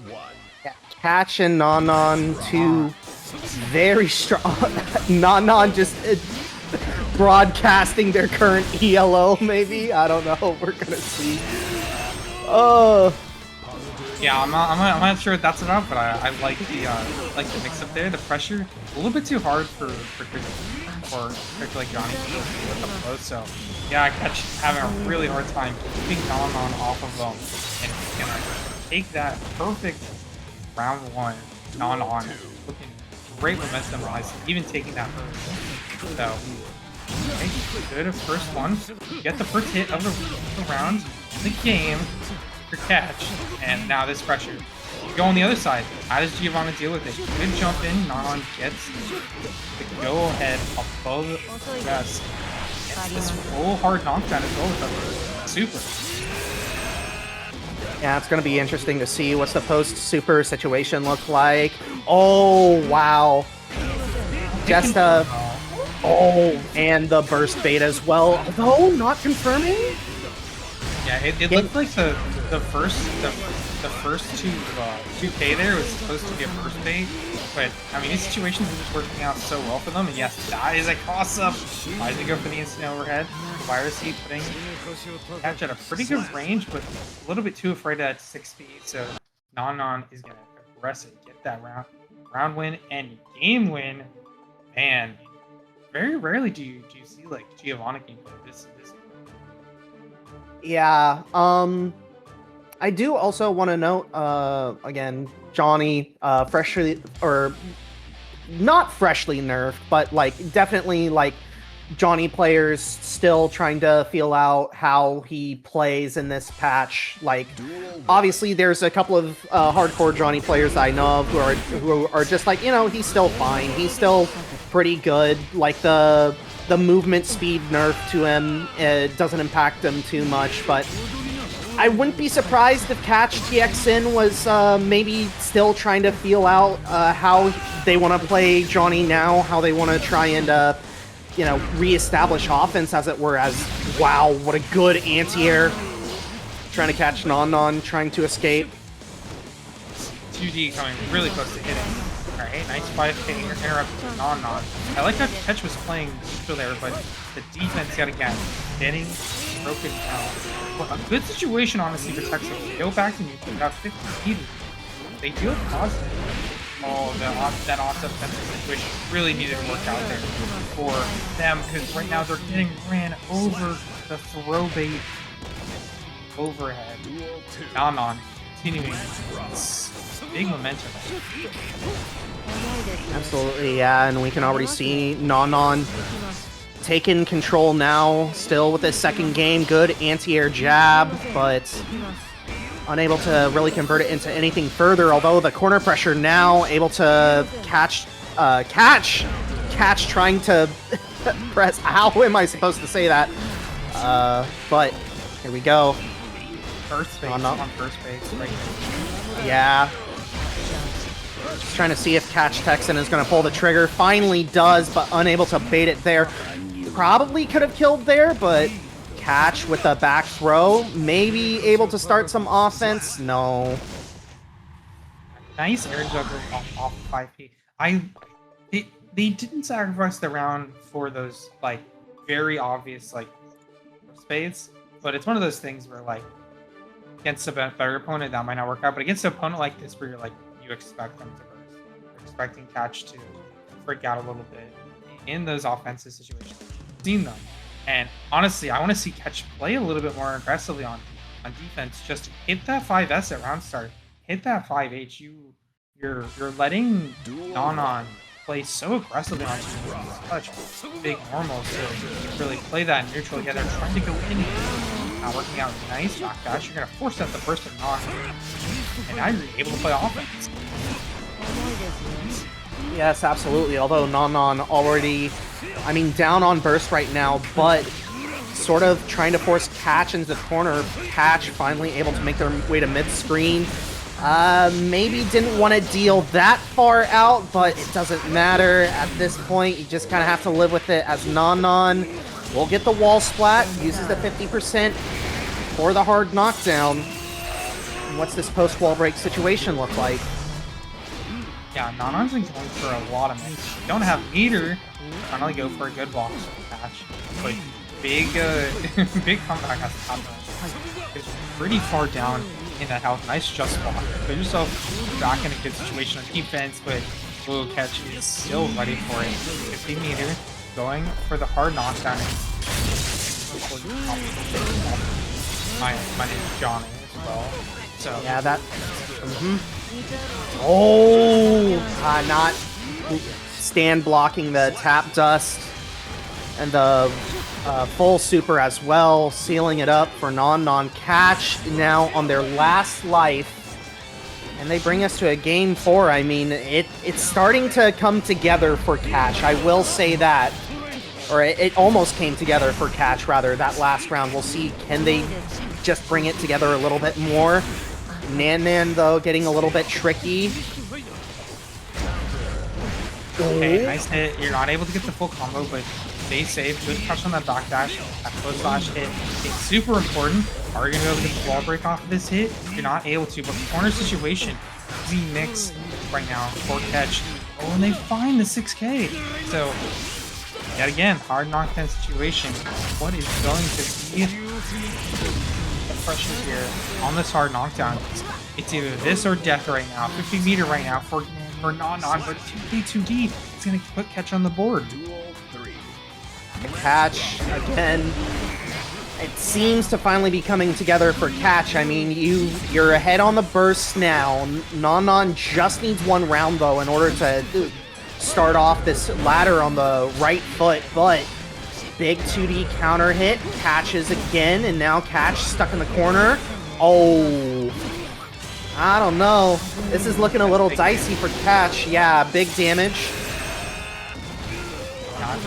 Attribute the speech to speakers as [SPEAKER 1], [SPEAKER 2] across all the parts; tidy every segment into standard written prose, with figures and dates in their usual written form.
[SPEAKER 1] Yeah, Catch and Nanan, two very strong. Nanan just broadcasting their current ELO, maybe? I don't know. We're gonna see.
[SPEAKER 2] Yeah, I'm not sure what that's about, but I like the mix up there. The pressure a little bit too hard for character like Johnny to with the flow. So yeah, Catch having a really hard time keeping Nanan off of them, and he's gonna take that perfect round one. Nanan looking great momentum wise, even taking that first. So okay, good first one. Get the first hit of the round, the game. Catch, and now this pressure. Go on the other side. How does Giovanna deal with it? Good jump in. Nanan gets the go ahead above the rest. And this full hard knockdown as well with the super.
[SPEAKER 1] Yeah, it's going to be interesting to see what's the post-super situation look like. Oh, wow. Just and the burst bait as well, although not confirming.
[SPEAKER 2] Yeah, it looked like the first 2K there was supposed to be a burst bait, but I mean these situations are just working out so well for them. And yes, that is a cross up. Tries to go for the instant overhead. Virus Heat putting Catch at a pretty good range, but a little bit too afraid at 6 speed. So Nanan is gonna aggress it, get that round win and game win. Man, very rarely do you see like Giovanna gameplay this.
[SPEAKER 1] Yeah, I do also want to note, again, Johnny, freshly, or not freshly nerfed, but, like, definitely, like, Johnny players still trying to feel out how he plays in this patch. Like, obviously, there's a couple of hardcore Johnny players that I know of who are just like, you know, he's still fine. He's still pretty good. Like, the movement speed nerf to him, it doesn't impact him too much, but I wouldn't be surprised if CatchTXN was maybe still trying to feel out how they want to play Johnny now, how they want to try and, you know, re-establish offense, as it were, as, wow, what a good anti-air. Trying to catch Nanan, trying to escape.
[SPEAKER 2] 2D coming really close to hitting. Alright, nice 5K interrupt Nanan. I like how Catch was playing neutral there, but the defense yet again getting broken down. Well, a good situation, honestly, for Texas. They go back to neutral, got 50 speed. They do have positive. Oh, that offset defensive situation really needed to work out there for them, because right now they're getting ran over the throw bait overhead. Nanan continuing big momentum.
[SPEAKER 1] Absolutely, yeah, and we can already see Nanan taking control now, still with his second game. Good anti-air jab, but unable to really convert it into anything further, although the corner pressure now able to catch trying to press. How am I supposed to say that? But here we go.
[SPEAKER 2] First base on first base. Right.
[SPEAKER 1] Yeah. Just trying to see if CatchTXN is going to pull the trigger. Finally does, but unable to bait it there. Probably could have killed there, but Catch with a back throw. Maybe able to start some offense. No.
[SPEAKER 2] Nice air juggle off 5P. They didn't sacrifice the round for those, like, very obvious, like, spades, but it's one of those things where, like, against a better opponent, that might not work out, but against an opponent like this where you're like, you expect them to burst. You're expecting Catch to freak out a little bit in those offensive situations. I've seen them. And honestly, I want to see Catch play a little bit more aggressively on defense. Just hit that 5S at round start. Hit that 5H. You're letting Nanan play so aggressively on such big normals to really play that neutral. Yeah, they're trying to go in. Not working out nice. Not Catch. You're going to force out the burst of knock. And now you're able to play offense.
[SPEAKER 1] Yes, absolutely. Although Nanan already, I mean, down on burst right now, but sort of trying to force Catch into the corner. Catch finally able to make their way to mid-screen. Maybe didn't want to deal that far out, but it doesn't matter at this point. You just kind of have to live with it, as Nanan will get the wall splat, uses the 50% for the hard knockdown. And what's this post-wall break situation look like?
[SPEAKER 2] Yeah, Nanon's been going for a lot of minutes. Don't have meter. Finally go for a good box catch. But big, big comeback has happened. It's pretty far down in that health. Nice just block. Put yourself back in a good situation on defense, but Blue Catch is still ready for it. 50 meter, going for the hard knockdown. My name is Johnny as well. So
[SPEAKER 1] yeah, that. Oh, not stand blocking the tap dust and the full super as well, sealing it up for non-catch now on their last life. And they bring us to a game 4. I mean, it's starting to come together for Catch. I will say that. Or it almost came together for Catch, rather, that last round. We'll see, can they just bring it together a little bit more? Nan, though, getting a little bit tricky.
[SPEAKER 2] Okay, nice hit. You're not able to get the full combo, but stay safe. Good touch on that backdash. That close slash hit. It's super important. Are you going to be able to get the wall break off of this hit? You're not able to, but corner situation. Easy mix right now for Catch. Oh, and they find the 6K. So, yet again, hard knockdown situation. What is going to be the pressure here on this hard knockdown? It's either this or death right now. 50 meter right now for non, but 2D. It's going to put Catch on the board.
[SPEAKER 1] Catch, again, it seems to finally be coming together for Catch. I mean, you're ahead on the burst now. Non just needs one round, though, in order to start off this ladder on the right foot, but big 2D counter hit, catches again, and now Catch stuck in the corner. Oh, I don't know. This is looking a little dicey for Catch. Yeah, big damage.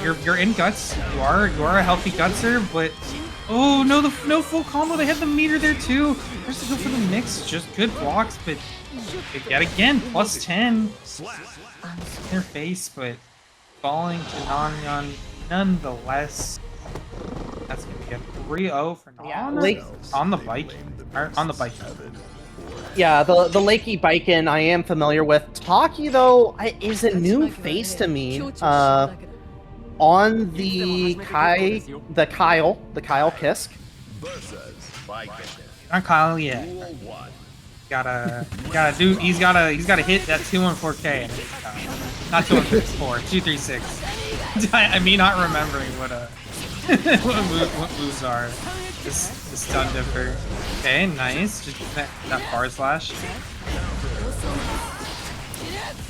[SPEAKER 2] You're in guts. You are a healthy gutser, but oh no, no full combo. They had the meter there too. First to go for the mix, just good blocks, but yet again plus 10 in their face, but falling to Non nonetheless. That's gonna be a 3-0 for Non on the Baiken.
[SPEAKER 1] Yeah, the Lakey Baiken I am familiar with. Taki, though, is a new face to me. On the Kyle Kiske.
[SPEAKER 2] Not Kyle yet. Gotta do. He's gotta hit that 214K. Not 214, 236. I mean, not remembering what what moves are. This stun dipper. Okay, nice. Just that bar slash.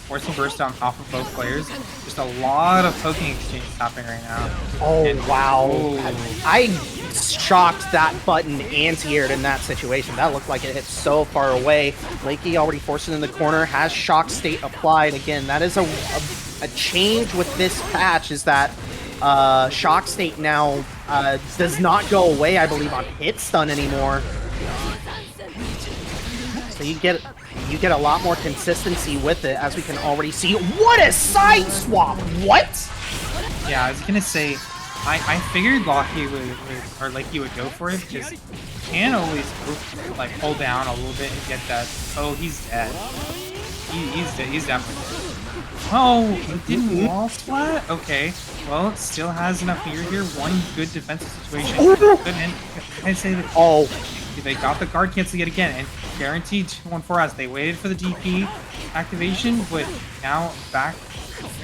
[SPEAKER 2] Forcing burst down off of both players. Just a lot of poking exchanges happening right now.
[SPEAKER 1] Oh, and, wow. Oh. I shocked that button anti-aired in that situation. That looked like it hit so far away. Lakey already forced it in the corner, has shock state applied. Again, that is a change with this patch, is that shock state now does not go away, I believe, on hit stun anymore. So you get a lot more consistency with it, as we can already see. What a side swap! What?
[SPEAKER 2] Yeah, I was gonna say, I figured Lakey would go for it, because you can always like pull down a little bit and get that. Oh, he's dead. He's dead. He's definitely dead. Oh, he didn't wall splat? Okay. Well, it still has enough here. One good defensive situation. Good end. I say that.
[SPEAKER 1] Oh.
[SPEAKER 2] They got the guard cancel yet again, and guaranteed 214 as they waited for the DP activation, but now back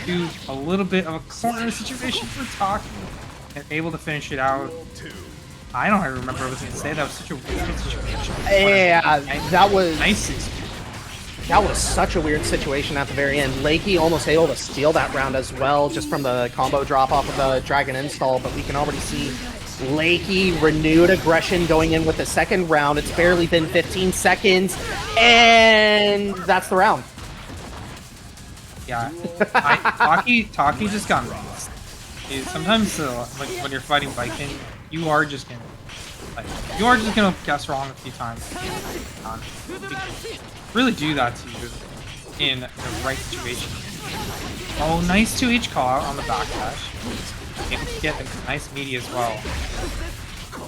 [SPEAKER 2] to a little bit of a corner situation for Taki, and able to finish it out. I don't remember what I was going to say. That was such a weird situation.
[SPEAKER 1] Yeah, that was
[SPEAKER 2] nice.
[SPEAKER 1] That was such a weird situation at the very end. Lakey almost able to steal that round as well, just from the combo drop off of the Dragon install, but we can already see Lakey renewed aggression going in with the second round. It's barely been 15 seconds, and that's the round.
[SPEAKER 2] Yeah, Taki just got lost. Sometimes when you're fighting Baiken, you are just gonna guess wrong a few times. Really do that to you in the right situation. Oh, nice 2H call out on the backdash. Able to get a nice meaty as well.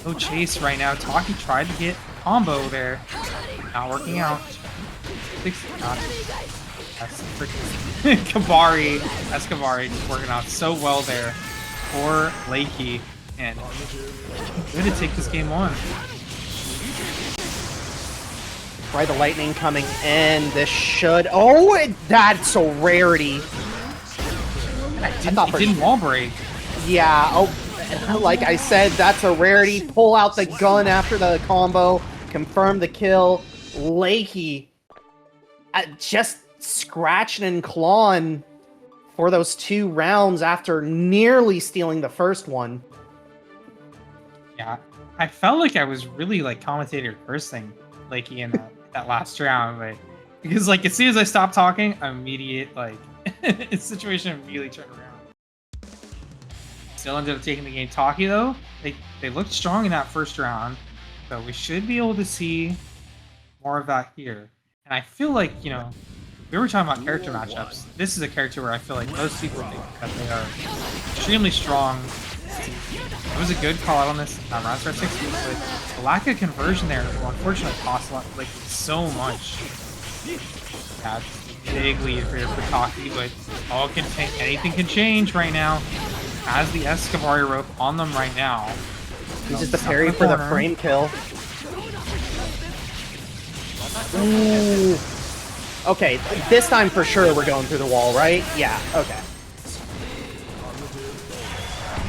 [SPEAKER 2] No chase right now. Taki tried to get combo there. Not working out. Not. That's freaking Kabari. That's Kabari just working out so well there for Lakey. And good to take this game on.
[SPEAKER 1] Right, the lightning coming in. This should. Oh, that's a rarity.
[SPEAKER 2] It didn't wall break.
[SPEAKER 1] Yeah. Oh, like I said, that's a rarity. Pull out the gun after the combo. Confirm the kill. Lakey just scratching and clawing for those 2 rounds after nearly stealing the first one.
[SPEAKER 2] Yeah, I felt like I was really like commentator cursing Lakey in that last round, but because like as soon as I stopped talking, immediate like situation immediately turned around. Still ended up taking the game. Taki though, they looked strong in that first round, so we should be able to see more of that here. And I feel like, you know, we were talking about character matchups. This is a character where I feel like most people think that they are extremely strong. It was a good call out on this round start 60, but the lack of conversion there will unfortunately cost like so much. Yeah, it's a big lead for Taki, but anything can change right now. Has the Escobar rope on them right now.
[SPEAKER 1] Uses the parry for the frame kill. Ooh. Okay, this time for sure we're going through the wall, right? Yeah, okay.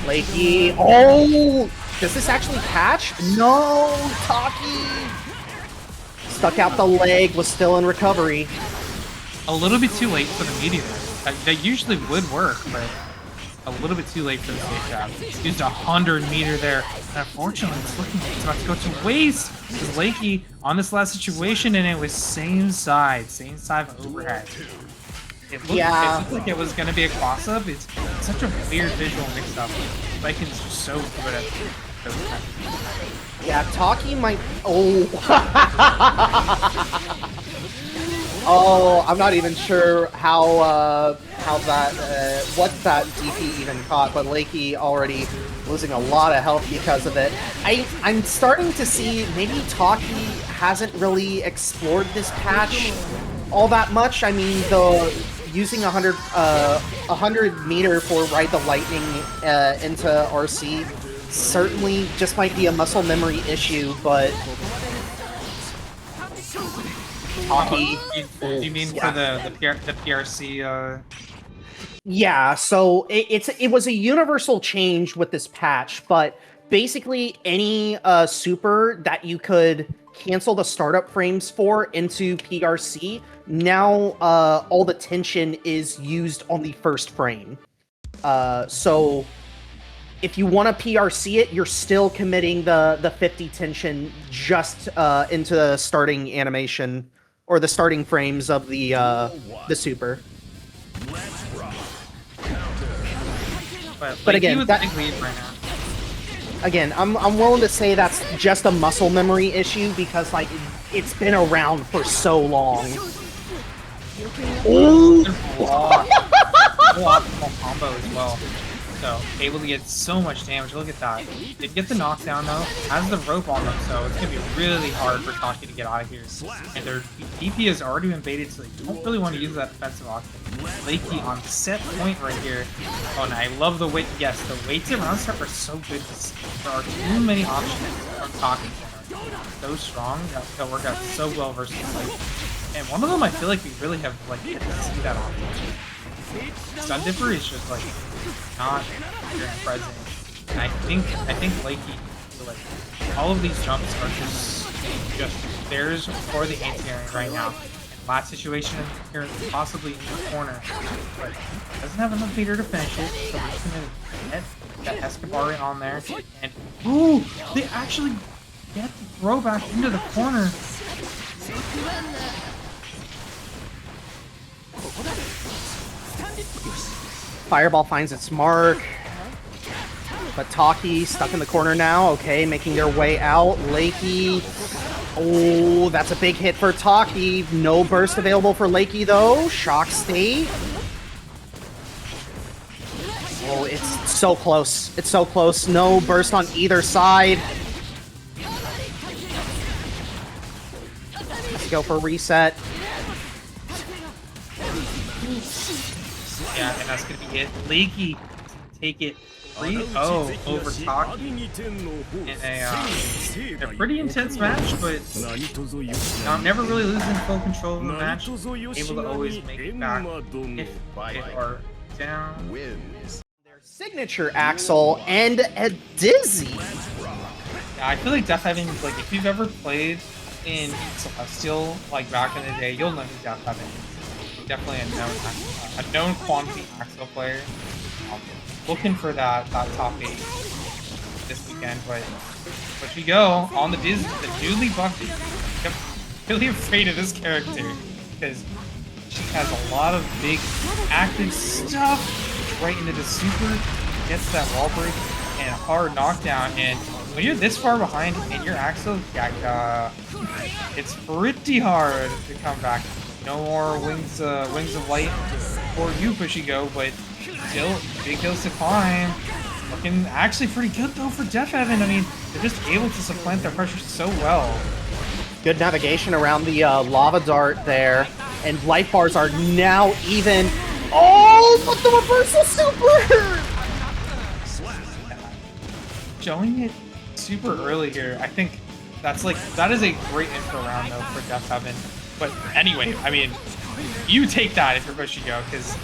[SPEAKER 1] Lakey. Oh! Does this actually catch? No! Taki! Stuck out the leg, was still in recovery.
[SPEAKER 2] A little bit too late for the meteor. That usually would work, but a little bit too late for the safe jab. Used 100 meter there. And unfortunately, it's looking like it's about to go to waste. Because Lakey on this last situation, and it was same side of overhead. It looked like it was going to be a cross-up. It's such a weird visual mix-up. Baiken's just so good at those kinds of things.
[SPEAKER 1] Yeah, Taki might... Oh. Oh, I'm not even sure how that... what that DP even caught, but Lakey already losing a lot of health because of it. I'm starting to see maybe Taki hasn't really explored this patch all that much. I mean, using 100 meter for Ride the Lightning into RC certainly just might be a muscle memory issue, but Taki.
[SPEAKER 2] You mean for the PRC?
[SPEAKER 1] Yeah, so it was a universal change with this patch, but basically any super that you could cancel the startup frames for into PRC, now all the tension is used on the first frame. So if you want to PRC it, you're still committing the 50 tension just into the starting animation or the starting frames of the super. But again, that,
[SPEAKER 2] lead right now.
[SPEAKER 1] Again, I'm willing to say that's just a muscle memory issue because like it's been around for so long.
[SPEAKER 2] Ooh! Optimal combo as well. So able to get so much damage. Look at that. Did get the knockdown though. Has the rope on them, so it's gonna be really hard for Taki to get out of here. And their DP has already been baited, so they don't really want to use that defensive option. Lakey on set point right here. Oh, and I love the weight. Yes, the weights around start are so good. There are too many options from Taki. So strong. That work out so well versus Lakey. And one of them, I feel like we really have like yet to see that option. Stun differ is just like not very present. And I think Lakey, like all of these jumps are just theirs for the anti-airing right now. And last situation here, possibly in the corner, but doesn't have enough meter to finish it, so we're just gonna get that Escobar on there. And ooh, they actually get the throw back into the corner.
[SPEAKER 1] Fireball finds its mark. But Taki stuck in the corner now. Okay, making their way out. Lakey. Oh, that's a big hit for Taki. No burst available for Lakey, though. Shock state. Oh, it's so close. It's so close. No burst on either side. Pushigoh for reset.
[SPEAKER 2] Yeah, and that's gonna be it. Lakey take it 3-0 over Taki in a pretty intense match, but never really losing full control of the match. Able to always make it back if they are down.
[SPEAKER 1] Their signature Axel and a Dizzy.
[SPEAKER 2] Yeah, I feel like Deafheaven, like if you've ever played in Celestial, like back in the day, you'll know who Deafheaven is. Definitely a known quantity Axel player. Looking for that top 8 this weekend, but we go on the Disney, the newly buffed. I'm really afraid of this character because she has a lot of big active stuff. Right into the super, gets that wall break and a hard knockdown. And when you're this far behind and you're Axel, yeah, it's pretty hard to come back. No more wings of light for you, Pushigoh, but still big hills to climb. Looking actually pretty good though for Deafheaven. I mean, they're just able to supplant their pressure so well.
[SPEAKER 1] Good navigation around the lava dart there, and life bars are now even. Oh, but the reversal super!
[SPEAKER 2] Showing it super early here. I think that is a great intro round though for Deafheaven. But anyway, I mean, you take that if you're Pushigoh because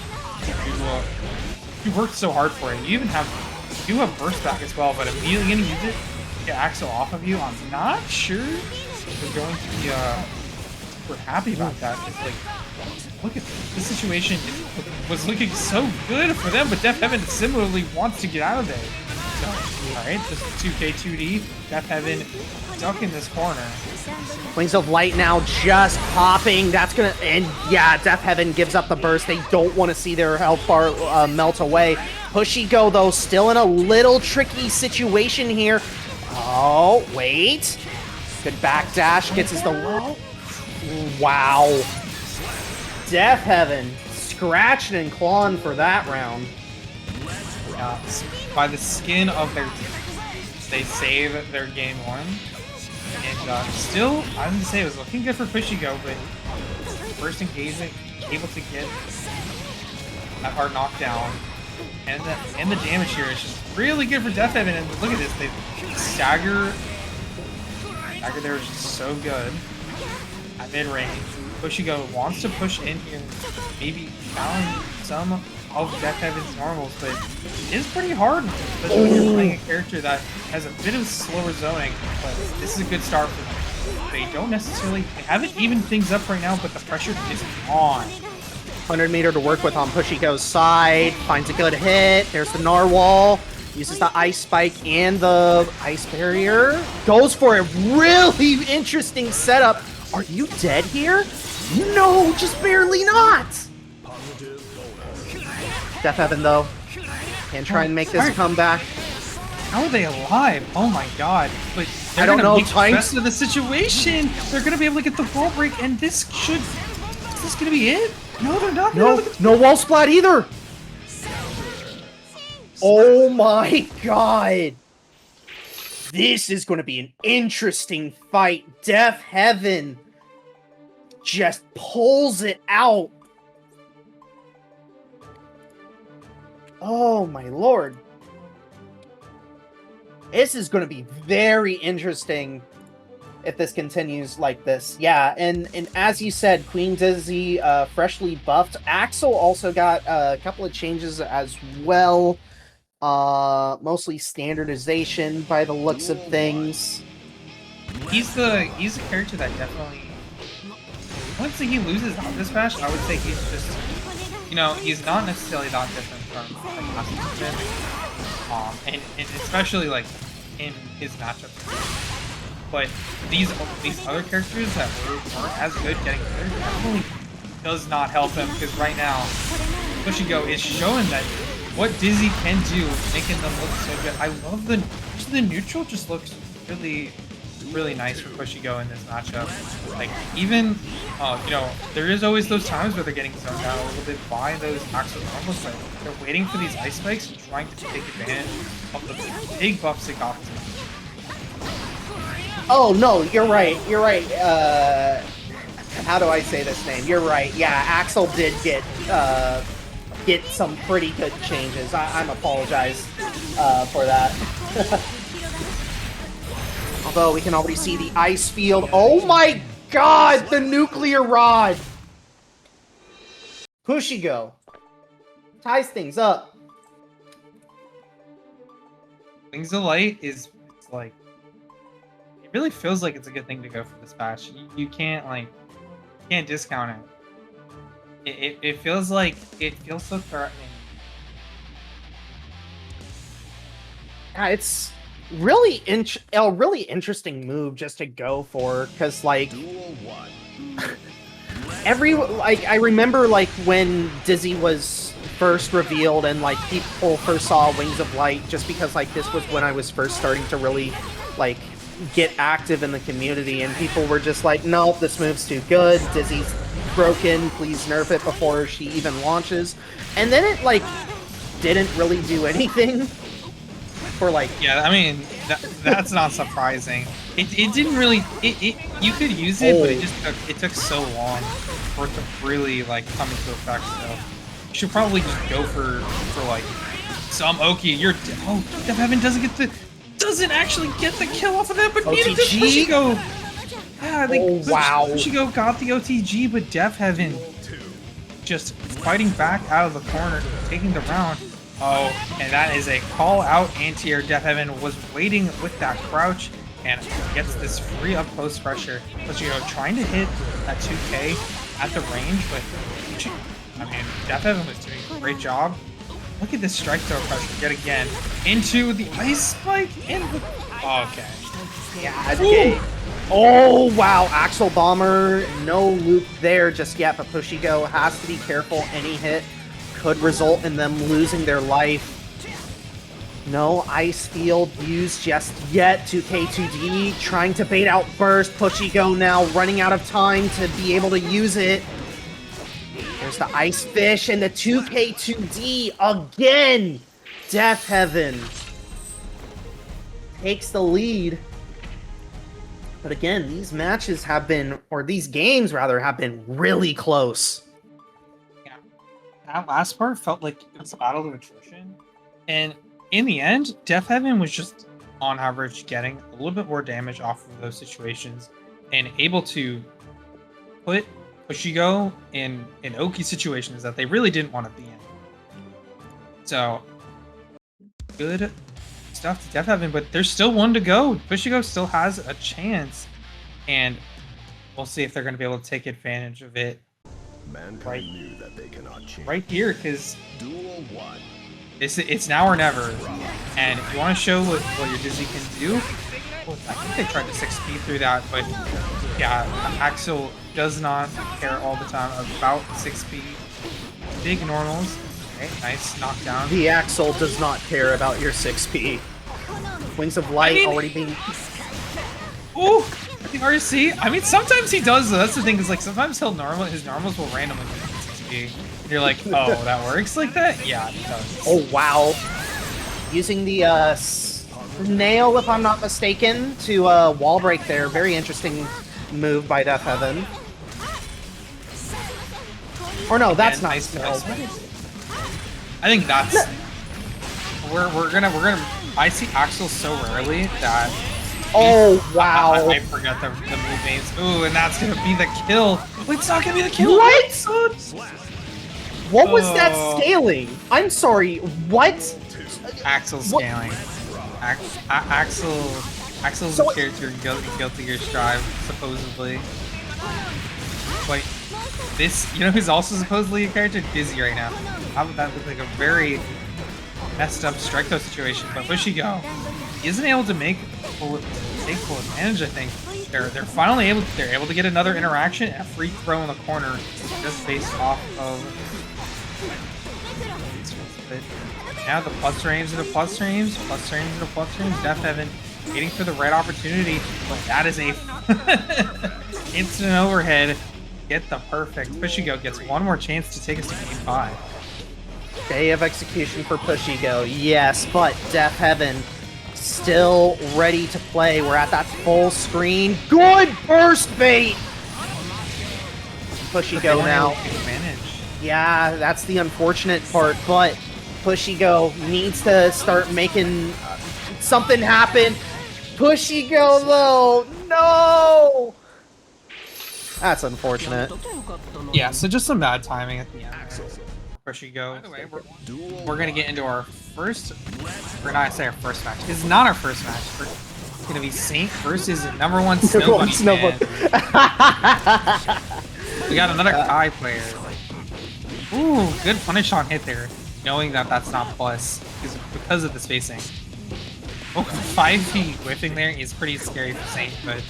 [SPEAKER 2] you worked so hard for it. You have burst back as well, but immediately gonna use it to get Axel off of you. I'm not sure we're going to be super happy about that. It's like, look at this situation was looking so good for them, but Deafheaven similarly wants to get out of there. So, all right, just 2K2D, Deafheaven stuck in this corner.
[SPEAKER 1] Wings of Light now just popping. That's gonna, and yeah, Deafheaven gives up the burst. They don't want to see their health bar melt away. Pushigoh though, still in a little tricky situation here. Oh, wait. Good backdash, gets us the wall. Wow. Deafheaven scratching and clawing for that round.
[SPEAKER 2] By the skin of their teeth, they save their game 1. And still, I would say it was looking good for Pushigoh, but first engagement, able to get that hard knockdown. And the damage here is just really good for Deafheaven. And look at this, they stagger there is just so good at mid-range. Pushigoh wants to push in here, maybe challenge some of Deafheaven's normals, but it is pretty hard, especially when you're playing a character that has a bit of slower zoning, but this is a good start for them. They haven't evened things up right now, but the pressure is on.
[SPEAKER 1] 100 meter to work with on Pushigoh's side, finds a good hit, there's the narwhal, uses the ice spike and the ice barrier, goes for a really interesting setup. Are you dead here? No, just barely not! Deafheaven though, can try and make this comeback.
[SPEAKER 2] How are they alive? Oh my god. But
[SPEAKER 1] I don't know,
[SPEAKER 2] make the best of the situation. They're gonna be able to get the wall break, and is this gonna be it? No, they're not.
[SPEAKER 1] No wall splat either. Oh my god. This is gonna be an interesting fight. Deafheaven just pulls it out. Oh my lord. This is going to be very interesting if this continues like this. Yeah, and as you said, Queen Dizzy freshly buffed. Axel also got a couple of changes as well. Mostly standardization by the looks of things.
[SPEAKER 2] He's a character that definitely, once he loses out this match, I would say he's just, he's not necessarily that different from last season. And especially like in his matchup. But these other characters that weren't as good getting better definitely does not help him, because right now Pushigoh is showing that what Dizzy can do, making them look so good. I love the neutral just looks really nice for Pushigoh in this matchup. Like, even, there is always those times where they're getting zoned out a little bit by those Axel normals, but they're waiting for these ice spikes and trying to take advantage of the big buffs they got.
[SPEAKER 1] Oh, no, you're right. How do I say this name? You're right. Yeah, Axel did get some pretty good changes. I'm apologize for that. Although we can already see the ice field. Oh my god, the nuclear rod! Pushigoh ties things up.
[SPEAKER 2] Wings of Light is it's like it really feels like it's a good thing to go for this patch. You can't can't discount it. It feels like it feels so threatening.
[SPEAKER 1] Yeah, it's really a really interesting move just to go for, because like I remember like when Dizzy was first revealed and like people first saw Wings of Light, just because like this was when I was first starting to really like get active in the community, and people were just like, no, this move's too good, Dizzy's broken, please nerf it before she even launches. And then it like didn't really do anything for like...
[SPEAKER 2] Yeah, I mean that's not surprising. It didn't really you could use it, but it took so long for it to really like come into effect. So you should probably just go for like some Oki. Deafheaven doesn't actually get the kill off of that, but neither does Pushigoh. Yeah, Pushigoh got the OTG, but Deafheaven just fighting back out of the corner, taking the round. Oh, and that is a call-out anti-air. Deafheaven was waiting with that crouch and gets this free up-close pressure. Pushigoh trying to hit that 2K at the range, but I mean, Deafheaven was doing a great job. Look at this strike throw pressure yet again into the ice spike and okay.
[SPEAKER 1] Yeah, okay. Oh wow, Axel Bomber, no loop there just yet, but Pushigoh has to be careful. Any hit could result in them losing their life. No ice field used just yet. 2K2D trying to bait out burst. Pushigoh now running out of time to be able to use it. There's the ice fish and the 2K2D again. Deafheaven takes the lead. But again, these matches have been, or these games rather, have been really close.
[SPEAKER 2] Yeah, that last part felt like it was a battle of attrition. And in the end, Deafheaven was just on average getting a little bit more damage off of those situations and able to put Pushigoh in Oki situations that they really didn't want to be in. So good stuff to Deafheaven, but there's still one to go. Pushigoh still has a chance, and we'll see if they're going to be able to take advantage of it right here, because it's now or never. And if you want to show what your Dizzy can do, I think they tried to 6-speed through that, but yeah, Axel does not care all the time about 6-speed. Big normals. Okay, nice knockdown.
[SPEAKER 1] The Axel does not care about your 6P. Wings of Light already being...
[SPEAKER 2] Ooh! The RC. I mean, sometimes he does, though. That's the thing, is like sometimes his normals will randomly get 6P. And you're like, oh, that works like that? Yeah, it does.
[SPEAKER 1] Oh, wow. Using the snail, if I'm not mistaken, to wall break there. Very interesting move by Deafheaven. Or no, that's not
[SPEAKER 2] nice
[SPEAKER 1] snail.
[SPEAKER 2] I think that's... We're gonna... I see Axel so rarely that...
[SPEAKER 1] Oh, wow.
[SPEAKER 2] I forget the move names. Ooh, and that's gonna be the kill. Wait, it's not gonna be the kill.
[SPEAKER 1] What? What was that scaling? I'm sorry, what?
[SPEAKER 2] Axel scaling. Axel's a character in Guilty Gear Strive, supposedly. Wait, this, you know who's also supposedly a character? Dizzy right now. How would that look like a very messed up strike throw situation? But Pushigoh isn't able to take full advantage. I think they're finally able to get another interaction and a free throw in the corner just based off of. Now the plus range and the plus range, Deafheaven waiting for the right opportunity, but that is a instant overhead. Get the perfect. Pushigoh gets one more chance to take us to game 5.
[SPEAKER 1] Day of execution for Pushigoh, yes, but Deafheaven still ready to play. We're at that full screen. Good burst bait! Pushigoh now. Yeah, that's the unfortunate part, but Pushigoh needs to start making something happen. Pushigoh, though, no! That's unfortunate.
[SPEAKER 2] Yeah, so just some bad timing at the end. Pushigoh. By the way, we're gonna get into our first. We're not say our first match. This is not our first match. It's gonna be Saint versus #1 Snowbunny. We got another Kai player. Ooh, good punish on hit there, knowing that that's not plus because of the spacing. Oh, 5P whiffing there is pretty scary for Saint, but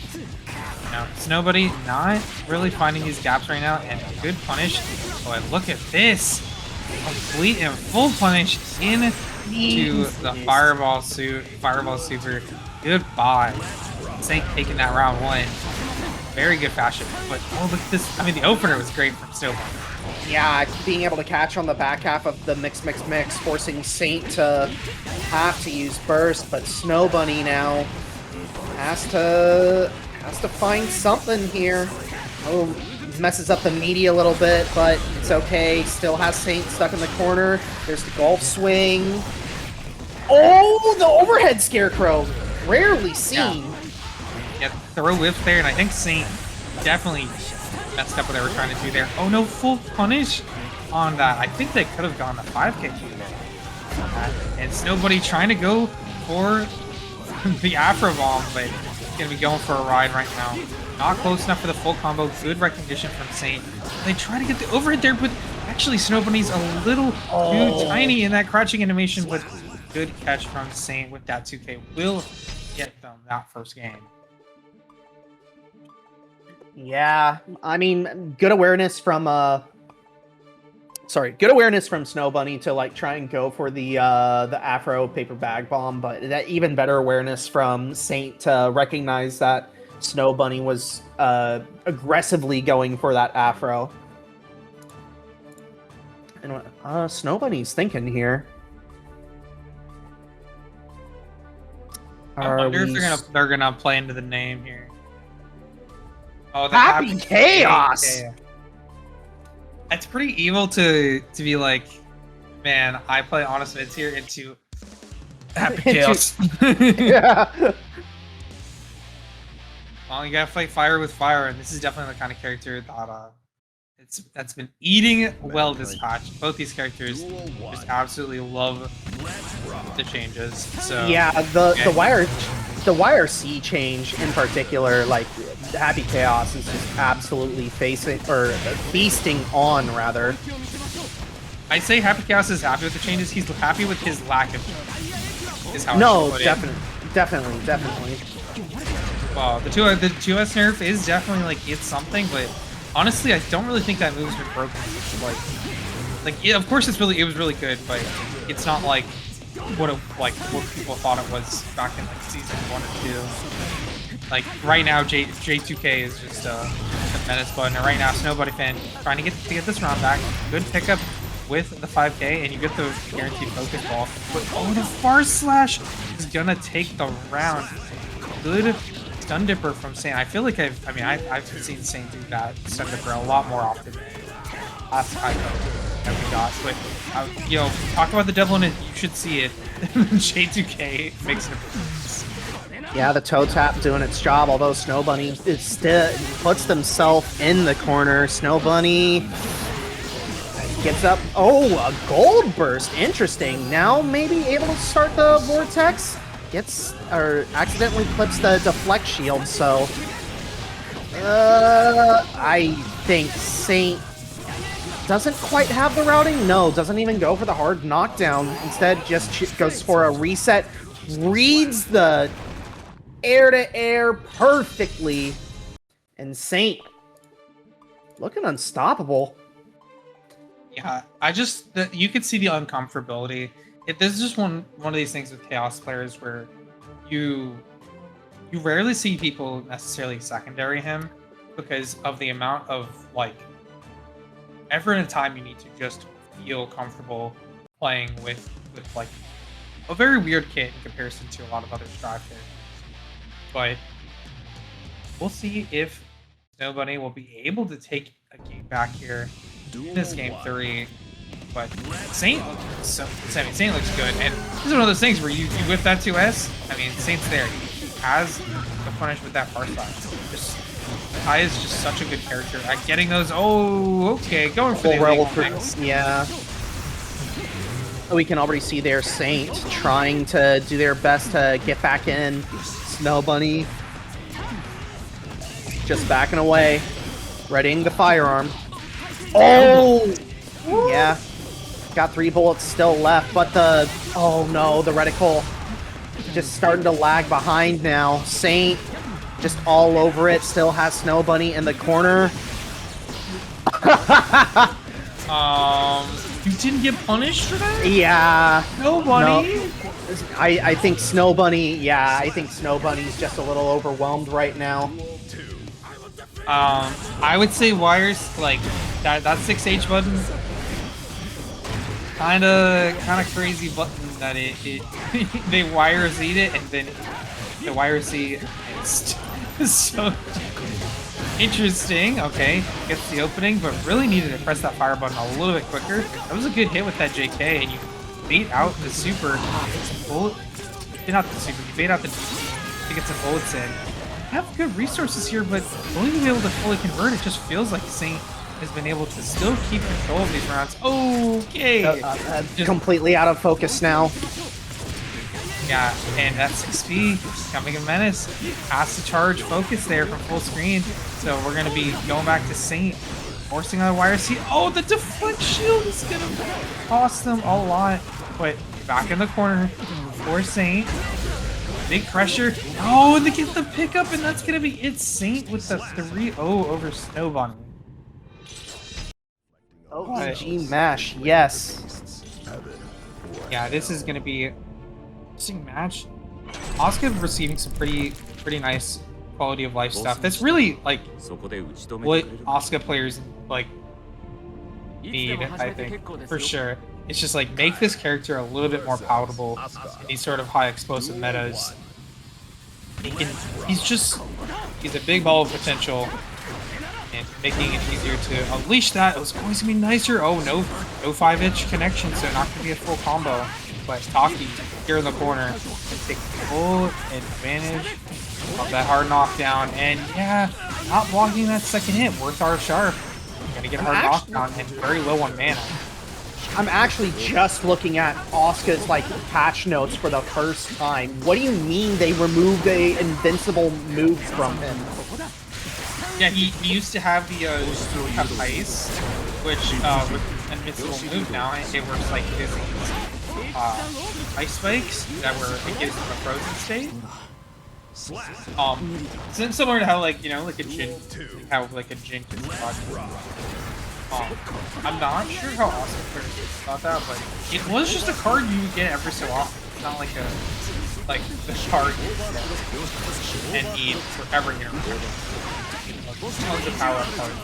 [SPEAKER 2] no, Snowbunny not really finding these gaps right now, and good punish. Oh, and look at this! Complete and full punish into the Fireball Super. Goodbye. Saint taking that round 1. Very good fashion. But oh, look at this. I mean, the opener was great from Snowbunny.
[SPEAKER 1] Yeah, being able to catch on the back half of the mix, forcing Saint to have to use burst, but Snowbunny now has to find something here. Oh, messes up the meaty a little bit, but it's okay. Still has Saint stuck in the corner. There's the golf swing. Oh, the overhead scarecrow. Rarely seen.
[SPEAKER 2] Yeah, throw whiff there, and I think Saint definitely messed up what they were trying to do there. Oh no, full punish on that. I think they could have gone to 5K and Snowbunny trying to go for the Afro Bomb, but gonna be going for a ride right now. Not close enough for the full combo. Good recognition from Saint. They try to get the overhead there, but actually Snowbunny's a little too tiny in that crouching animation, but good catch from Saint with that 2K. Will get them that first game.
[SPEAKER 1] Yeah, I mean, good awareness from Snowbunny to like try and go for the Afro paper bag bomb, but that even better awareness from Saint to recognize that Snowbunny was aggressively going for that Afro. And what Snowbunny's thinking here.
[SPEAKER 2] I wonder if they're gonna play into the name here. Oh, the
[SPEAKER 1] Happy Chaos!
[SPEAKER 2] It's pretty evil to be like, man, I play Honest Mids here into Happy Chaos.
[SPEAKER 1] Yeah.
[SPEAKER 2] Well, you gotta fight fire with fire, and this is definitely the kind of character that that's been eating well this patch. Both these characters just absolutely love the changes. So
[SPEAKER 1] yeah, the wire C change in particular, like Happy Chaos is just absolutely feasting on rather.
[SPEAKER 2] I say Happy Chaos is happy with the changes. He's happy with his lack of changes. Is how
[SPEAKER 1] no,
[SPEAKER 2] I
[SPEAKER 1] definitely.
[SPEAKER 2] Well, the 2S nerf is definitely like it's something, but honestly, I don't really think that move's been broken. Like yeah, of course it was really good, but it's not like what people thought it was back in like season 1 or 2. Like right now, J2K is just a menace button. And right now, Snowbunny fan trying to get this round back. Good pickup with the 5K, and you get the guaranteed focus ball. But oh, the far slash is gonna take the round. Good stun dipper from Saint. I feel like I've seen Saint do that stun dipper a lot more often than last Ico that we got. But you know, talk about the devil in it. You should see it. J2K makes an appearance.
[SPEAKER 1] Yeah, the toe tap doing its job. Although Snowbunny puts themselves in the corner. Snowbunny gets up. Oh, a gold burst. Interesting. Now maybe able to start the vortex. Accidentally clips the deflect shield, so I think Saint doesn't quite have the routing. No, doesn't even go for the hard knockdown. Instead, just goes for a reset. Reads the air-to-air perfectly. And Saint looking unstoppable.
[SPEAKER 2] Yeah, you could see the uncomfortability. This is just one of these things with Chaos players where you rarely see people necessarily secondary him because of the amount of like effort and time you need to just feel comfortable playing with like a very weird kit in comparison to a lot of other Strive characters. But we'll see if Snowbunny will be able to take a game back here. This game 3. But Saint Saint looks good, and this is one of those things where you whip that 2S. I mean, Saint's there. He has the punish with that far side. Just Kai is just such a good character at getting those. Oh, okay, going for the illegal things.
[SPEAKER 1] Yeah. We can already see their Saint trying to do their best to get back in. Snowbunny just backing away, readying the firearm. Oh, yeah. Got 3 bullets still left, but oh no, the reticle just starting to lag behind now. Saint just all over it, still has Snowbunny in the corner.
[SPEAKER 2] You didn't get punished for that?
[SPEAKER 1] Yeah.
[SPEAKER 2] Snowbunny?
[SPEAKER 1] No. I think Snowbunny, yeah, I think Snowbunny's just a little overwhelmed right now.
[SPEAKER 2] I would say wires, like, that 6H button, kind of crazy button that they wire Z it, and then the wire Z is so interesting. Okay, gets the opening, but really needed to press that fire button a little bit quicker. That was a good hit with that JK, and you bait out the super. Bullet, not the super, you bait out the DP to get some bullets in. Have good resources here, but only to be able to fully convert, it just feels like Saint has been able to still keep control of these rounds. Okay.
[SPEAKER 1] Just completely out of focus now.
[SPEAKER 2] Yeah, and that 6P becoming a menace. Has to charge focus there from full screen. So we're going to be going back to Saint, forcing on the YRC. Oh, the deflect shield is going to cost them a lot. But back in the corner for Saint. Big pressure. Oh, and they get the pickup, and that's going to be it. Saint with the 3-0 over Snowbunny.
[SPEAKER 1] OG Mash, yes.
[SPEAKER 2] Yeah, this is going to be an interesting match. Asuka receiving some pretty nice quality of life stuff. That's really like what Asuka players like need, I think, for sure. It's just like make this character a little bit more palatable in these sort of high explosive metas. He's a big ball of potential, and making it easier to unleash that. It was going to be nicer. Oh, no 5-inch connection, so not going to be a full combo. But Taki here in the corner can take full advantage of that hard knockdown. And yeah, not blocking that second hit. Worth our sharp. Gonna get a hard knockdown and very low on mana.
[SPEAKER 1] I'm actually just looking at Asuka's like patch notes for the first time. What do you mean they removed a invincible move from him?
[SPEAKER 2] Yeah, he used to have the ice, which with an invincible move now, it works like his ice spikes that were it gives him a frozen state. Similar to how like like a Jin, how like a Jin can I'm not sure how awesome players feel about that, but it was just a card you would get every so often. It's not like the card you get and need forever here. Tons of power up cards.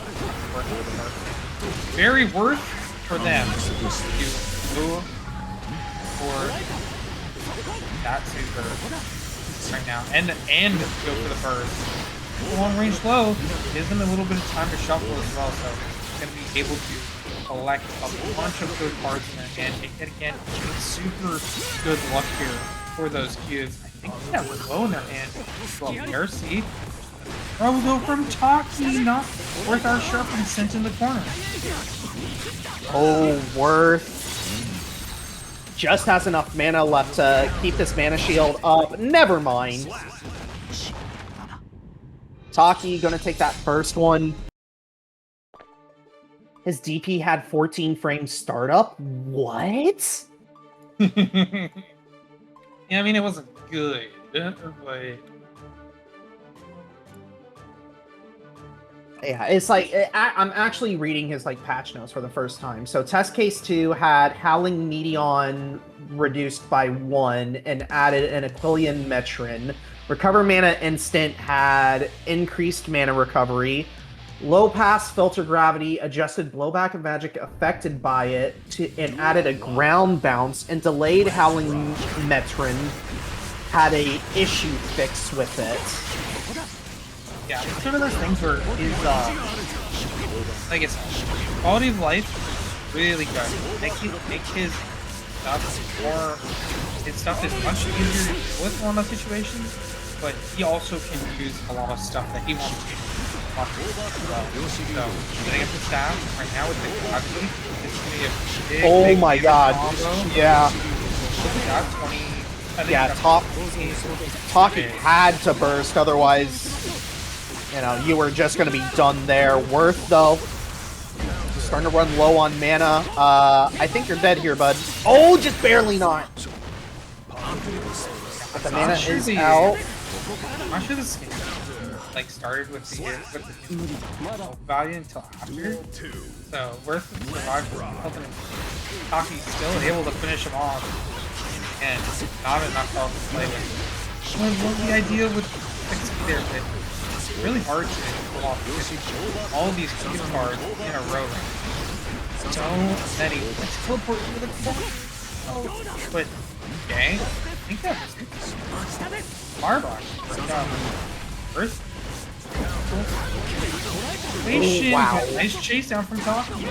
[SPEAKER 2] Very worth for them to go for that super right now and go for the burst. Long range low gives them a little bit of time to shuffle as well, so going to be able to collect a bunch of good cards in their hand. And again, super good luck here for those cubes. I think they have low in their hand. Well, RC. Oh, we go from Taki, not worth our sharp and sent in the corner.
[SPEAKER 1] Oh, Worth just has enough mana left to keep this mana shield up. Never mind. Taki gonna take that first one. His DP had 14 frames startup? What?
[SPEAKER 2] Yeah, I mean, it wasn't good, but...
[SPEAKER 1] Yeah, it's like, I'm actually reading his like patch notes for the first time. So test case 2 had Howling Meteon reduced by 1 and added an Aquilian Metron. Recover Mana Instant had increased mana recovery. Low pass filter gravity adjusted blowback of magic affected by it and added a ground bounce, and delayed Howling Metron had a issue fix with it.
[SPEAKER 2] Yeah, it's one of those things where like I said, quality of life really good. Make his stuff more. His stuff is much easier to deal with in a lot of situations, but he also can use a lot of stuff that he wants to do. So, setting up the staff right now with the gravity is going to be a big,
[SPEAKER 1] Oh
[SPEAKER 2] big
[SPEAKER 1] my god.
[SPEAKER 2] combo.
[SPEAKER 1] Yeah.
[SPEAKER 2] Look at that, 20. I think
[SPEAKER 1] Yeah,
[SPEAKER 2] that's
[SPEAKER 1] Taki had to burst, otherwise, you know, you were just going to be done there. Worth, though, starting to run low on mana. I think you're dead here, bud. Oh, just barely not. But the mana is out.
[SPEAKER 2] I'm not sure this game like started with the value until after. So Worth survived for helping him. Taki's still able to finish him off, and not enough health to play with. I love the idea with fixing there, but it's really hard to pull off all of these cube cards in a row. So many. Let's teleport to the corner. Oh, but okay. I think that was Paragon. First.
[SPEAKER 1] Oh, wow.
[SPEAKER 2] Nice chase down from Taki.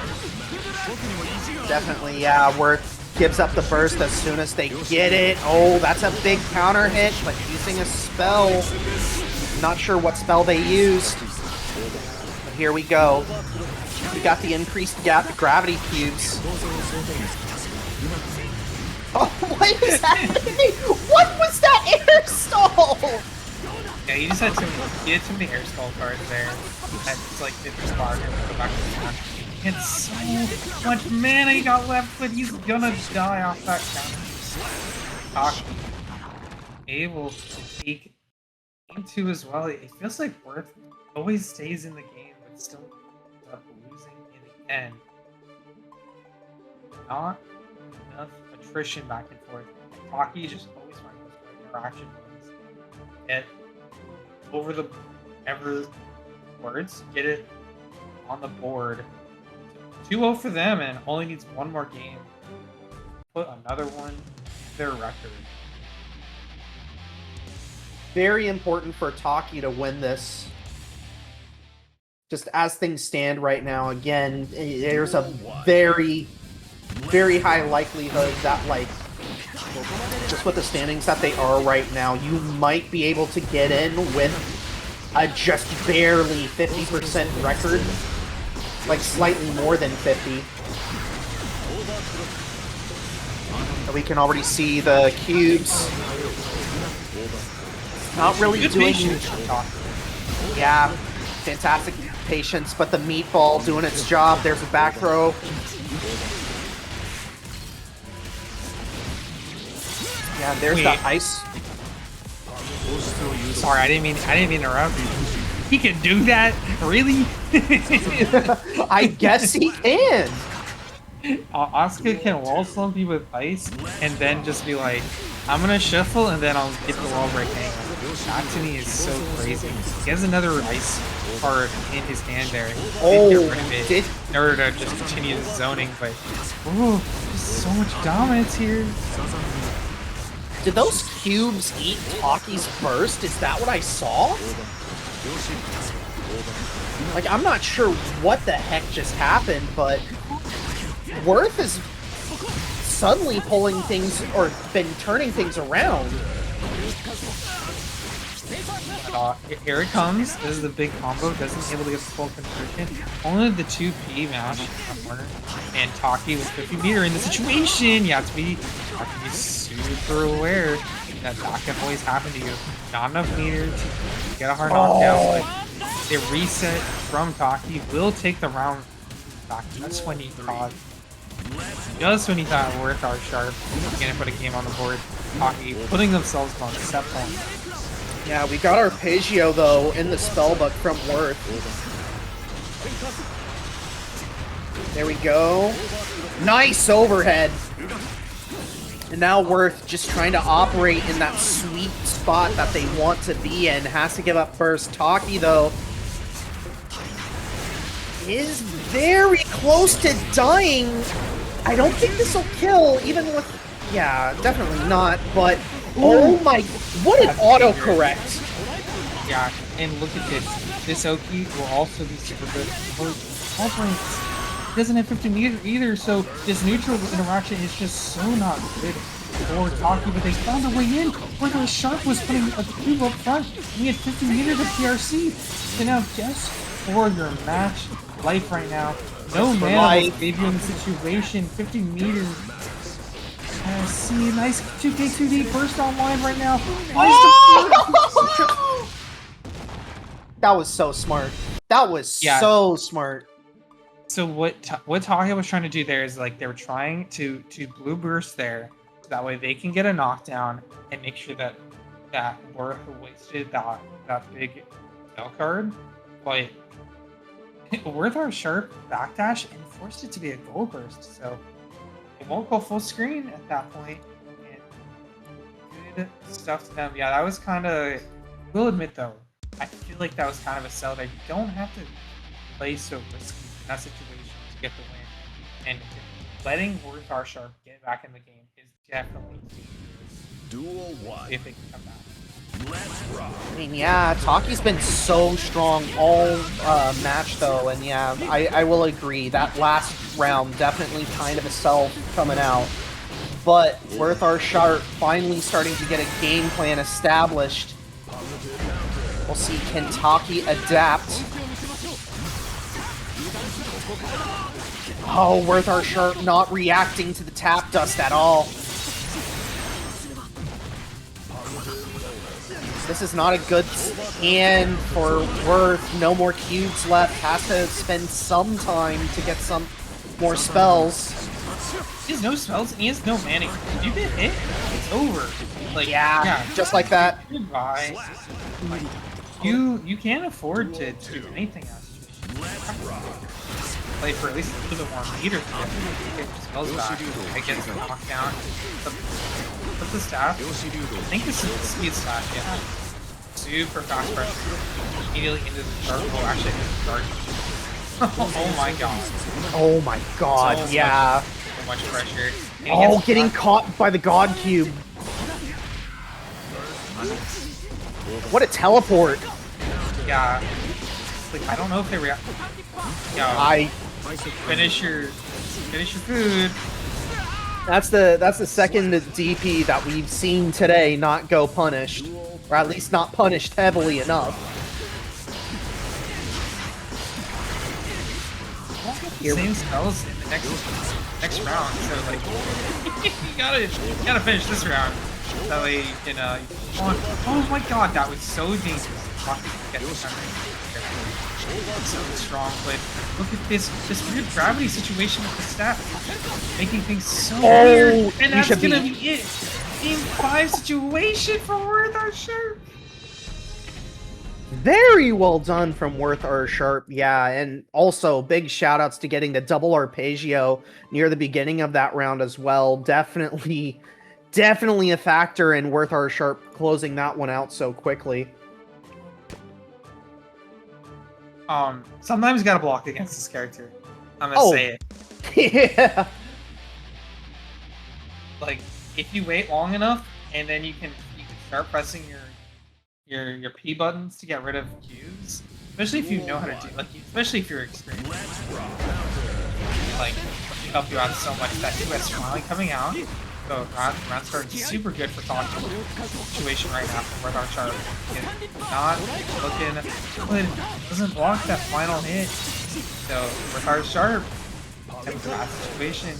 [SPEAKER 1] Definitely, yeah. Worth gives up the burst as soon as they get it. Oh, that's a big counter hit, but using a spell. Not sure what spell they used. But here we go. We got the increased gravity cubes. Oh, what is happening? What was that air stall?
[SPEAKER 2] Yeah, he just had too many air stall cards there. That's like hit the spark and go back to the match. He had so much mana he got left, but he's gonna die off that counter. Taki able to take into as well. It feels like Worth always stays in the game, but still ends up losing in the end. Not enough attrition back and forth. Taki just always finds those interaction wins. Get over the words, get it on the board. 2-0 for them, and only needs one more game. Put another one in their record.
[SPEAKER 1] Very important for Taki to win this. Just as things stand right now, again, there's a very, very high likelihood that, like, just with the standings that they are right now, you might be able to get in with a just barely 50% record. Like, slightly more than 50. So we can already see the cubes. Not really
[SPEAKER 2] Good
[SPEAKER 1] doing...
[SPEAKER 2] patience.
[SPEAKER 1] Yeah, fantastic patience, but the meatball doing its job. There's a back throw. Yeah, there's the ice.
[SPEAKER 2] Sorry, I didn't mean to interrupt you. He can do that? Really?
[SPEAKER 1] I guess he can.
[SPEAKER 2] Asuka can wall slump you with ice and then just be like, I'm gonna shuffle and then I'll get the wall break angle. That to me is so crazy. He has another ice card in his hand there.
[SPEAKER 1] Oh,
[SPEAKER 2] get rid of it in order to just continue the zoning, but ooh, there's so much dominance here.
[SPEAKER 1] Did those cubes eat Taki's burst? Is that what I saw? Like, I'm not sure what the heck just happened, but Worth is suddenly pulling things, or been turning things around.
[SPEAKER 2] Here it comes. This is the big combo. Doesn't able to get the full conversion. Only the 2P mash in the corner. And Taki with 50 meter in the situation. You have to be super aware that that can always happen to you. Not enough meter to get a hard knockdown. But a reset from Taki will take the round back. That's when he caught. Just when he thought Worth are sharp, gonna put a game on the board. Taki putting themselves on set point.
[SPEAKER 1] Yeah, we got our Pushigoh, though, in the spellbook from Worth. There we go. Nice overhead. And now Worth just trying to operate in that sweet spot that they want to be in. Has to give up first. Taki, though, is very close to dying. I don't think this will kill, even with... Yeah, definitely not, but... Oh my... What an autocorrect!
[SPEAKER 2] Yeah, and look at this. This Oki will also be super good. wall breaks. He doesn't have 50 meter either, so this neutral interaction is just so not good for Taki, but they found a way in. Where the Sharp was putting a cube up front, and he had 50 meters of PRC. So now just for your match life right now. No mana will save you in the situation. 50 meters. See, nice 2K2D burst online right now.
[SPEAKER 1] Oh! That was so smart. That was so smart.
[SPEAKER 2] So what Taki was trying to do there is like they were trying to blue burst there, so that way they can get a knockdown and make sure that Worth wasted that big spell card, but Worth our sharp backdash and forced it to be a gold burst, so it won't go full screen at that point. And good stuff to them. Yeah, that was kind of. We'll admit though, I feel like that was kind of a sell there. You don't have to play so risky in that situation to get the win, and letting Worth our sharp get back in the game is definitely key.
[SPEAKER 3] Duel 1.
[SPEAKER 2] If they can come back.
[SPEAKER 3] Let's rock.
[SPEAKER 1] I mean, yeah, Taki's been so strong all match though, and yeah, I will agree that last round definitely kind of a sell coming out. But Worth our Sharp finally starting to get a game plan established. We'll see, can Taki adapt? Oh, Worth our Sharp not reacting to the tap dust at all. This is not a good hand for Worth. No more cubes left. Has to spend some time to get some more spells.
[SPEAKER 2] He has no spells and he has no mana. If you get hit, it's over. Like
[SPEAKER 1] yeah, just like that.
[SPEAKER 2] Goodbye. Like, you can't afford to do anything else. Play for at least a little bit more meters to get your spells back against the knockdown. Put the staff. I think this is the speed staff, yeah. Super fast pressure. Immediately into the dark hole. Actually, into the dark. Oh my god.
[SPEAKER 1] Oh my god, so yeah.
[SPEAKER 2] So much pressure.
[SPEAKER 1] Oh, getting caught by the God Cube. What a teleport.
[SPEAKER 2] Yeah. Like, I don't know if they react. Yeah. Finish your food.
[SPEAKER 1] That's the second DP that we've seen today not go punished, or at least not punished heavily enough.
[SPEAKER 2] Same spells in the next round, so like you gotta finish this round. That way you can oh my god, that was so dangerous. Get this so strong, but look at this weird gravity situation with the staff, making things so weird, and that's gonna be it. Game 5 situation for Worth our Sharp.
[SPEAKER 1] Very well done from Worth our Sharp, yeah, and also big shout outs to getting the double arpeggio near the beginning of that round as well. Definitely a factor in Worth our Sharp closing that one out so quickly.
[SPEAKER 2] Sometimes you gotta block against this character. I'm gonna say
[SPEAKER 1] it. Yeah.
[SPEAKER 2] Like, if you wait long enough, and then you can start pressing your P buttons to get rid of Qs, especially if you know how to do, like, especially if you're experienced. Like, it help you out so much. That 2S finally coming out. So round start super good for Taki situation right now from Worth our Sharp. Not looking good. Doesn't block that final hit. So Worth our Sharp in a bad situation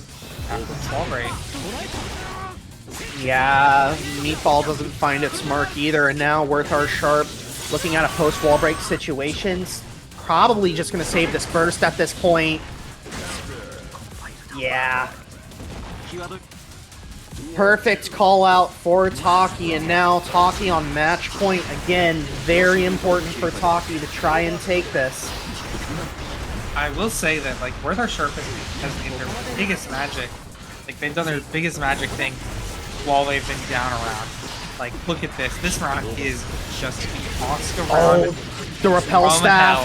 [SPEAKER 2] after the wall break.
[SPEAKER 1] Yeah, Meatball doesn't find its mark either, and now Worth our Sharp looking at a post wall break situations. Probably just gonna save this burst at this point. Yeah. Perfect call out for Taki, and now Taki on match point again. Very important for Taki to try and take this.
[SPEAKER 2] I will say that like Worth our Sharp has been their biggest magic. Like they've done their biggest magic thing while they've been down around. Like look at this. This round is just the Asuka run.
[SPEAKER 1] Oh, the repel staff.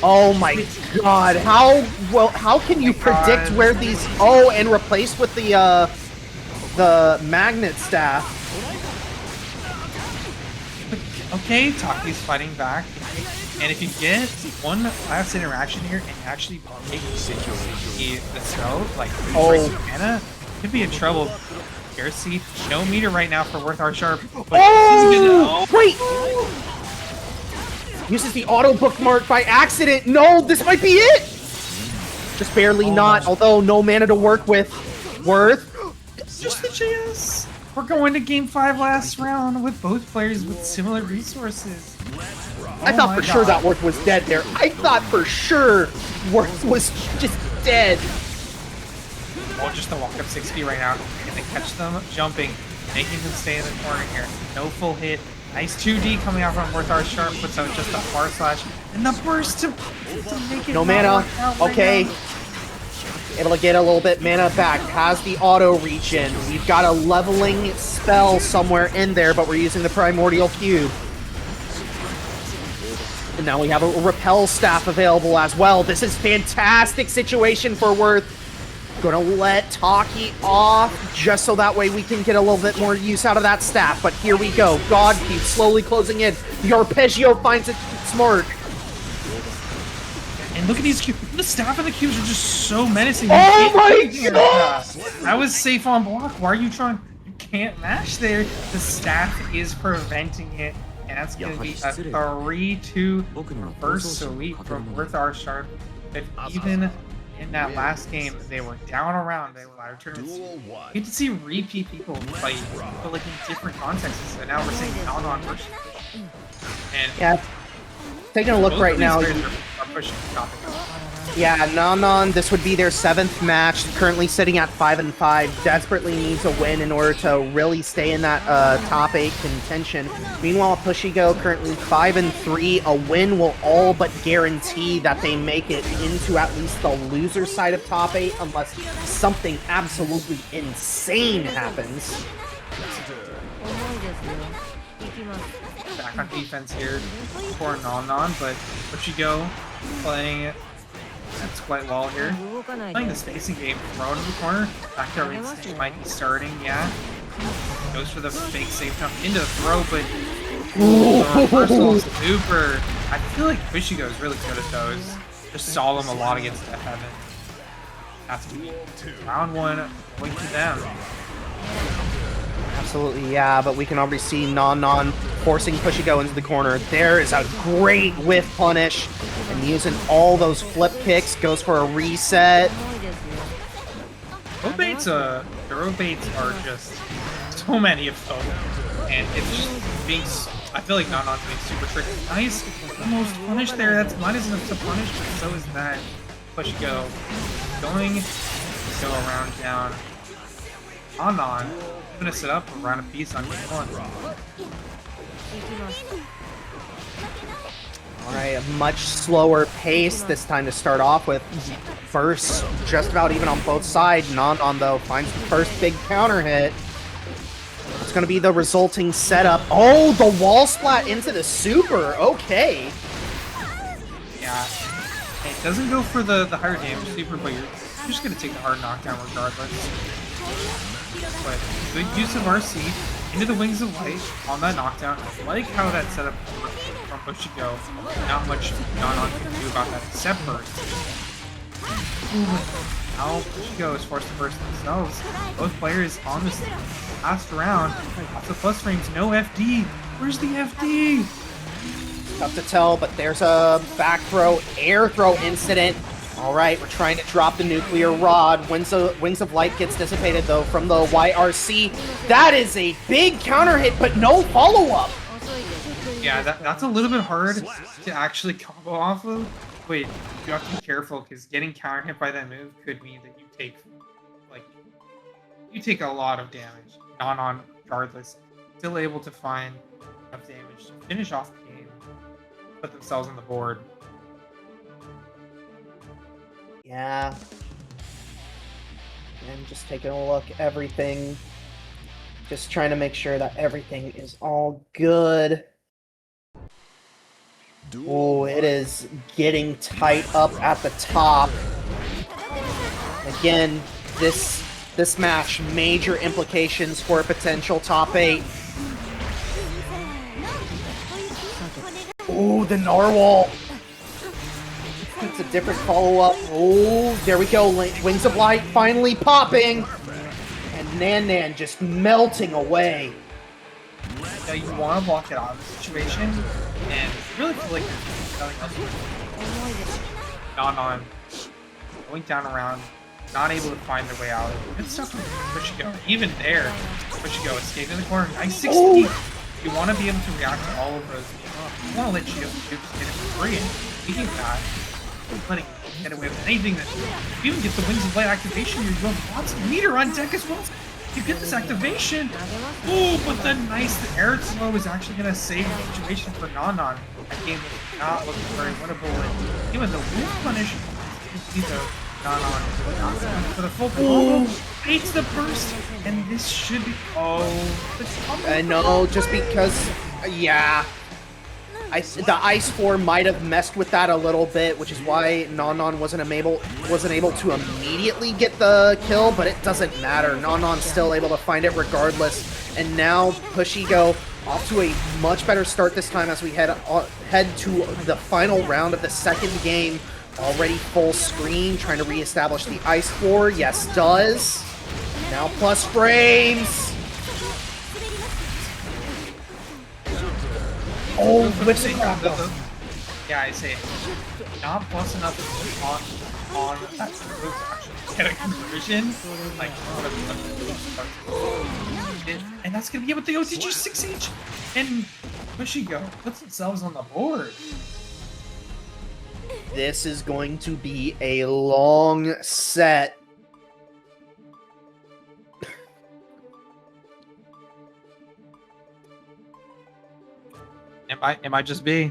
[SPEAKER 1] Oh my god! How can you predict where these? Oh, and replace with the magnet staff.
[SPEAKER 2] Okay, Taki's fighting back, And if you get one last interaction here and actually make the spell, like mana, could be in trouble. Here's see, no meter right now for Worth Our Sharp. But
[SPEAKER 1] wait! Uses the auto bookmark by accident. No, this might be it! Just barely not, although no mana to work with. Worth.
[SPEAKER 2] Just the chance. We're going to game 5 last round with both players with similar resources.
[SPEAKER 1] I thought for sure that Worth was dead there. I thought for sure Worth was just dead.
[SPEAKER 2] Oh, just the walk up 6B right now. And then catch them jumping, making them stay in the corner here. No full hit. Nice 2D coming out from Worth Our Sharp, puts out just a far slash. And the burst to make it
[SPEAKER 1] no mana. Okay. Able to get a little bit mana back. Has the auto regen. We've got a leveling spell somewhere in there, but we're using the Primordial Cube. And now we have a repel staff available as well. This is fantastic situation for Worth. Gonna let Taki off just so that way we can get a little bit more use out of that staff. But here we go. God Cube slowly closing in. The Arpeggio finds its mark.
[SPEAKER 2] And look at these cubes. The staff and the cubes are just so menacing.
[SPEAKER 1] Oh my god!
[SPEAKER 2] I was safe on block. Why are you trying? You can't mash there. The staff is preventing it. And that's going to be a 3-2 reverse sweep from Worth Our Sharp. If even in that last game they were down around, they were out of tournaments. You get to see repeat people fight, but like in different contexts. So now we're seeing Paragon versus. And
[SPEAKER 1] yeah, taking a look right now.
[SPEAKER 2] Are pushing topic.
[SPEAKER 1] Yeah, Nanon, this would be their 7th match, currently sitting at 5-5, desperately needs a win in order to really stay in that top 8 contention. Meanwhile, Pushigoh currently 5-3, a win will all but guarantee that they make it into at least the loser side of top 8, unless something absolutely insane happens.
[SPEAKER 2] Back on defense here for Nanon, but Pushigoh playing it. That's quite well here. Playing the spacing game, throw it in the corner. Back to Instinct might be starting, yeah. Goes for the fake safe jump into the throw, but the reversal is super. I feel like Pushigoh is really good at those. Just saw them a lot against Deafheaven. That's to be round 1 going to them.
[SPEAKER 1] Absolutely, yeah, but we can already see Nanon forcing Pushigoh into the corner. There is a great whiff punish, and using all those flip kicks, goes for a reset.
[SPEAKER 2] Robaits, Robaits are just so many of them, and it's just being. I feel like Nanon's being super tricky. Nice, almost punish there. That's minus enough to punish, but so is that. Pushigoh going to go around down. Nanon gonna set up around a piece on game 1.
[SPEAKER 1] Alright, a much slower pace this time to start off with. Bursts just about even on both sides. Nanon, though, finds the first big counter hit. It's going to be the resulting setup. Oh, the wall splat into the super. Okay.
[SPEAKER 2] Yeah. It doesn't go for the higher damage super, but you're just going to take the hard knockdown regardless. But good use of RC into the Wings of Light on that knockdown. I like how that setup worked from Pushigoh. Not much Nanon can do about that except burst. Now Pushigoh is forced to burst themselves. Both players on this last round. Lots of plus frames, no FD. Where's the FD?
[SPEAKER 1] Tough to tell, but there's a back throw, air throw incident. Alright, we're trying to drop the nuclear rod. Wings of Light gets dissipated, though, from the YRC. That is a big counter hit, but no follow-up.
[SPEAKER 2] Yeah, that's a little bit hard to actually combo off of. Wait, you have to be careful, because getting counter hit by that move could mean that you take a lot of damage. Nanon, regardless, still able to find enough damage to finish off the game, put themselves on the board.
[SPEAKER 1] Yeah. And just taking a look, everything. Just trying to make sure that everything is all good. Oh, it is getting tight up at the top. Again, this match, major implications for a potential top 8. Ooh, the narwhal. It's a different follow-up. Oh, there we go. Wings of Light finally popping. And Nan just melting away.
[SPEAKER 2] Now you want to block it out of the situation, and you really feel like there's nothing else. Non going down around, not able to find their way out. Good stuff from Pushigoh. Even there, Pushigoh escaped in the corner. Nice 60. Oh. You want to be able to react to all of those. You want to let you just get it for free. And speaking of that, letting you get away with anything that you even get the Wings of Light activation, you have lots of meter on deck as well. You get this activation. Ooh, but the nice air slow is actually going to save the situation for Nanan. That game was not looking very winnable. And even the Wind Punish, you see the Nanan for the full blow. Hates the burst, and this should be. Oh,
[SPEAKER 1] I know, just because. Yeah. The Ice Form might have messed with that a little bit, which is why Nanan wasn't able to immediately get the kill, but it doesn't matter. Nanan's still able to find it regardless. And now Pushigoh off to a much better start this time as we head to the final round of the second game. Already full screen, trying to reestablish the Ice Floor. Yes, does. Now plus frames. Oh, whips it.
[SPEAKER 2] Yeah, I say not plus enough on that to actually get a conversion. Like, and that's gonna be with the OTG 6H and Pushigoh puts themselves on the board.
[SPEAKER 1] This is going to be a long set.
[SPEAKER 2] It might just be.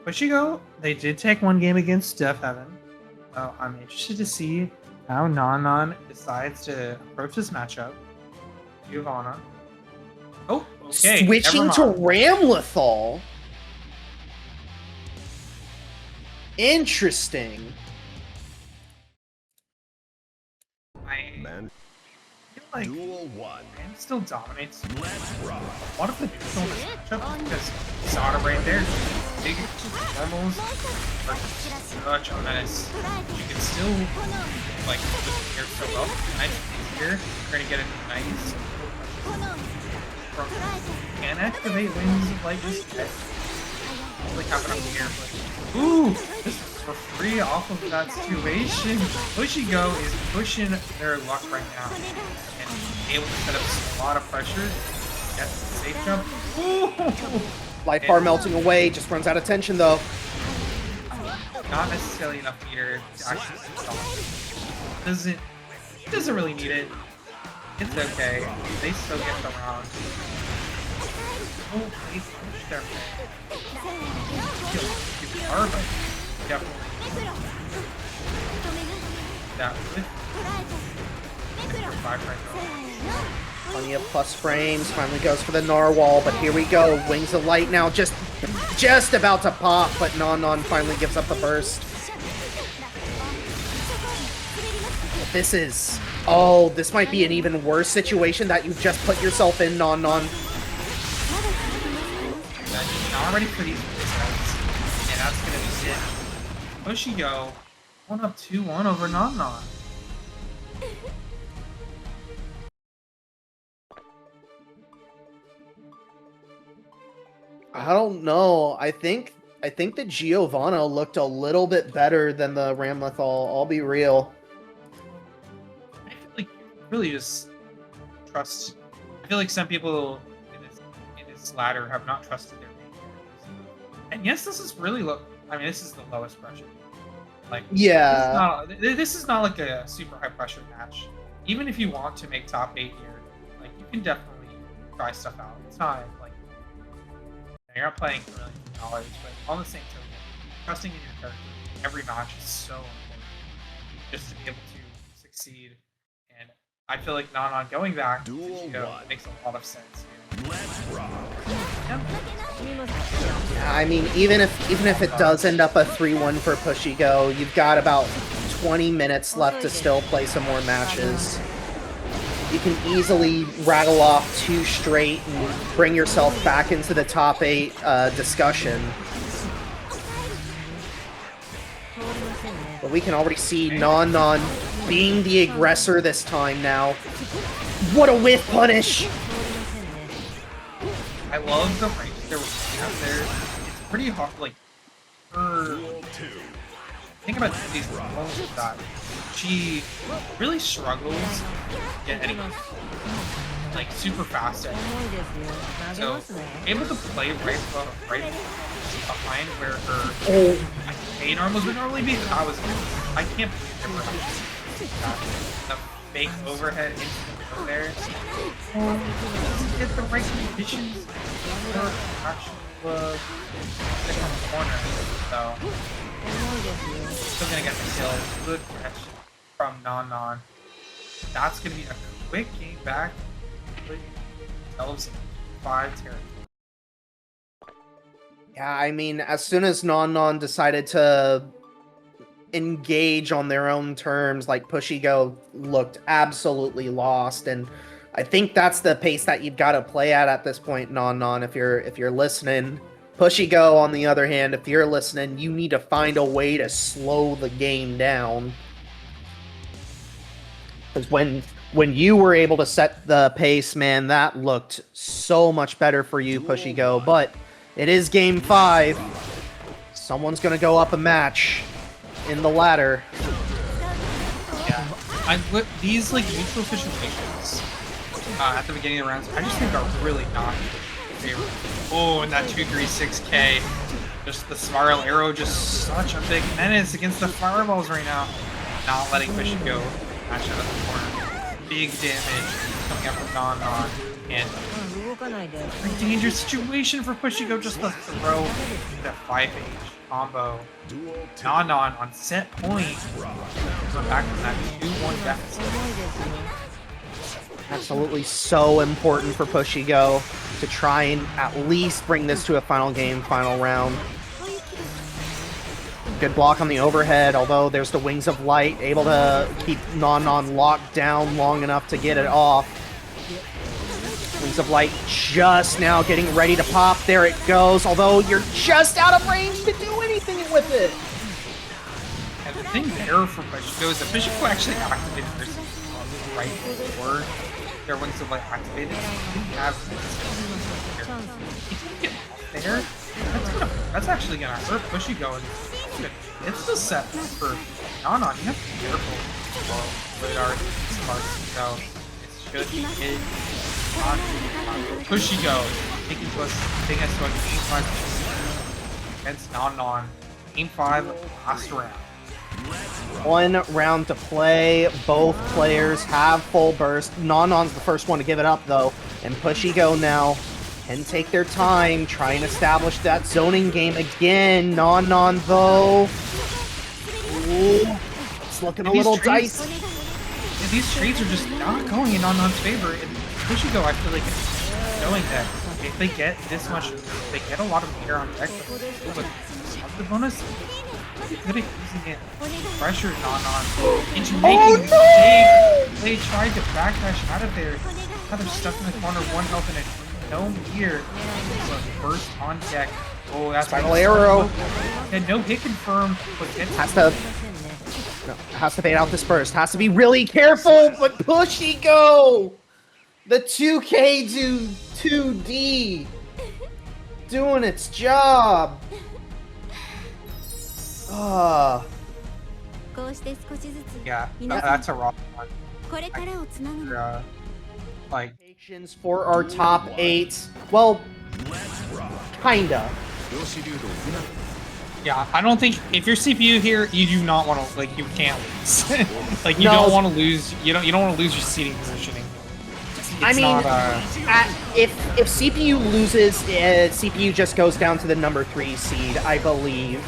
[SPEAKER 2] Pushigoh, they did take one game against Deafheaven. So I'm interested to see how Nanan decides to approach this matchup. Giovanna. Oh, okay.
[SPEAKER 1] Switching to Ramlethal. Interesting.
[SPEAKER 3] Man.
[SPEAKER 2] Like,
[SPEAKER 3] Duel 1.
[SPEAKER 2] Man still dominates.
[SPEAKER 3] Let's rock.
[SPEAKER 2] What if the neutral in this matchup? Because Sada right there, big normals are such a menace. You can still, like, put here so well. Nice here. Trying to get a nice. Can activate Wings of Light just yet. Like, happen up here, but. Ooh! This is for free off of that situation. Pushigoh is pushing their luck right now. And able to set up a lot of pressure. That's the safe jump. Ooh!
[SPEAKER 1] Life bar melting away, just runs out of tension though.
[SPEAKER 2] Not necessarily enough meter to actually stop. Doesn't really need it. It's okay. They still get the round. Oh, they push their but definitely that would
[SPEAKER 1] Plenty of plus frames, finally goes for the narwhal, but here we go. Wings of Light now just about to pop, but Nanan finally gives up the burst. This might be an even worse situation that you've just put yourself in, Nanan.
[SPEAKER 2] Not ready for these results, and that's gonna be it. Pushigoh, 1 up 2-1 over Nanan.
[SPEAKER 1] I don't know. I think that Giovanna looked a little bit better than the Ramlethal. I'll be real.
[SPEAKER 2] I feel like you really just trust. I feel like some people in this ladder have not trusted their main characters. And yes, this is really low. I mean, this is the lowest pressure. Like,
[SPEAKER 1] yeah,
[SPEAKER 2] this is not like a super high pressure match. Even if you want to make top 8 here, like you can definitely try stuff out. It's not like you're not playing for millions of dollars, but on the same token, trusting in your character every match is so important just to be able to succeed. And I feel like Nanan going back to Pushigoh makes a lot of sense here.
[SPEAKER 3] Let's rock.
[SPEAKER 1] I mean, even if it does end up a 3-1 for Pushigoh, you've got about 20 minutes left to still play some more matches. you can easily rattle off 2 straight and bring yourself back into the top 8 discussion. But we can already see Non being the aggressor this time now. What a whiff punish!
[SPEAKER 2] I love the range they're working out there. It's pretty hard, like, think about these rolls with that. She really struggles to get any, like, super fast at it. So, able to play right behind where her A normals would normally be, I can't believe that. The fake overhead into there. Get the right conditions for actual stick on the corner. So, still gonna get the kill. Good catch from Non. That's gonna be a quick game back. Themselves in 5 territory.
[SPEAKER 1] Yeah, I mean, as soon as Non decided to engage on their own terms, like Pushigoh looked absolutely lost, and I think that's the pace that you've got to play at this point, Non. If you're listening, Pushigoh, on the other hand, if you're listening, you need to find a way to slow the game down. Because when you were able to set the pace, man, that looked so much better for you, Pushigoh. But it is game 5. Someone's gonna go up a match in the ladder.
[SPEAKER 2] Yeah, these like neutral situations at the beginning of the rounds, I just think are really not favorite. Oh, and that 236K, just the spiral arrow, just such a big menace against the fireballs right now. Not letting Pushigoh match out of the corner. Big damage coming up from Non, and a dangerous situation for Pushigoh. Just to throw that 5H combo. Non on set point. Going back from that 2-1 deficit.
[SPEAKER 1] Absolutely so important for Pushigoh to try and at least bring this to a final game, final round. Good block on the overhead, although there's the Wings of Light, able to keep Non locked down long enough to get it off. Wings of Light just now getting ready to pop. There it goes, although you're just out of range to do anything with it.
[SPEAKER 2] And the thing there for Pushigoh is that Pushigoh actually activated their right before their Wings of Light activated. He didn't have if he can get off there, that's actually gonna hurt Pushigoh. It's the set for Non. You have to be careful. Well, radar so it should be hit on Pushigoh taking us to a game 5 against Non. Game 5 last round.
[SPEAKER 1] 1 round to play. Both players have full burst. Non's the first one to give it up, though. And Pushigoh now can take their time, try and establish that zoning game again. Non, though. Ooh, it's looking a little dicey.
[SPEAKER 2] These trades are just not going in Non's favor. And Pushigoh, I feel like, it's knowing that if they get this much, they get a lot of meter on deck, but the bonus, good at using it. Pressure Non into making big. They tried to backdash out of there. Now they're stuck in the corner, 1 health and no meter. So burst on deck. Oh, that's
[SPEAKER 1] Spiral arrow.
[SPEAKER 2] And no hit confirmed, but
[SPEAKER 1] has to fade out this burst. Has to be really careful, but Pushigoh! The 2K do 2D doing its job.
[SPEAKER 2] Yeah, that's a wrong one. Like,
[SPEAKER 1] for our top 8. Well, kinda.
[SPEAKER 2] yeah, I don't think if you're CPU here, you do not want to, like, you can't lose. Like, you don't want to lose. You don't want to lose your seating positioning.
[SPEAKER 1] I mean, if CPU loses, CPU just goes down to the number 3 seed, I believe.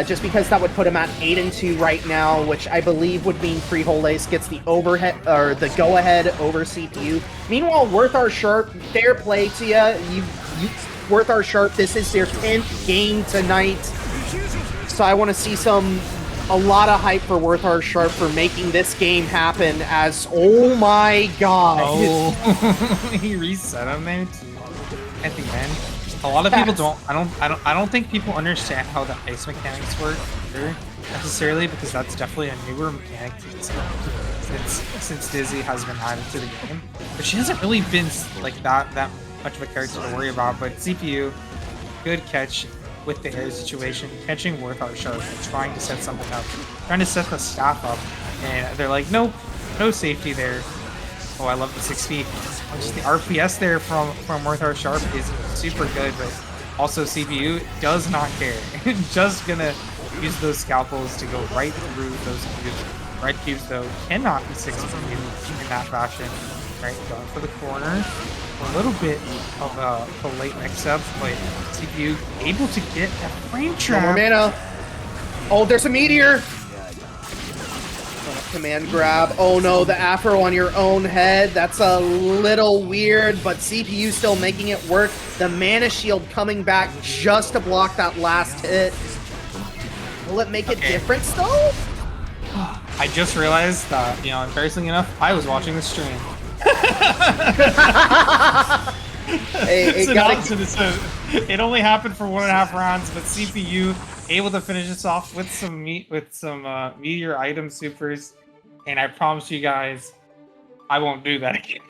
[SPEAKER 1] Just because that would put him at 8-2 right now, which I believe would mean Frijoles gets the overhead or the go-ahead over CPU. Meanwhile, Worth Our Sharp, fair play to you. Worth Our Sharp, this is their 10th game tonight, so I want to see some a lot of hype for Worthar Sharp for making this game happen as, oh my god.
[SPEAKER 2] Oh, he reset him there too at the end. A lot of people don't. I don't think people understand how the ice mechanics work either, necessarily, because that's definitely a newer mechanic since Dizzy has been added to the game. But she hasn't really been like that much of a character to worry about. But CPU, good catch with the air situation, catching Worthar Sharp and trying to set something up, trying to set the staff up, and they're like, nope, no safety there. Oh, I love the 6 feet. Just the RPS there from Worthar Sharp is super good, but also CPU does not care. Just gonna use those scalpels to go right through those cubes. Red cubes, though, cannot be 6 in that fashion. Right, going for the corner. A little bit of a late mix-up, but CPU able to get a frame trap.
[SPEAKER 1] No more mana. Oh, there's a meteor. Command grab. Oh no, the afro on your own head. That's a little weird, but CPU still making it work. The mana shield coming back just to block that last hit. Will it make it different still?
[SPEAKER 2] I just realized that, embarrassingly enough, I was watching the stream. It only happened for 1.5 rounds, but CPU able to finish this off with some meteor item supers, and I promise you guys, I won't do that again.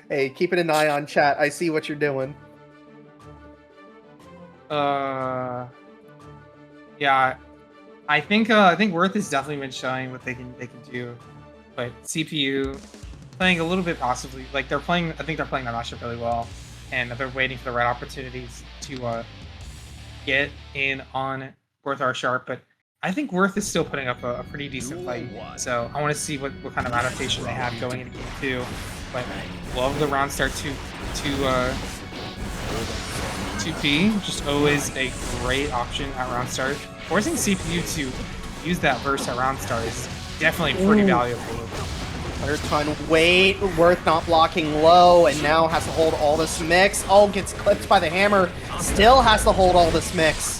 [SPEAKER 1] Hey, keeping an eye on chat. I see what you're doing.
[SPEAKER 2] Yeah, I think Worth has definitely been showing what they can do, but CPU playing a little bit passively. Like I think they're playing their matchup really well, and they're waiting for the right opportunities to get in on Worthar Sharp. But I think Worth is still putting up a pretty decent fight. So I want to see what kind of adaptation they have going into game 2. But love the round start to 2P. Just always a great option at round start. Forcing CPU to use that burst at round start is definitely pretty valuable.
[SPEAKER 1] Third ton, wait, Worth not blocking low, and now has to hold all this mix. Oh, gets clipped by the hammer, still has to hold all this mix.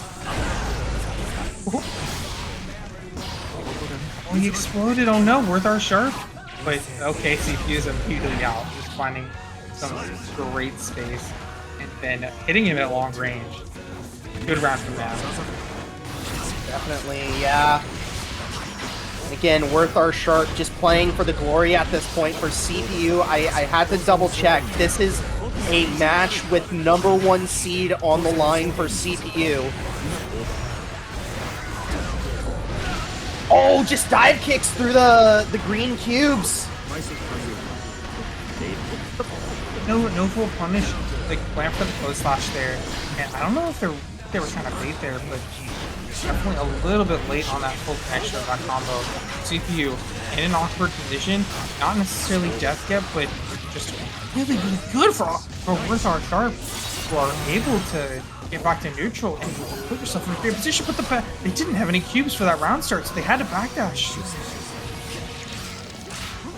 [SPEAKER 2] Oh, he exploded, oh no, Worthar Sharp. But okay, CPU is immediately out, just finding some great space, and then hitting him at long range. Good round from that.
[SPEAKER 1] Definitely, yeah. Again, Worthar Sharp just playing for the glory at this point for CPU. I had to double check. This is a match with #1 seed on the line for CPU. Oh, just dive kicks through the green cubes.
[SPEAKER 2] No full punish. Like went for the close slash there, and I don't know if they were kind of late there, but definitely a little bit late on that full connection of that combo. CPU in an awkward position, not necessarily death yet, but just really good for Worthar Sharp, who are able to get back to neutral and put yourself in a great position. But they didn't have any cubes for that round start, so they had to backdash.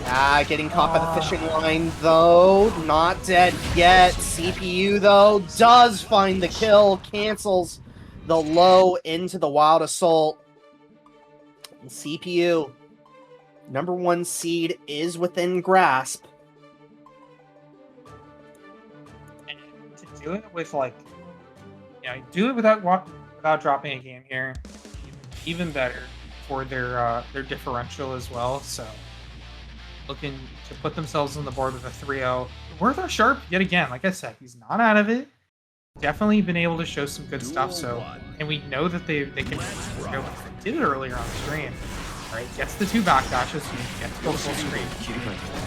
[SPEAKER 1] Ah, getting caught by the fishing line, though. Not dead yet. CPU, though, does find the kill. Cancels the low into the Wild Assault. And CPU, #1 seed, is within grasp.
[SPEAKER 2] And to do it with, do it without dropping a game here, even better for their differential as well. So looking to put themselves on the board with a 3-0. Worthar Sharp, yet again, like I said, he's not out of it. Definitely been able to show some good stuff. So, and we know that they can. They did it earlier on stream. Right, gets the 2 backdashes, gets the full screen,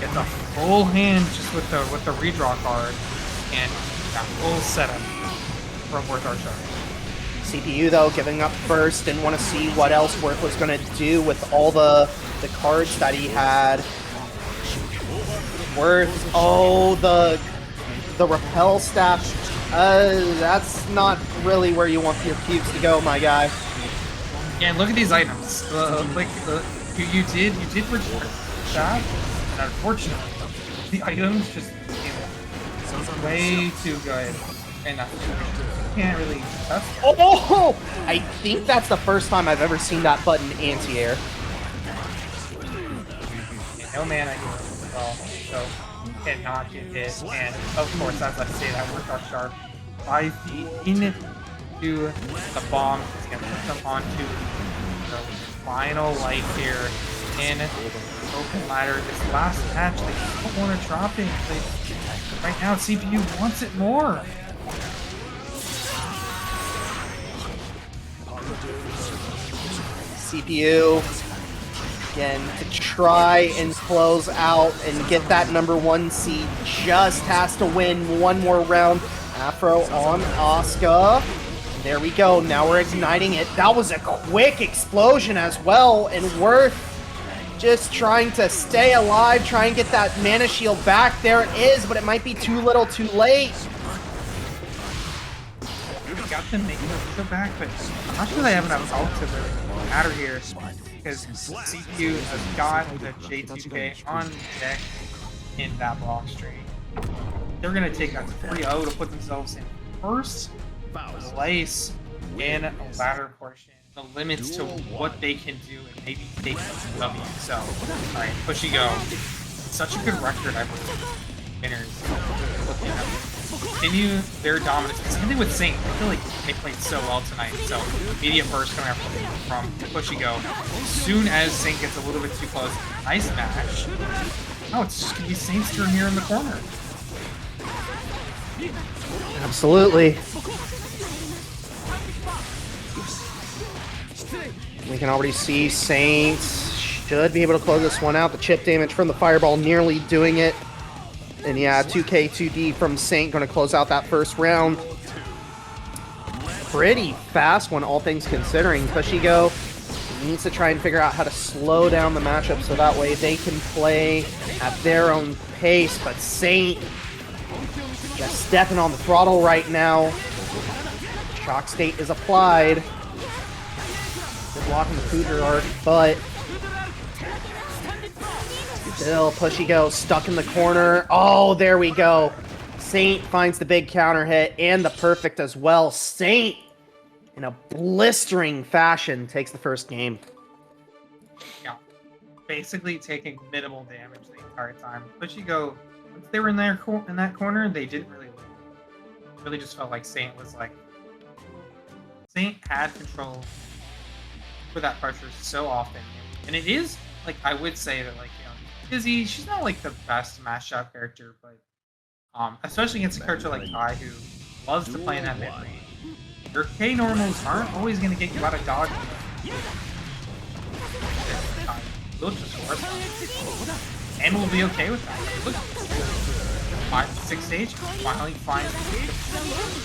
[SPEAKER 2] gets a full hand just with the redraw card, and that full setup from Worthar Sharp.
[SPEAKER 1] CPU, though, giving up first and want to see what else Worth was going to do with all the cards that he had. Worth, oh, the repel staff. That's not really where you want your cubes to go, my guy.
[SPEAKER 2] Yeah, and look at these items. You did return that, and unfortunately, the items just way too good. And can't really touch it.
[SPEAKER 1] Oh! I think that's the first time I've ever seen that button anti-air.
[SPEAKER 2] No mana here as well, so cannot get hit. And of course, as I say, that worked out sharp. 5 feet into the bomb. He's gonna put them onto the final life here in Open Ladder. This last match, they don't want to drop it. Right now, CPU wants it more.
[SPEAKER 1] CPU, again, to try and close out and get that #1 seed, just has to win one more round. Afro on Asuka. There we go, now we're igniting it. That was a quick explosion as well, and Worth just trying to stay alive, try and get that mana shield back. There it is, but it might be too little too late.
[SPEAKER 2] Got them making it back, but I'm not sure they have enough ult to really matter here, because CPU has got the J2K on deck in that block streak. They're going to take that 3-0 to put themselves in first place in a ladder portion. The limits to what they can do and maybe take the W. So, alright, Pushigoh. Such a good record, I believe. Winners. Continue their dominance. Same thing with Saint. I feel like they played so well tonight. So, immediate burst coming up from Pushigoh. As soon as Saint gets a little bit too close, nice match. Oh, it's just going to be Saint's turn here in the corner.
[SPEAKER 1] Absolutely. We can already see Saints should be able to close this one out. The chip damage from the fireball nearly doing it. And yeah, 2K, 2D from Saint going to close out that first round. Pretty fast when all things considering. Pushigoh needs to try and figure out how to slow down the matchup so that way they can play at their own pace. But Saint just stepping on the throttle right now. Shock state is applied. They're blocking the Future Arc, but still Pushigoh stuck in the corner. Oh, there we go. Saint finds the big counter hit and the perfect as well. Saint, in a blistering fashion, takes the first game.
[SPEAKER 2] Yeah, basically taking minimal damage the entire time. Pushigoh, once they were in that corner, they didn't really leave. It really just felt like Saint was like... Saint had control for that pressure so often. And it is, like, I would say that, like, you know, Izzy, she's not, like, the best mashup character, but especially against a character like Ty, who loves to play in that mid range. Your K normals aren't always going to get you out of dodge. We'll just work. And we'll be okay with that. Look, 5-6 stage, finally finds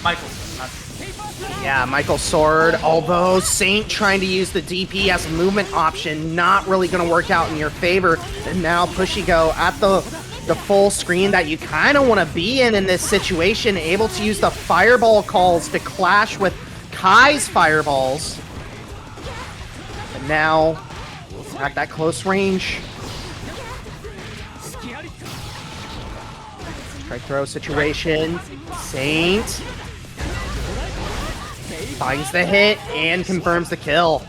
[SPEAKER 2] Michael's.
[SPEAKER 1] Yeah, Michael's sword, although Saint trying to use the DP as a movement option, not really going to work out in your favor. And now Pushigoh at the full screen that you kind of want to be in this situation, able to use the fireball calls to clash with Kai's fireballs. But now, at that close range. Strike throw situation. Saint finds the hit and confirms the kill.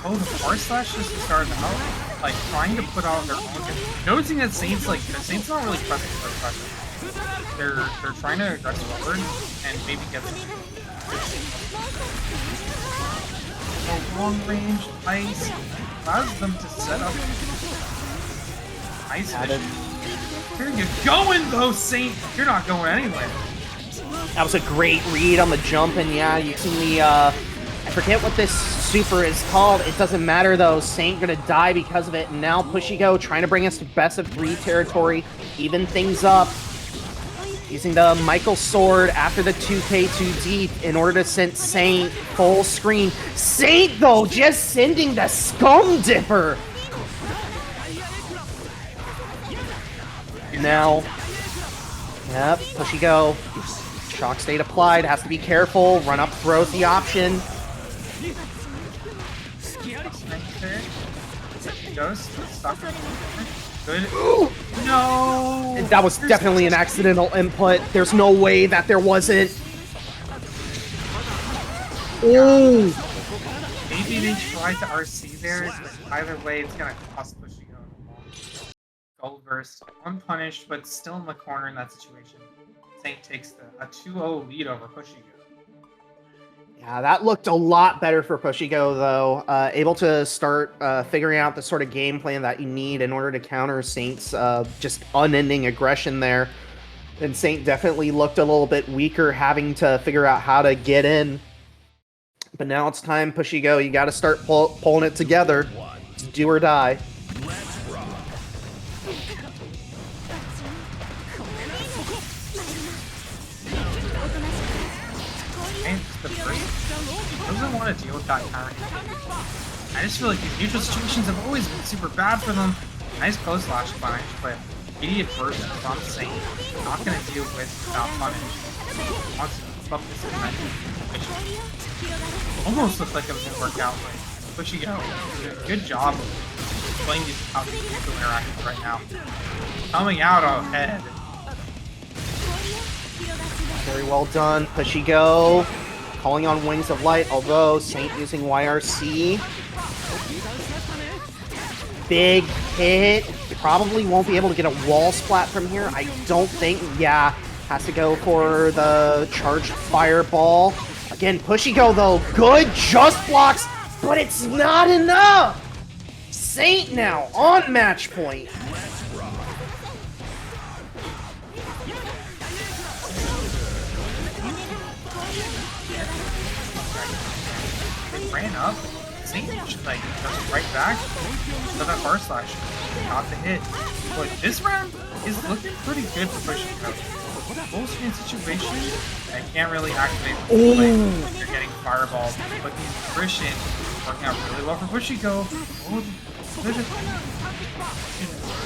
[SPEAKER 2] Oh, the force slash just started out, like, trying to put out their own... Noticing that Saint's, like, the Saint's not really pressing for pressure. They're trying to aggress forward and maybe get some... Oh, long range, ice, allows them to set up... Ice vision. Where are you going, though, Saint? You're not going anywhere.
[SPEAKER 1] That was a great read on the jump, and yeah, you can the, I forget what this super is called. It doesn't matter, though. Saint gonna die because of it, and now Pushigoh trying to bring us to best of 3 territory, even things up. Using the Michael sword after the 2K2D in order to send Saint full screen. Saint, though, just sending the Scum Dipper. Now, yep, Pushigoh. Shock state applied, has to be careful. Run up throws the option.
[SPEAKER 2] Good. No!
[SPEAKER 1] That was definitely an accidental input. There's no way that there wasn't. Ooh.
[SPEAKER 2] Maybe they tried to RC there, but either way, it's gonna cost Pushigoh. Gold burst, unpunished, but still in the corner in that situation. Saint takes a 2-0 lead over Pushigoh.
[SPEAKER 1] Yeah, that looked a lot better for Pushigoh, though. Able to start figuring out the sort of game plan that you need in order to counter Saint's just unending aggression there. And Saint definitely looked a little bit weaker, having to figure out how to get in. But now it's time, Pushigoh. You got to start pulling it together. It's do or die.
[SPEAKER 2] The first doesn't want to deal with that Kyren. I just feel like these neutral situations have always been super bad for them. Nice post slash punish, but idiot burst from Saint. Not gonna deal with that punish. Wants to keep up this momentum. Almost looks like it was gonna work out, but Pushigoh doing a good job of playing these how these interactions right now. Coming out ahead.
[SPEAKER 1] Very well done, Pushigoh. Calling on Wings of Light, although Saint using YRC. Big hit. You probably won't be able to get a wall splat from here. I don't think. Yeah, has to go for the charged fireball. Again, Pushigoh, though. Good just blocks, but it's not enough. Saint now on match point.
[SPEAKER 2] Ran up, Saint just like goes right back. So that bar slash got the hit. But this round is looking pretty good for Pushigoh. Full screen situation, I can't really activate the play. You're getting fireballs, but the attrition working out really well for Pushigoh.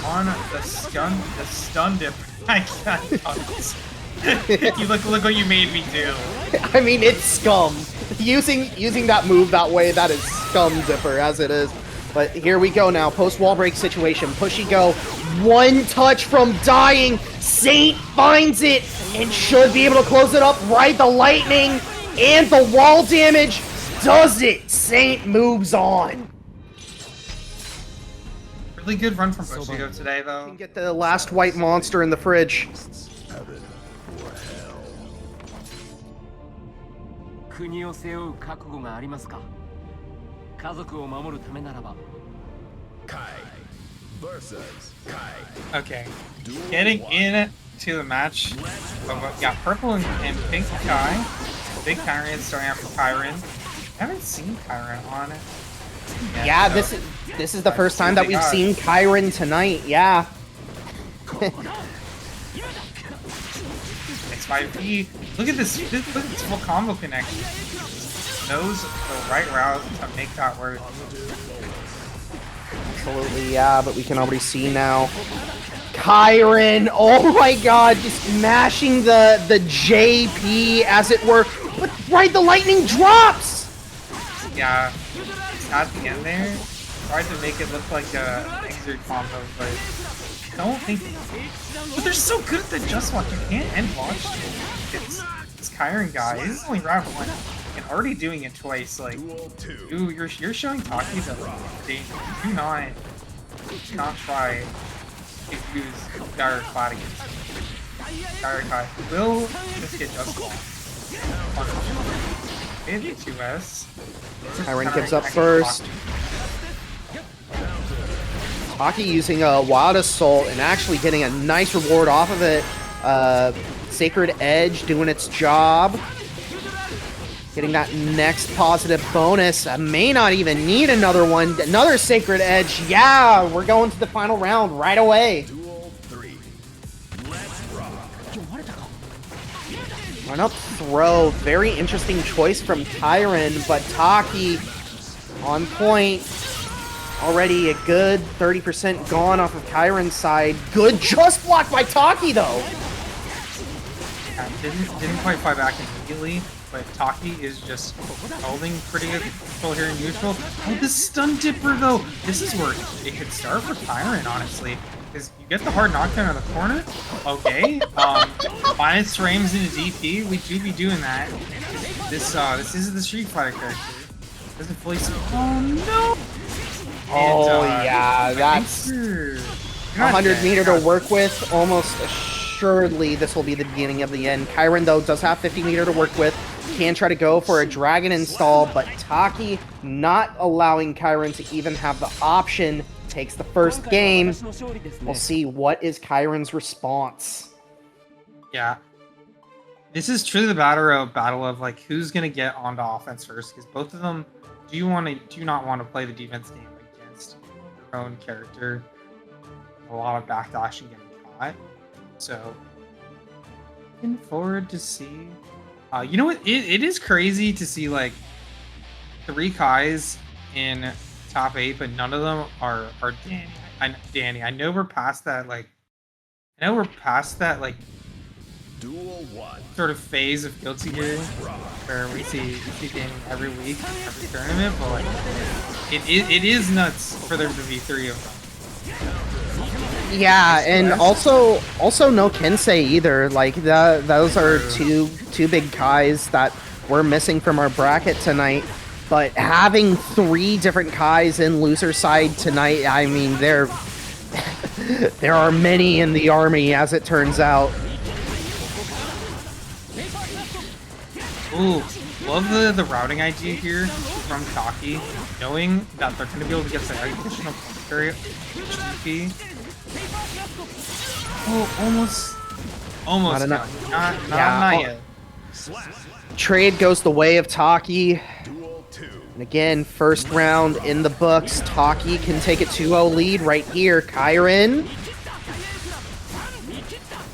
[SPEAKER 2] On the stun dip. I can't. You look what you made me do.
[SPEAKER 1] I mean, it's scum. Using that move that way, that is scum dipper as it is. But here we go now, post wall break situation. Pushigoh, one touch from dying. Saint finds it and should be able to close it up. Right, the lightning and the wall damage does it. Saint moves on.
[SPEAKER 2] Really good run from Pushigoh today, though.
[SPEAKER 1] Can get the last white monster in the fridge.
[SPEAKER 4] 国を背負う覚悟がありますか家族を守るためならば
[SPEAKER 3] Kai versus Kai.
[SPEAKER 2] Okay, getting into the match. Got purple and pink Kai. Big Kyren starting out for Kyren. I haven't seen Kyren on it.
[SPEAKER 1] Yeah, so this is the first time that we've seen Kyren tonight. Yeah.
[SPEAKER 2] X5P. Look at this. Look at this full combo connection. Knows the right route to make that work.
[SPEAKER 1] Absolutely, yeah, but we can already see now. Kyren, oh my god, just mashing the JP as it were. But right, the lightning drops!
[SPEAKER 2] Yeah, at the end there, tried to make it look like a exert combo, but I don't think. But they're so good at the just watch. You can't end watch. It's Kyren guy. This is only round one, and already doing it twice. Like, ooh, you're showing Taki that they do not try to use Dire Cloud against him. Dire Cloud will just get just blocked. Maybe 2S.
[SPEAKER 1] Kyren gives up first. Taki using a Wild Assault and actually getting a nice reward off of it. Sacred Edge doing its job. Getting that next positive bonus. I may not even need another one. Another Sacred Edge. Yeah, we're going to the final round right away.
[SPEAKER 3] Duel 3. Let's rock.
[SPEAKER 1] Run up throw. Very interesting choice from Kyren, but Taki on point. Already a good 30% gone off of Kyren's side. Good just block by Taki though.
[SPEAKER 2] Yeah, didn't quite fight back immediately, but Taki is just holding pretty good control here in neutral. Oh, the stun dipper though. This is where it could start for Kyren, honestly. because you get the hard knockdown in the corner. Okay. Minus frames into DP. We do be doing that. This is the Street Fighter character. Doesn't fully. Oh no!
[SPEAKER 1] Oh
[SPEAKER 2] And,
[SPEAKER 1] yeah,
[SPEAKER 2] I
[SPEAKER 1] that's
[SPEAKER 2] think you're not
[SPEAKER 1] 100
[SPEAKER 2] dead.
[SPEAKER 1] meter to work with. Almost assuredly, this will be the beginning of the end. Kyren though does have 50 meter to work with. Can try to go for a dragon install, but Taki not allowing Kyren to even have the option. Takes the first game. We'll see what is Kyren's response.
[SPEAKER 2] Yeah. This is truly the battle of like who's gonna get onto offense first, because both of them do not want to play the defense game against their own character. A lot of backdash and getting caught. So looking forward to see. You know what? It is crazy to see like 3 Kais in top 8, but none of them are Danny. I know we're past that like
[SPEAKER 3] Duel 1.
[SPEAKER 2] sort of phase of Guilty Gear where we see Danny every week, every tournament, but like it is nuts for there to be 3 of them.
[SPEAKER 1] Yeah, and also no Kensei either. Like those are two big Kais that we're missing from our bracket tonight. But having 3 different Kais in loser side tonight, I mean, there are many in the army, as it turns out.
[SPEAKER 2] Ooh, love the routing idea here from Taki, knowing that they're going to be able to get the additional commentary HTTP. Oh, almost.
[SPEAKER 1] Not enough.
[SPEAKER 2] Not yet.
[SPEAKER 1] Trade goes the way of Taki.
[SPEAKER 3] Duel 2.
[SPEAKER 1] And again, first round in the books. Taki can take a 2-0 lead right here. Kyren.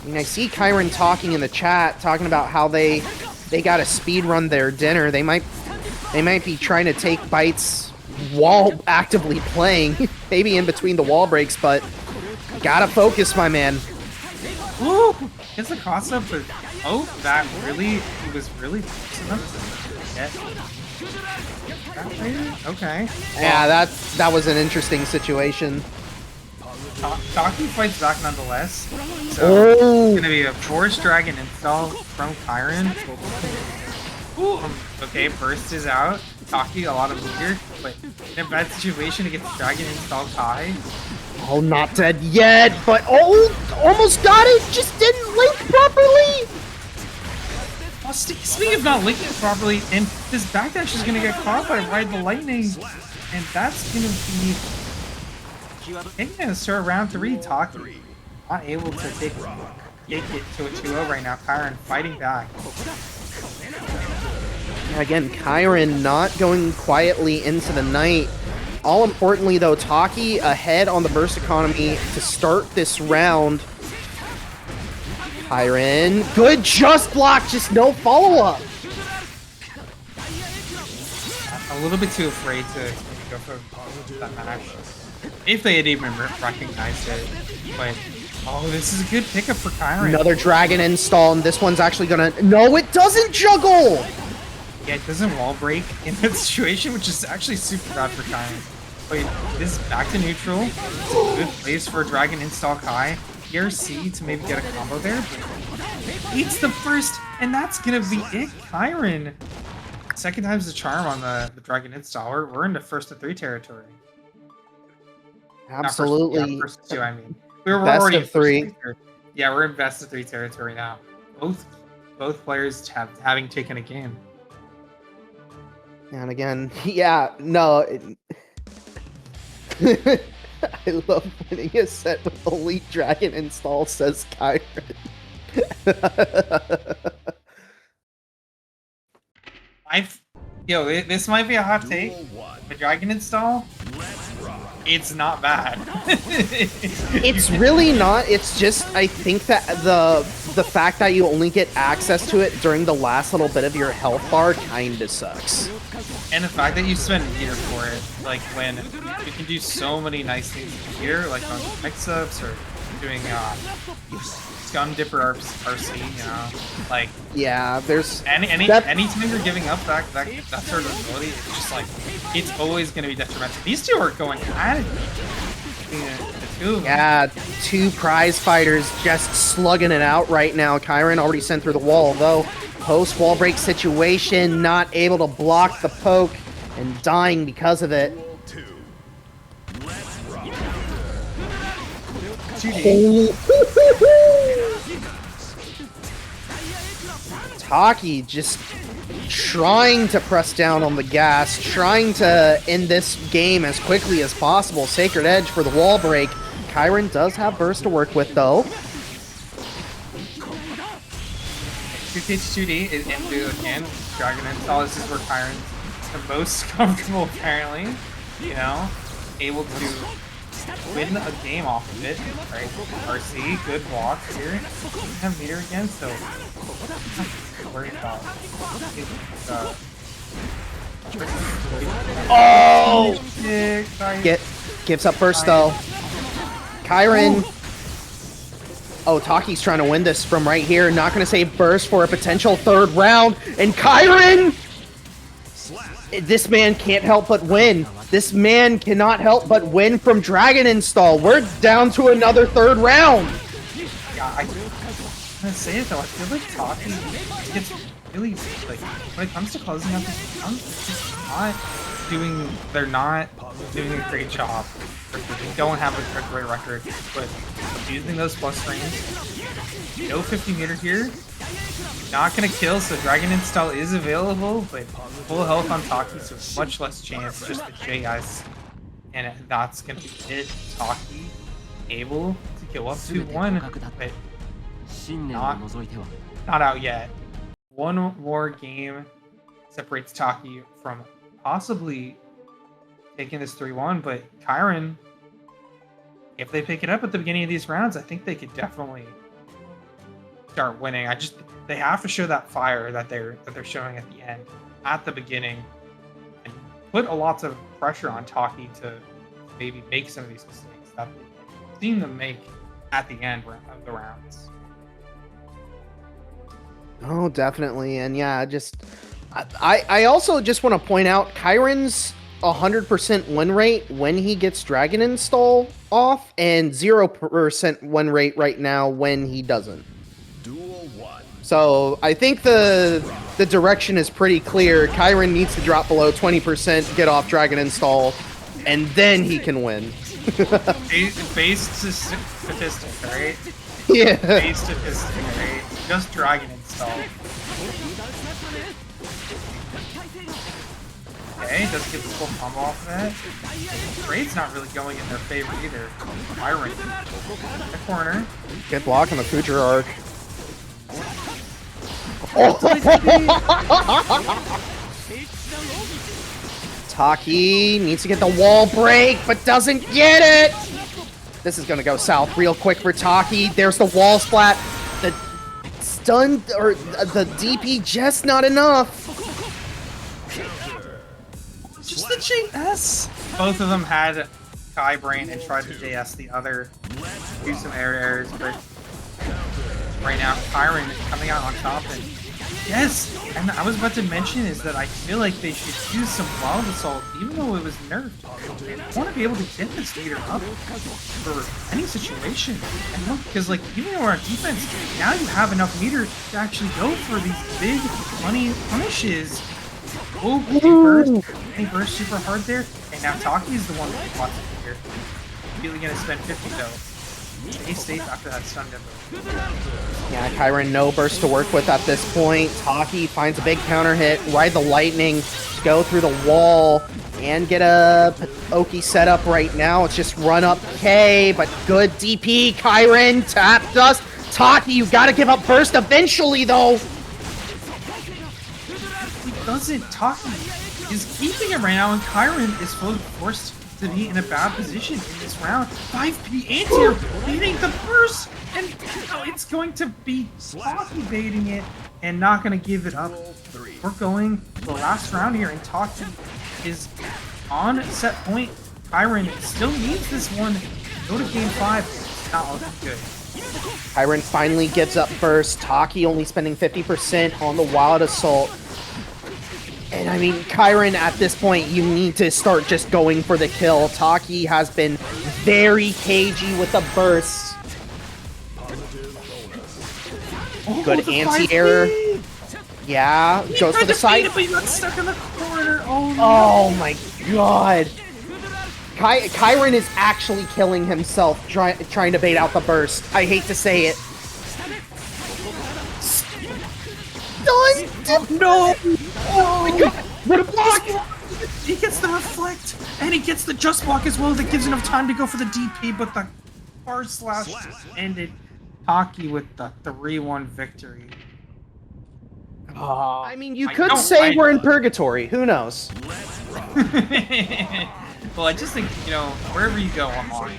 [SPEAKER 1] I mean, I see Kyren talking in the chat, talking about how they got to speed run their dinner. They might be trying to take bites while actively playing, maybe in between the wall breaks, but gotta focus, my man.
[SPEAKER 2] Ooh, it's a cross up, but oh, that really was really close enough to get. Okay.
[SPEAKER 1] Yeah, that was an interesting situation.
[SPEAKER 2] Taki fights back nonetheless. So
[SPEAKER 1] Oh.
[SPEAKER 2] it's gonna be a force dragon install from Kyren. Ooh, okay, burst is out. Taki a lot of meter, but in a bad situation to get the dragon install Kai.
[SPEAKER 1] Oh, not dead yet, but almost got it. Just didn't link properly.
[SPEAKER 2] Well, speaking of not linking properly, and this backdash is gonna get caught by Ride the Lightning, and that's gonna be. So round 3, Taki not able to take it to a 2-0 right now. Kyren fighting back.
[SPEAKER 1] Again, Kyren not going quietly into the night. All importantly, though, Taki ahead on the burst economy to start this round. Kyren, good just block, just no follow-up.
[SPEAKER 2] A little bit too afraid to go for that match. If they had even recognized it. But, oh, this is a good pickup for Kyren.
[SPEAKER 1] Another dragon install, and this one's actually gonna... No, it doesn't juggle!
[SPEAKER 2] Yeah, it doesn't wall break in that situation, which is actually super bad for Kyren. Wait, this is back to neutral. It's a good place for a dragon install Kai. ERC to maybe get a combo there, but it's the first, and that's gonna be it, Kyren. Second time's the charm on the dragon install. We're into first to 3 territory.
[SPEAKER 1] Absolutely.
[SPEAKER 2] First to 2, I mean. We're
[SPEAKER 1] Best
[SPEAKER 2] already
[SPEAKER 1] of
[SPEAKER 2] in first
[SPEAKER 1] 3.
[SPEAKER 2] to 3. Yeah, we're in best of 3 territory now. Both players having taken a game.
[SPEAKER 1] And again, yeah, no. I love winning a set with Elite Dragon install, says Kyren.
[SPEAKER 2] This might be a hot take.
[SPEAKER 3] Duel 1.
[SPEAKER 2] The dragon install,
[SPEAKER 3] Let's rock.
[SPEAKER 2] it's not bad.
[SPEAKER 1] It's really not. It's just, I think that the fact that you only get access to it during the last little bit of your health bar kinda sucks.
[SPEAKER 2] And the fact that you spend meter for it, like when you can do so many nice things here, like on mix-ups or doing Gun Dipper RC, you know, like
[SPEAKER 1] Yeah, there's...
[SPEAKER 2] anytime you're giving up that sort of ability, it's just like, it's always going to be detrimental. These two are going at it. The Two.
[SPEAKER 1] Yeah, two prize fighters just slugging it out right now. Kyren already sent through the wall, though. Post wall break situation, not able to block the poke and dying because of it.
[SPEAKER 3] Duel 2. Let's rock.
[SPEAKER 2] 2D.
[SPEAKER 1] Taki just trying to press down on the gas, trying to end this game as quickly as possible. Sacred Edge for the wall break. Kyren does have burst to work with, though.
[SPEAKER 2] 2D into again. Dragon Install. This is where Kyren's the most comfortable, apparently. You know, able to win a game off of it. Right? RC, good block here. Doesn't have meter again, so worried about.
[SPEAKER 1] Oh!
[SPEAKER 2] Get.
[SPEAKER 1] Gives up burst, though. Kyren. Oh, Taki's trying to win this from right here. Not going to save burst for a potential third round. And Kyren! This man can't help but win. This man cannot help but win from Dragon Install. We're down to another third round.
[SPEAKER 2] Yeah, I'm gonna say it though. I feel like Taki gets really like when it comes to closing out this round, they're not doing a great job. They don't have a great record with using those plus frames. No 50 meter here. Not gonna kill, so Dragon Install is available, but full health on Taki, so much less chance, just the JS. And that's gonna be it. Taki able to kill up to 1, but not out yet. One more game separates Taki from possibly taking this 3-1, but Kyren, if they pick it up at the beginning of these rounds, I think they could definitely start winning. They have to show that fire that they're showing at the end, at the beginning, and put a lot of pressure on Taki to maybe make some of these mistakes that they seem to make at the end of the rounds.
[SPEAKER 1] Oh, definitely. And yeah, I also just want to point out Kyren's 100% win rate when he gets Dragon Install off, and 0% win rate right now when he doesn't.
[SPEAKER 3] Duel 1.
[SPEAKER 1] So I think the direction is pretty clear. Kyren needs to drop below 20%, get off Dragon Install, and then he can win.
[SPEAKER 2] Based statistic, right?
[SPEAKER 1] Yeah.
[SPEAKER 2] Based statistic, right? Just Dragon Install. Okay, does get the full combo off of that. Raid's not really going in their favor either. Kyren in the corner.
[SPEAKER 1] Good block on the Future Arc. Taki needs to get the wall break, but doesn't get it! This is gonna go south real quick for Taki. There's the wall splat. The stun, or the DP, just not enough.
[SPEAKER 2] Just the JS. Both of them had Kai Brain and tried to JS the other. Do some errors, but right now Kyren is coming out on top. And yes, and I was about to mention is that I feel like they should use some Wild Assault, even though it was nerfed. They want to be able to get this meter up for any situation. And look, because like even though we're on defense, now you have enough meter to actually go for these big money punishes. Oh, he burst super hard there, and now Taki is the one that wants it here. Really gonna spend 50 though. Stay safe after that stun demo.
[SPEAKER 1] Yeah, Kyren no burst to work with at this point. Taki finds a big counter hit, ride the lightning, go through the wall, and get a Oki setup right now. It's just run up K, but good DP. Kyren tap dust. Taki, you gotta give up burst eventually though.
[SPEAKER 2] Doesn't Taki is keeping it right now, and Kyren is forced to be in a bad position in this round. 5P anti-air beating the burst, and it's going to be Taki baiting it and not going to give it up. We're going to the last round here, and Taki is on set point. Kyren still needs this one. Go to game 5. It's not looking good.
[SPEAKER 1] Kyren finally gives up burst. Taki only spending 50% on the Wild Assault. And I mean, Kyren, at this point, you need to start just going for the kill. Taki has been very cagey with a burst. Good anti-air. Yeah, goes for the side.
[SPEAKER 2] But he got stuck in the corner. Oh,
[SPEAKER 1] Oh my god. Kyren is actually killing himself trying to bait out the burst. I hate to say it.
[SPEAKER 2] no!
[SPEAKER 1] Oh my god! What a block!
[SPEAKER 2] He gets the reflect, and he gets the just block as well. That gives enough time to go for the DP, but the bar slash ended Taki with the 3-1 victory.
[SPEAKER 1] I mean, you could say we're in purgatory. Who knows?
[SPEAKER 2] Well, I just think, you know, wherever you go online,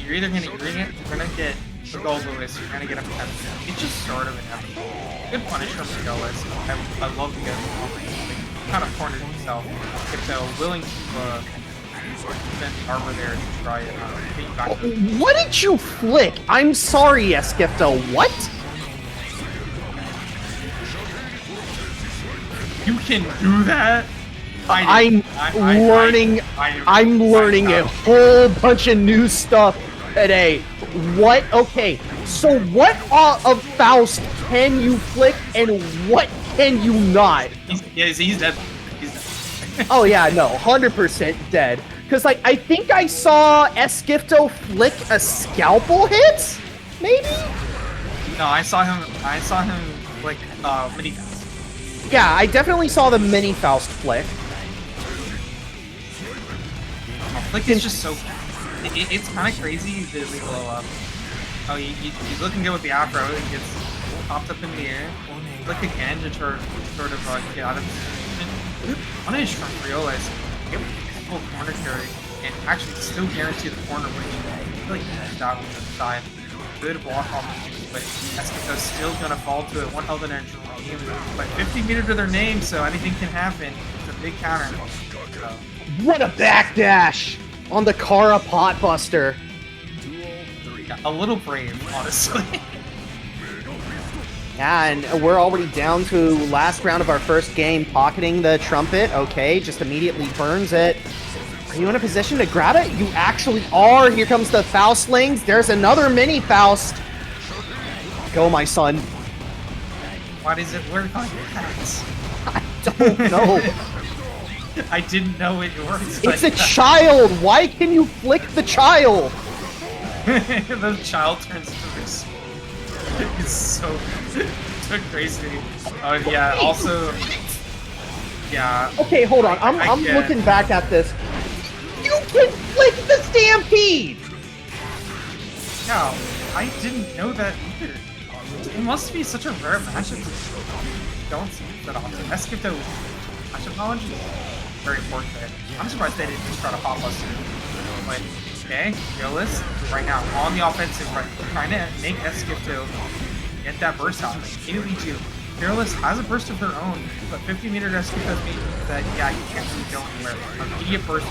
[SPEAKER 2] you're either gonna get a gold Whis, you're gonna get a Potemkin. It's just sort of inevitable. Good punish from Frijoles. I love the guy. Kind of cornered himself. If they're willing to spend the armor there to try and beat back.
[SPEAKER 1] What did you flick? I'm sorry, Eskifto. What?
[SPEAKER 2] You can do that?
[SPEAKER 1] I'm learning a whole bunch of new stuff today. What? Okay, so what of Faust can you flick and what can you not?
[SPEAKER 2] He's dead. He's dead.
[SPEAKER 1] Oh yeah, no, 100% dead. Cause like I think I saw Eskifto flick a scalpel hit, maybe?
[SPEAKER 2] No, I saw him flick mini Faust.
[SPEAKER 1] Yeah, I definitely saw the mini Faust flick.
[SPEAKER 2] Flick is just so. It's kind of crazy that they blow up. Oh, he's looking good with the afro. He gets popped up in the air. Flick again to sort of get out of the position. Good punish from Frijoles. Get full corner carry and actually still guarantee the corner when he really pushed out on the side. Good block off, but Asuka's still gonna fall to it. 1 health and energy. But 50 meter to their name, so anything can happen. It's a big counter. So.
[SPEAKER 1] What a backdash on the Kara Potbuster.
[SPEAKER 2] Yeah, a little brave, honestly.
[SPEAKER 1] Yeah, and we're already down to last round of our first game, pocketing the trumpet. Okay, just immediately burns it. Are you in a position to grab it? You actually are. Here comes the Faustlings. There's another mini Faust. Go, my son.
[SPEAKER 2] Why does it work like that?
[SPEAKER 1] I don't know.
[SPEAKER 2] I didn't know it worked.
[SPEAKER 1] It's
[SPEAKER 2] like
[SPEAKER 1] a child. Why can you flick the child?
[SPEAKER 2] The child turns into this. It's so crazy. Oh yeah. Also, yeah.
[SPEAKER 1] Okay, hold on. I'm looking back at this. You can flick the Stampede.
[SPEAKER 2] No, I didn't know that either. It must be such a rare matchup. Don't see that often. Eskifto matchup knowledge is very important there. I'm surprised they didn't just try to pop us in. But okay, Frijoles right now on the offensive, right, trying to make Eskifto get that burst out. Immediately do. Frijoles has a burst of their own, but 50 meter Eskifto means that yeah, you can't really go anywhere. Immediate burst.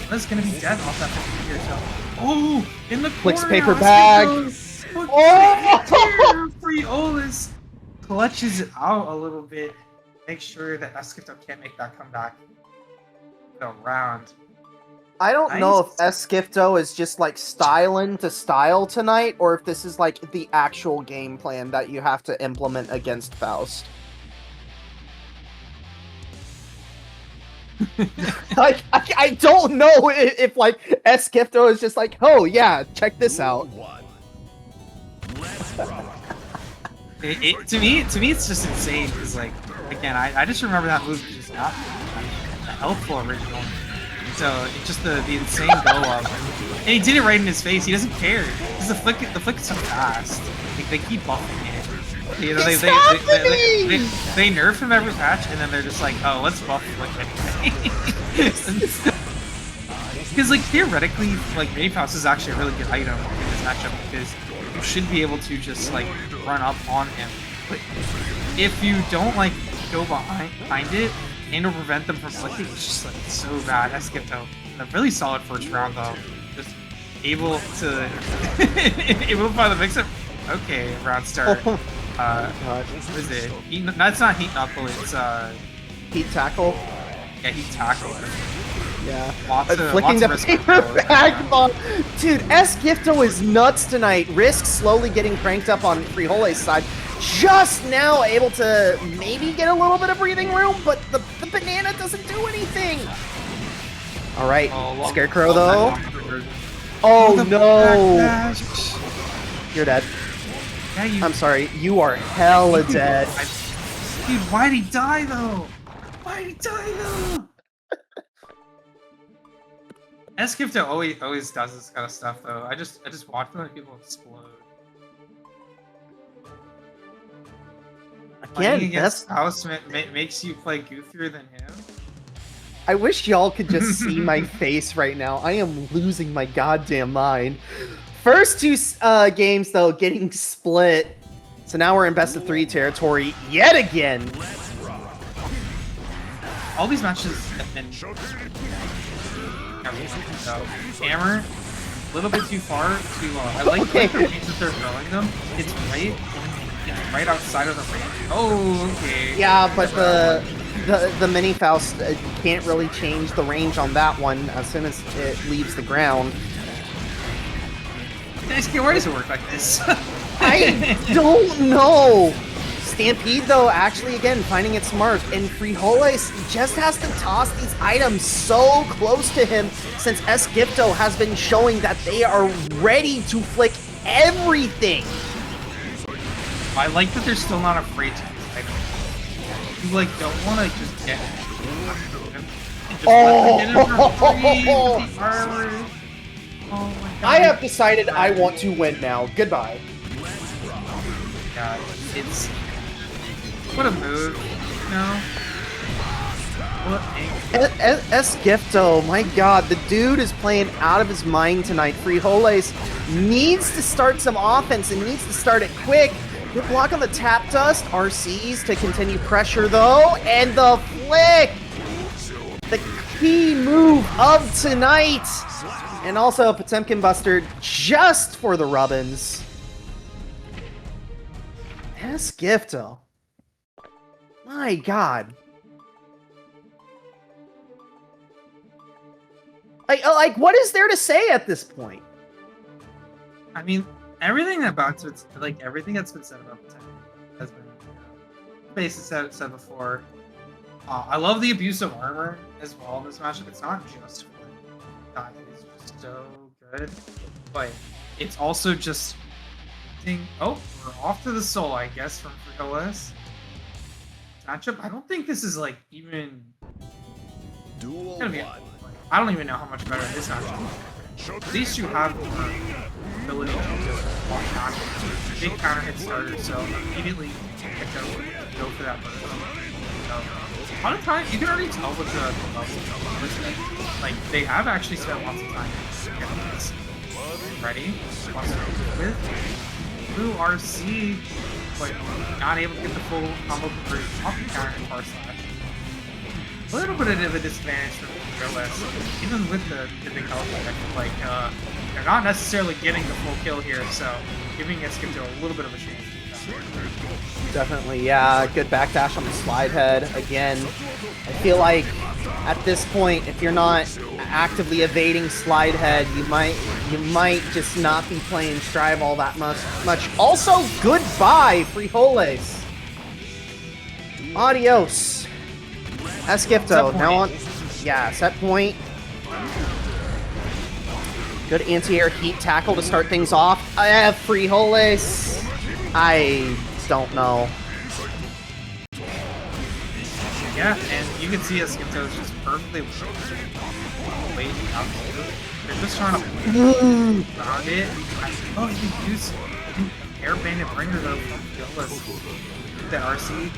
[SPEAKER 2] That's gonna be dead off that 50 meter. So, oh, in the corner.
[SPEAKER 1] Flicks paper bag.
[SPEAKER 2] Oh! Frijoles clutches it out a little bit. Make sure that Eskifto can't make that comeback. The round.
[SPEAKER 1] I don't know if Eskifto is just like styling to style tonight, or if this is like the actual game plan that you have to implement against Faust. Like, I don't know if like Eskifto is just like, oh yeah, check this out.
[SPEAKER 2] To me, it's just insane. Because like, again, I just remember that move was just not helpful originally. So it's just the insane go up, and he did it right in his face. He doesn't care. Because the flick is so fast. Like, they keep buffing it. You know, they nerf him every patch, and then they're just like, oh, let's buff flick anyway. Because like theoretically, like mini Faust is actually a really good item in this matchup because you should be able to just like run up on him. But if you don't like go behind it and or prevent them from flicking, it's just like so bad. Eskifto, a really solid first round though. Just able to find the mix-up. Okay, round start. What is it? That's not heat knuckle. It's
[SPEAKER 1] Heat tackle.
[SPEAKER 2] Yeah, he tackled him.
[SPEAKER 1] Yeah.
[SPEAKER 2] Lots of
[SPEAKER 1] Flicking the
[SPEAKER 2] respect
[SPEAKER 1] paper
[SPEAKER 2] for those,
[SPEAKER 1] bag
[SPEAKER 2] yeah.
[SPEAKER 1] bomb. Dude, Gifto is nuts tonight. Risk slowly getting cranked up on Frijoles' side. Just now able to maybe get a little bit of breathing room, but the banana doesn't do anything. All right, Scarecrow though. Oh no! You're dead.
[SPEAKER 2] Yeah,
[SPEAKER 1] I'm sorry, you are hella dead.
[SPEAKER 2] Dude, why'd he die though? Why'd he die though? Esgifto always does this kind of stuff though. I just watch them and people explode. Playing
[SPEAKER 1] Again,
[SPEAKER 2] against Faust makes you play goofier than him.
[SPEAKER 1] I wish y'all could just see my face right now. I am losing my goddamn mind. First two games, though, getting split. So now we're in best of 3 territory yet again.
[SPEAKER 2] All these matches have been... Hammer, a little bit too far to... I like the range that they're throwing them. It's right outside of the range. Oh, okay.
[SPEAKER 1] Yeah, but the mini Faust can't really change the range on that one as soon as it leaves the ground.
[SPEAKER 2] Why does it work like this?
[SPEAKER 1] I don't know. Stampede, though, actually, again, finding it smart. And Frijoles just has to toss these items so close to him since Esgifto has been showing that they are ready to flick everything.
[SPEAKER 2] I like that they're still not afraid to use items. You, like, don't want to just get and just let them get in for free with the armor. Oh my god.
[SPEAKER 1] I have decided I want to win now. Goodbye.
[SPEAKER 2] God, it's... What a move, no? What
[SPEAKER 1] Esgifto, my god, the dude is playing out of his mind tonight. Frijoles needs to start some offense and needs to start it quick. Good block on the tap dust. RCs to continue pressure though, and the flick! The key move of tonight! And also a Potemkin Buster just for the Rubbins. Esgifto. My god. Like, what is there to say at this point?
[SPEAKER 2] I mean, everything that's been said about Potemkin has been basically said before. I love the abuse of armor as well in this matchup. It's not just for God, it's just so good, but it's also just. Oh, we're off to the soul, I guess, from Frijoles. Matchup. I don't think this is like even.
[SPEAKER 3] Duel
[SPEAKER 2] Gonna be,
[SPEAKER 3] 1.
[SPEAKER 2] I don't even know how much better this matchup is. These two have the ability to walk back. Big counter hit starter, so immediately go for that burst. So, a lot of time, you can already tell with the level. Like, they have actually spent lots of time getting this. Ready? With Blue RC, but not able to get the full combo for off the counter and bar slash. A little bit of a disadvantage for Frijoles, even with the big health effect. Like, they're not necessarily getting the full kill here, so giving Esgifto a little bit of a chance.
[SPEAKER 1] Definitely, yeah. Good backdash on the slide head. Again, I feel like at this point, if you're not actively evading slide head, you might just not be playing Strive all that much. Also, goodbye, Frijoles. Adios. Esgifto, now on... Yeah, set point. Good anti-air heat tackle to start things off. I have Frijoles. I don't know.
[SPEAKER 2] Yeah, and you can see Esgifto is just perfectly waiting out there. They're just trying to round it. Oh, you can use an air bandit bringer though from Frijoles. The RC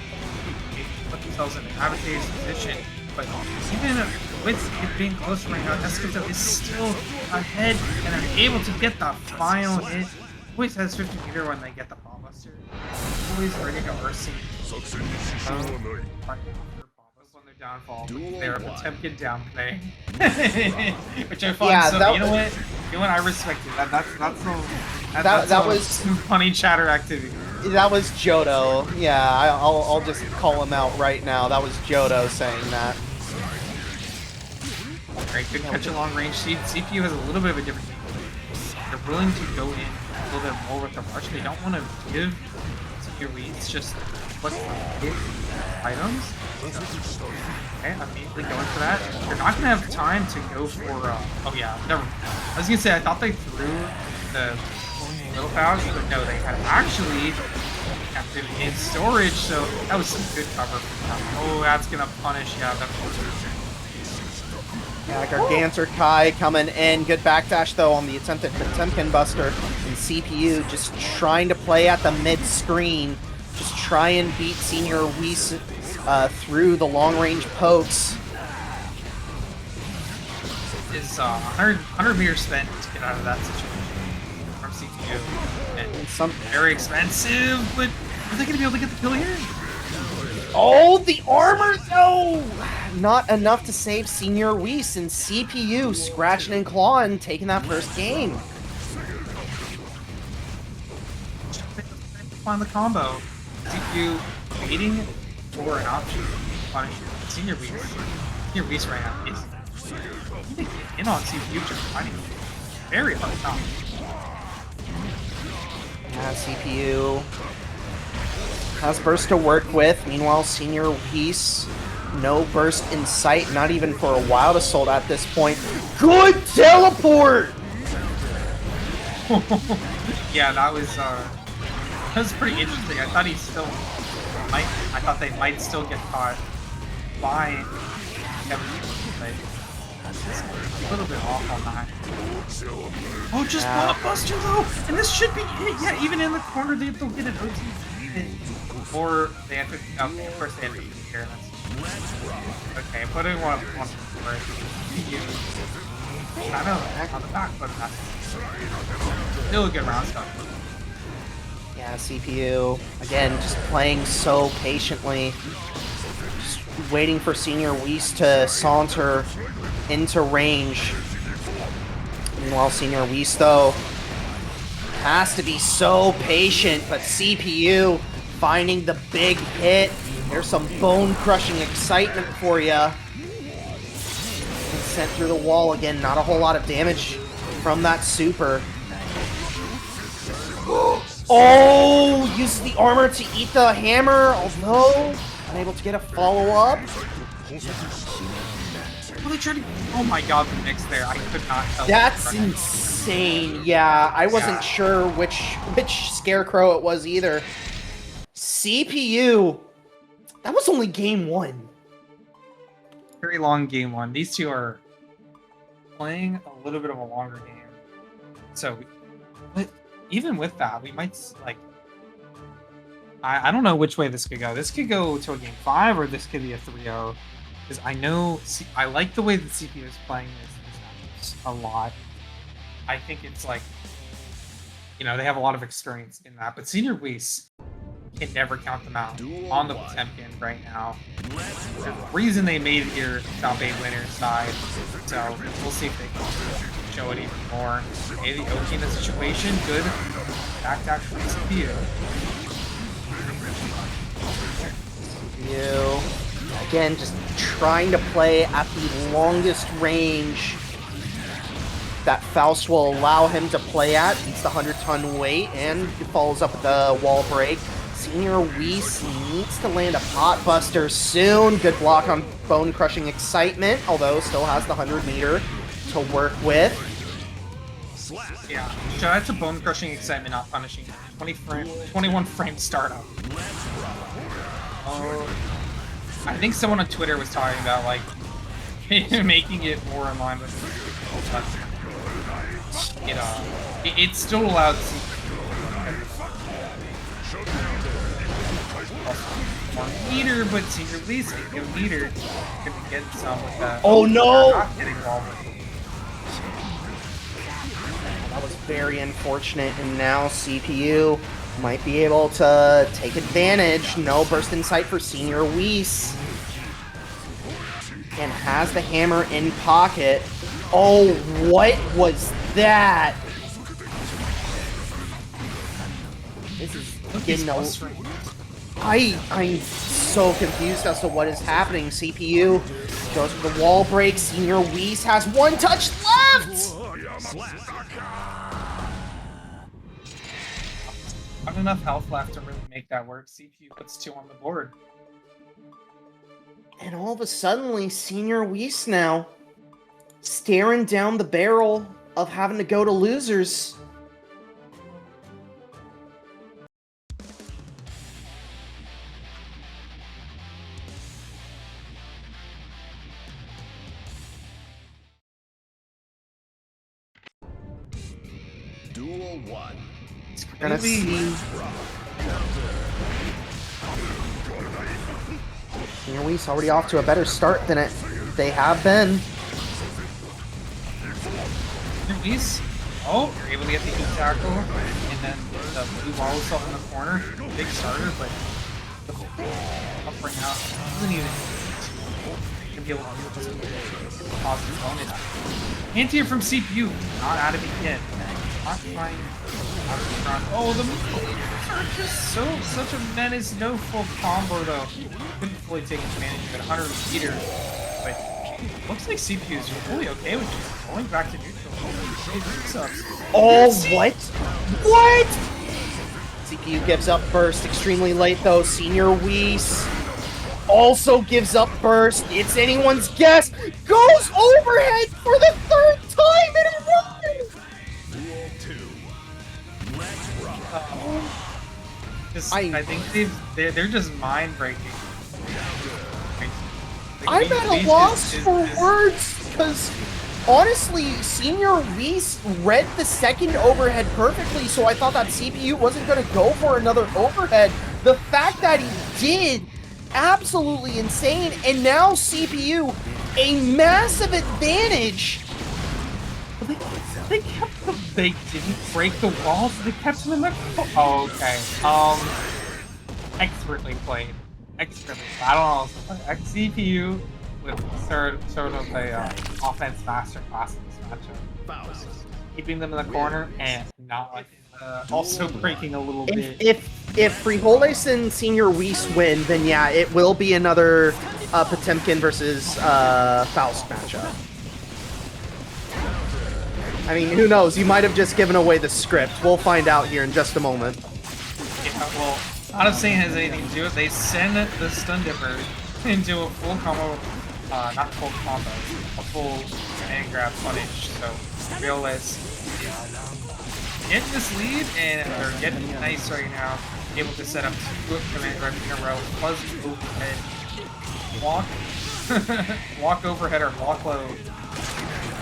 [SPEAKER 2] put themselves in an advantageous position, but even with it being close right now, Esgifto is still ahead and are able to get the final hit. Always has 50 meter when they get the bomb buster. Always ready to RC. On their downfall, they're a Potemkin downplay, which I find so. You know what? I respect it. That was some funny chatter activity.
[SPEAKER 1] That was Jodo. Yeah, I'll just call him out right now. That was Jodo saying that.
[SPEAKER 2] Right, good catch a long range. CPU has a little bit of a different game. They're willing to go in a little bit more with the rush. They don't want to give CPU Whis just what hit items. Okay, I'm immediately going for that. They're not gonna have time to go for. Oh yeah, never. I was gonna say I thought they threw the little pouch, but no, they had actually kept it in storage. So that was some good cover from them. Oh, that's gonna punish. Yeah, that was.
[SPEAKER 1] Yeah, Gargantuar Kai coming in. Good backdash though on the attempted Potemkin Buster. And CPU just trying to play at the mid screen. Just try and beat Senor Whis through the long range pokes.
[SPEAKER 2] Is 100 meters spent to get out of that situation from CPU. And
[SPEAKER 1] Some
[SPEAKER 2] very expensive, but are they gonna be able to get the kill here?
[SPEAKER 1] Oh, the armor though! Not enough to save Senor Whis, and CPU scratching and clawing, taking that first game.
[SPEAKER 2] Find the combo. CPU waiting for an option to punish Senor Whis. Senor Whis right now is in on CPU just finding very hard time.
[SPEAKER 1] Yeah, CPU has burst to work with. Meanwhile, Senor Whis, no burst in sight, not even for a Wild Assault at this point. Good teleport!
[SPEAKER 2] Yeah, that was pretty interesting. I thought he still might. I thought they might still get caught by Kevin, but a little bit off on that. Oh, just blockbuster though, and this should be it. Yeah, even in the corner, they have to get an OT. Or they have to. Okay, of course they have to be here. Okay, but I want for it. I know on the back, but that's still a good round stuff.
[SPEAKER 1] Yeah, CPU, again, just playing so patiently. Just waiting for Senor Whis to saunter into range. Meanwhile, Senor Whis, though, has to be so patient, but CPU finding the big hit. There's some bone-crushing excitement for you. Sent through the wall again, not a whole lot of damage from that super. Oh, uses the armor to eat the hammer, although unable to get a follow-up.
[SPEAKER 2] Well, they tried to. Oh my god, the mix there. I could not tell.
[SPEAKER 1] That's insane. Yeah, I wasn't sure which scarecrow it was either. CPU, that was only game one.
[SPEAKER 2] Very long game one. These two are playing a little bit of a longer game. So, but even with that, we might, like, I don't know which way this could go. This could go to a game 5, or this could be a 3-0. Because I know, I like the way the CPU is playing this a lot. I think it's like, you know, they have a lot of experience in that. But Senor Whis can never count them out on the Potemkin right now. There's a reason they made it here top 8 winner's side. So we'll see if they can show it even more. Hey, the OT in the situation, good backdash from CPU.
[SPEAKER 1] CPU, again, just trying to play at the longest range that Faust will allow him to play at. Beats the 100-ton weight and follows up with the wall break. Senor Whis needs to land a pot buster soon. Good block on bone crushing excitement, although still has the 100-meter to work with.
[SPEAKER 2] Yeah, shout out to bone crushing excitement not punishing 21 frame startup. I think someone on Twitter was talking about like making it more in line with it's still allowed to see one meter, but Senor Whis making a meter gonna get some with that.
[SPEAKER 1] Oh no!
[SPEAKER 2] Not getting involved with.
[SPEAKER 1] That was very unfortunate, and now CPU might be able to take advantage. No burst in sight for Senor Whis. And has the hammer in pocket. Oh, what was that? This is getting I'm so confused as to what is happening. CPU goes for the wall break. Senor Whis has one touch left!
[SPEAKER 2] Not enough health left to really make that work. CPU puts 2 on the board.
[SPEAKER 1] And all of a sudden, Senor Whis now staring down the barrel of having to go to losers.
[SPEAKER 3] Duel 1.
[SPEAKER 1] We're gonna see Senor Whis already off to a better start than they have been.
[SPEAKER 2] Whis, oh, you're able to get the heat tackle, and then the blue wall is up in the corner. Big starter, but the up right now doesn't even be able to do this positive bonus. Anti from CPU, not out of it yet. Not trying out of the front. Oh, the moves are just such a menace. No full combo though. Couldn't fully take advantage of it. 100 meter, but looks like CPU is really okay with just going back to neutral.
[SPEAKER 1] Oh, what? What? CPU gives up burst extremely late though. Senor Whis also gives up burst. It's anyone's guess. Goes overhead for the 3rd time in a row.
[SPEAKER 3] Duel 2. Let's rock.
[SPEAKER 2] I think they're just mind breaking.
[SPEAKER 1] I'm at a loss for words because honestly, Senor Whis read the 2nd overhead perfectly, so I thought that CPU wasn't going to go for another overhead. The fact that he did, absolutely insane, and now CPU, a massive advantage.
[SPEAKER 2] They kept them. They didn't break the walls. They kept them in the. Oh, okay. Expertly played. Expertly. I don't know. CPU with sort of a offense masterclass in this matchup.
[SPEAKER 3] Faust.
[SPEAKER 2] Keeping them in the corner and not also breaking a little bit.
[SPEAKER 1] If Frijoles and Senor Whis win, then yeah, it will be another Potemkin versus Faust matchup. I mean, who knows? You might have just given away the script. We'll find out here in just a moment.
[SPEAKER 2] Yeah, well, not if saying has anything to do with it. They send the stun dipper into a full combo, not full combo, a full command grab punish. So, Frijoles getting this lead, and they're getting nice right now. Able to set up 2 command grabs in a row. Fuzzy overhead. Walk overhead or walk low,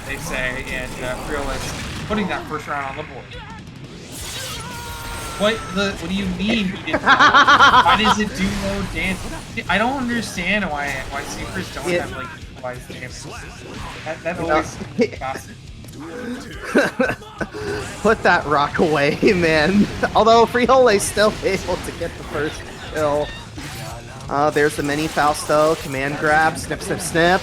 [SPEAKER 2] they say, and Frijoles putting that first round on the board. What do you mean he didn't? Why does it do low damage? I don't understand why Seekers don't have like equalized damage. That always fascinates.
[SPEAKER 1] Put that rock away, man. Although Frijoles still able to get the first kill. There's the mini Faust though. Command grab, snip, snip, snip.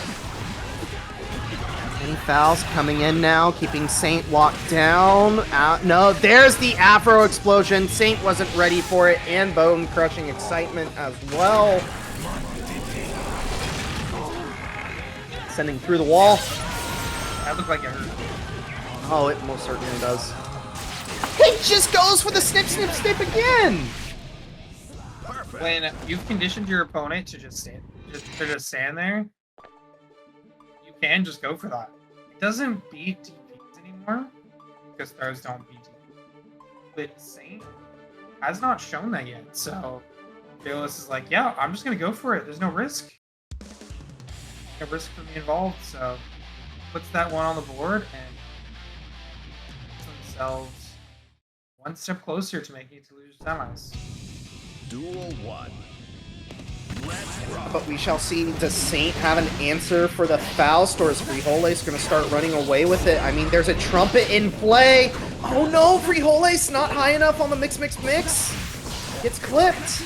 [SPEAKER 1] Mini Faust coming in now, keeping Saint locked down. No, there's the Afro explosion. Saint wasn't ready for it, and bone crushing excitement as well. Sending through the wall.
[SPEAKER 2] That looked like it hurt.
[SPEAKER 1] Oh, it most certainly does. It just goes for the snip, snip, snip again.
[SPEAKER 2] When you've conditioned your opponent to just stand there, you can just go for that. It doesn't beat DPs anymore because throws don't beat DPs. But Saint has not shown that yet, so Fearless is like, yeah, I'm just gonna go for it. There's no risk. No risk for me involved, so puts that one on the board and puts themselves one step closer to making it to lose semis.
[SPEAKER 3] Duel 1.
[SPEAKER 1] But we shall see, does Saint have an answer for the Faust, or is Frijoles going to start running away with it? I mean, there's a trumpet in play. Oh no, Frijoles not high enough on the mix. Gets clipped.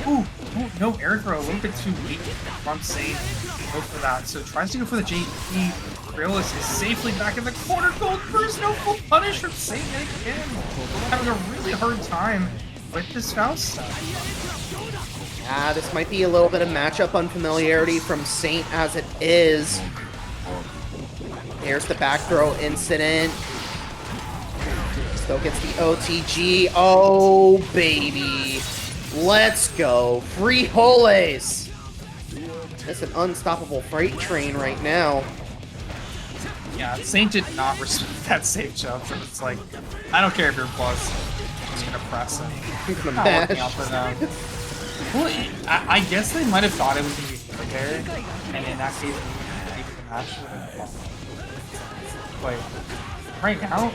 [SPEAKER 2] Ooh, no air throw, a little bit too weak from Saint. Go for that. So tries to go for the JP. Fearless is safely back in the corner. Gold burst, no full punish from Saint again. Having a really hard time with this Faust stuff.
[SPEAKER 1] This might be a little bit of matchup unfamiliarity from Saint as it is. There's the back throw incident. Still gets the OTG. Oh, baby. Let's go. Frijoles. That's an unstoppable freight train right now.
[SPEAKER 2] Yeah, Saint did not respect that safe jump. So it's like, I don't care if you're plus. I'm just gonna press him. Not working out for them. Well, I guess they might have thought it was gonna be there, and in that case, maybe the match would have. But right now,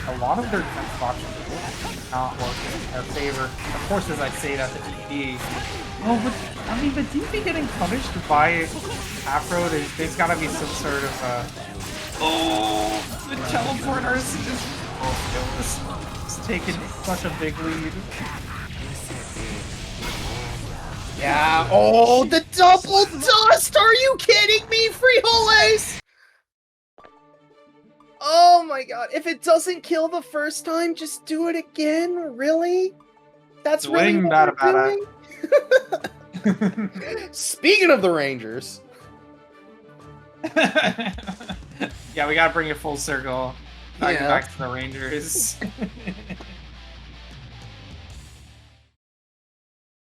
[SPEAKER 2] a lot of their defensive options are not working in their favor. Of course, as I say that, the DP. Oh, but I mean, the DP getting punished by Afro, there's gotta be some sort of the teleporters just taking such a big lead.
[SPEAKER 1] Yeah. Oh, the double dust! Are you kidding me, Frijoles? Oh my god. If it doesn't kill the first time, just do it again? Really? That's really what you're doing? Speaking of the Rangers.
[SPEAKER 2] Yeah, we gotta bring it full circle. Back to the Rangers.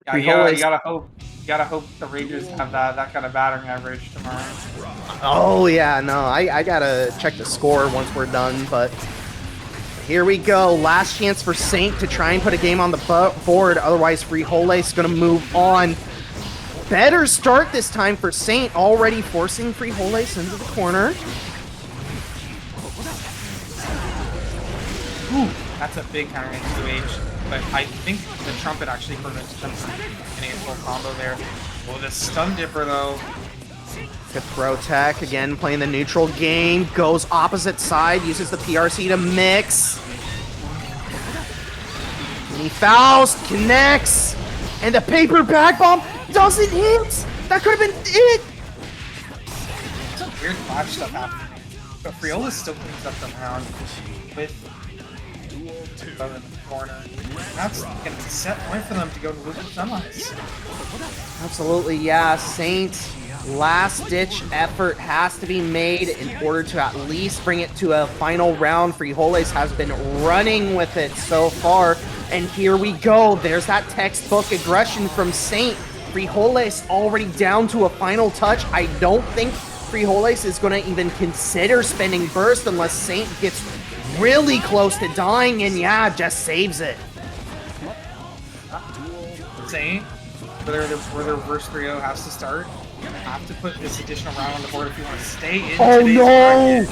[SPEAKER 2] Yeah, you gotta hope the Rangers have that kind of battering average tomorrow.
[SPEAKER 1] Oh yeah, no, I gotta check the score once we're done, but here we go. Last chance for Saint to try and put a game on the board, otherwise Frijoles gonna move on. Better start this time for Saint, already forcing Frijoles into the corner.
[SPEAKER 2] Ooh, that's a big counter hit 2H. But I think the trumpet actually prevents them from getting a full combo there. Oh, the stun dipper though.
[SPEAKER 1] Good throw tech, again playing the neutral game, goes opposite side, uses the PRC to mix. Mini Faust connects, and the paper back bomb doesn't hit! That could have been it!
[SPEAKER 2] Some weird flash stuff happening. But Frijoles still cleans up the round with in the corner. That's going to be set point for them to go to lose the semis.
[SPEAKER 1] Absolutely, yeah. Saint, last-ditch effort has to be made in order to at least bring it to a final round. Frijoles has been running with it so far, and here we go. There's that textbook aggression from Saint. Frijoles already down to a final touch. I don't think Frijoles is going to even consider spending burst unless Saint gets really close to dying, and yeah, just saves it.
[SPEAKER 2] Saint, where their reverse 3-0 has to start, you have to put this additional round on the board if you want to stay in today's bracket.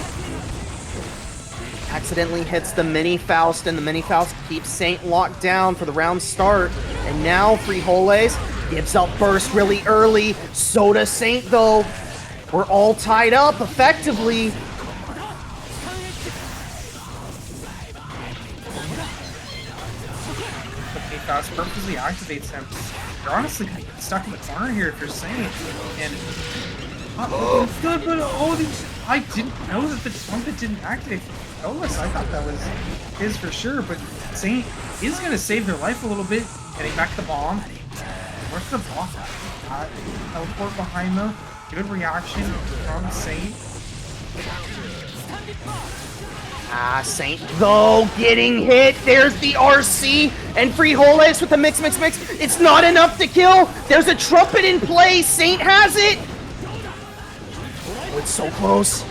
[SPEAKER 1] Accidentally hits the mini Faust, and the mini Faust keeps Saint locked down for the round start. And now Frijoles gives up burst really early. So does Saint, though. We're all tied up effectively.
[SPEAKER 2] Faust purposely activates him. You're honestly stuck in the corner here if you're Saint. And it's good, but I didn't know that the trumpet didn't activate for Frijoles. I thought that was his for sure, but Saint is gonna save their life a little bit. Getting back the bomb. Where's the block? Teleport behind them. Good reaction from Saint.
[SPEAKER 1] Saint though getting hit. There's the RC, and Frijoles with the mix. It's not enough to kill. There's a trumpet in play. Saint has it. Oh, it's so close.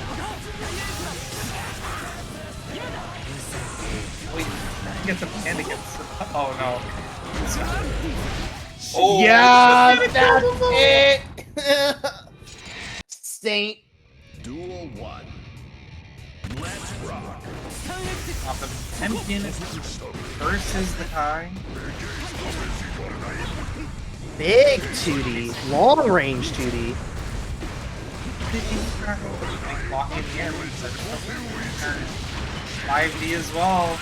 [SPEAKER 2] Wait, get the hand against the... Oh no.
[SPEAKER 1] Oh, yeah, that's it. Saint.
[SPEAKER 3] Duel 1. Let's rock.
[SPEAKER 2] Off the Potemkin versus the Taki.
[SPEAKER 1] Big 2D, long range 2D.
[SPEAKER 2] Lock in here. 5D as well.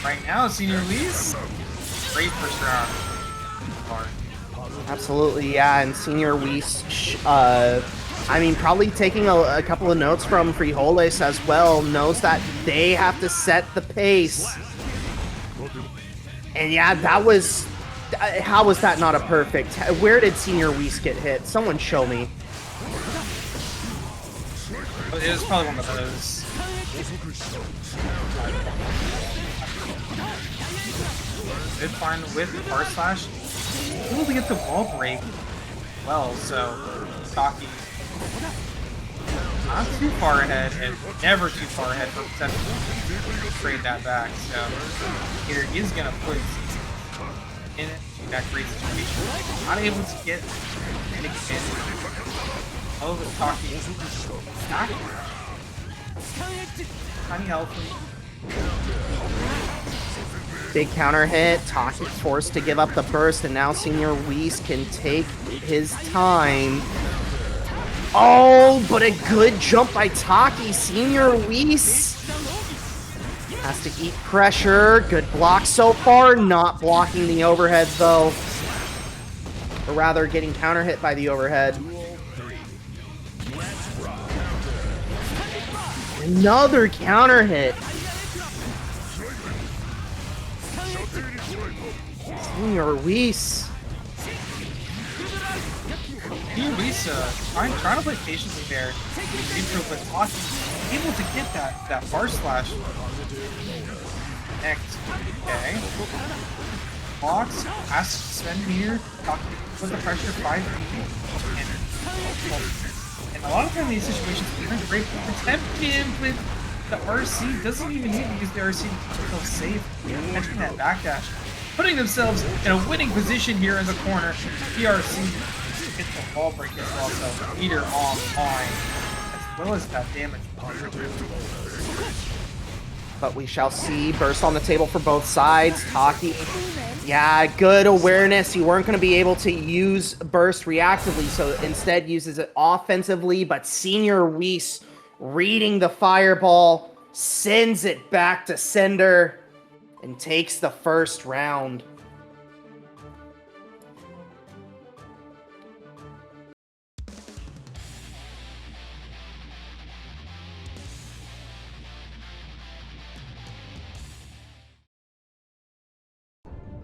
[SPEAKER 2] Right now, Senor Whis. Great first round.
[SPEAKER 1] Absolutely, yeah, and Senor Whis, I mean, probably taking a couple of notes from Frijoles as well, knows that they have to set the pace. And yeah, that was How was that not a perfect? Where did Senor Whis get hit? Someone show me.
[SPEAKER 2] It was probably one of those. Did find with R slash. Able to get the wall break well, so Taki not too far ahead and never too far ahead for potential to trade that back. So here is gonna put in that great situation. Not able to get an extended. Oh, the Taki. Tiny healthy.
[SPEAKER 1] Big counter hit. Taki forced to give up the burst, and now Senor Whis can take his time. Oh, but a good jump by Taki. Senor Whis has to eat pressure. Good block so far. Not blocking the overhead, though. Or rather, getting counter hit by the overhead. Another counter hit. Senor Whis.
[SPEAKER 2] Senor Whis trying to play patiently there. But Taki able to get that bar slash. Next. Okay. Blocks. Has to spend here. Taki put the pressure 5 feet. And a lot of times in these situations, even great Potemkin with the RC doesn't even need to use the RC to keep themselves safe. Catching that backdash. Putting themselves in a winning position here in the corner. PRC hits the wall break as well, so meter online, as well as that damage.
[SPEAKER 1] But we shall see. Burst on the table for both sides. Taki, yeah, good awareness. You weren't going to be able to use burst reactively, so instead uses it offensively. But Senor Whis reading the fireball, sends it back to sender, and takes the first round.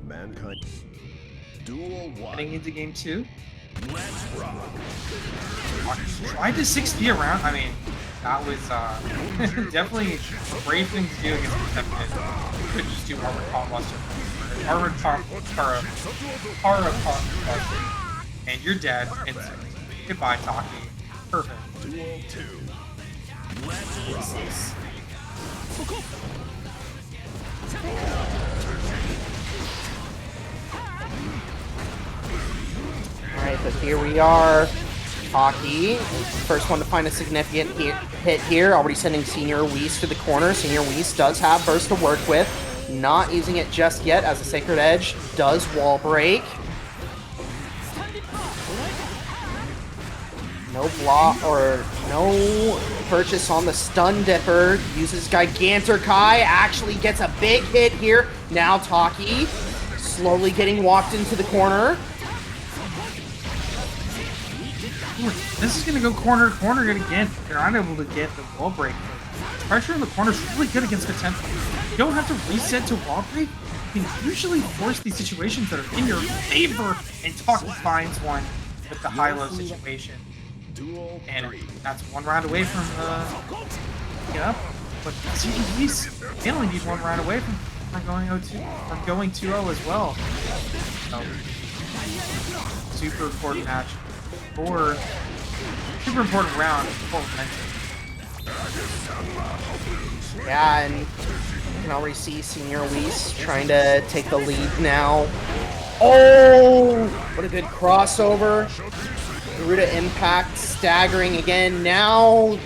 [SPEAKER 3] Mankind. Duel 1.
[SPEAKER 2] Heading into game 2.
[SPEAKER 3] Let's rock.
[SPEAKER 2] Tried to 6D around. I mean, that was definitely a brave thing to do against Potemkin. Could just do armored Potbuster. Armored Paragon. And you're dead. And goodbye, Taki. Perfect.
[SPEAKER 3] Duel 2. Let's rock.
[SPEAKER 1] Alright, but here we are. Taki, first one to find a significant hit here. Already sending Senor Whis to the corner. Senor Whis does have burst to work with. Not using it just yet as a Sacred Edge does wall break. No block or no purchase on the stun dipper. Uses Gigantorkai. Actually gets a big hit here. Now Taki slowly getting walked into the corner.
[SPEAKER 2] This is going to go corner to corner again. They're unable to get the wall break. Pressure in the corner is really good against Potemkin. You don't have to reset to wall break. You can usually force these situations that are in your favor, and Taki finds one with the high-low situation. And that's one round away from get up. But CGS, they only need one round away from going 0-2, from going 2-0 as well. So, super important match. Or super important round for momentum.
[SPEAKER 1] Yeah, and you can already see Senor Whis trying to take the lead now. Oh, what a good crossover. Garuda impact, staggering again. Now, able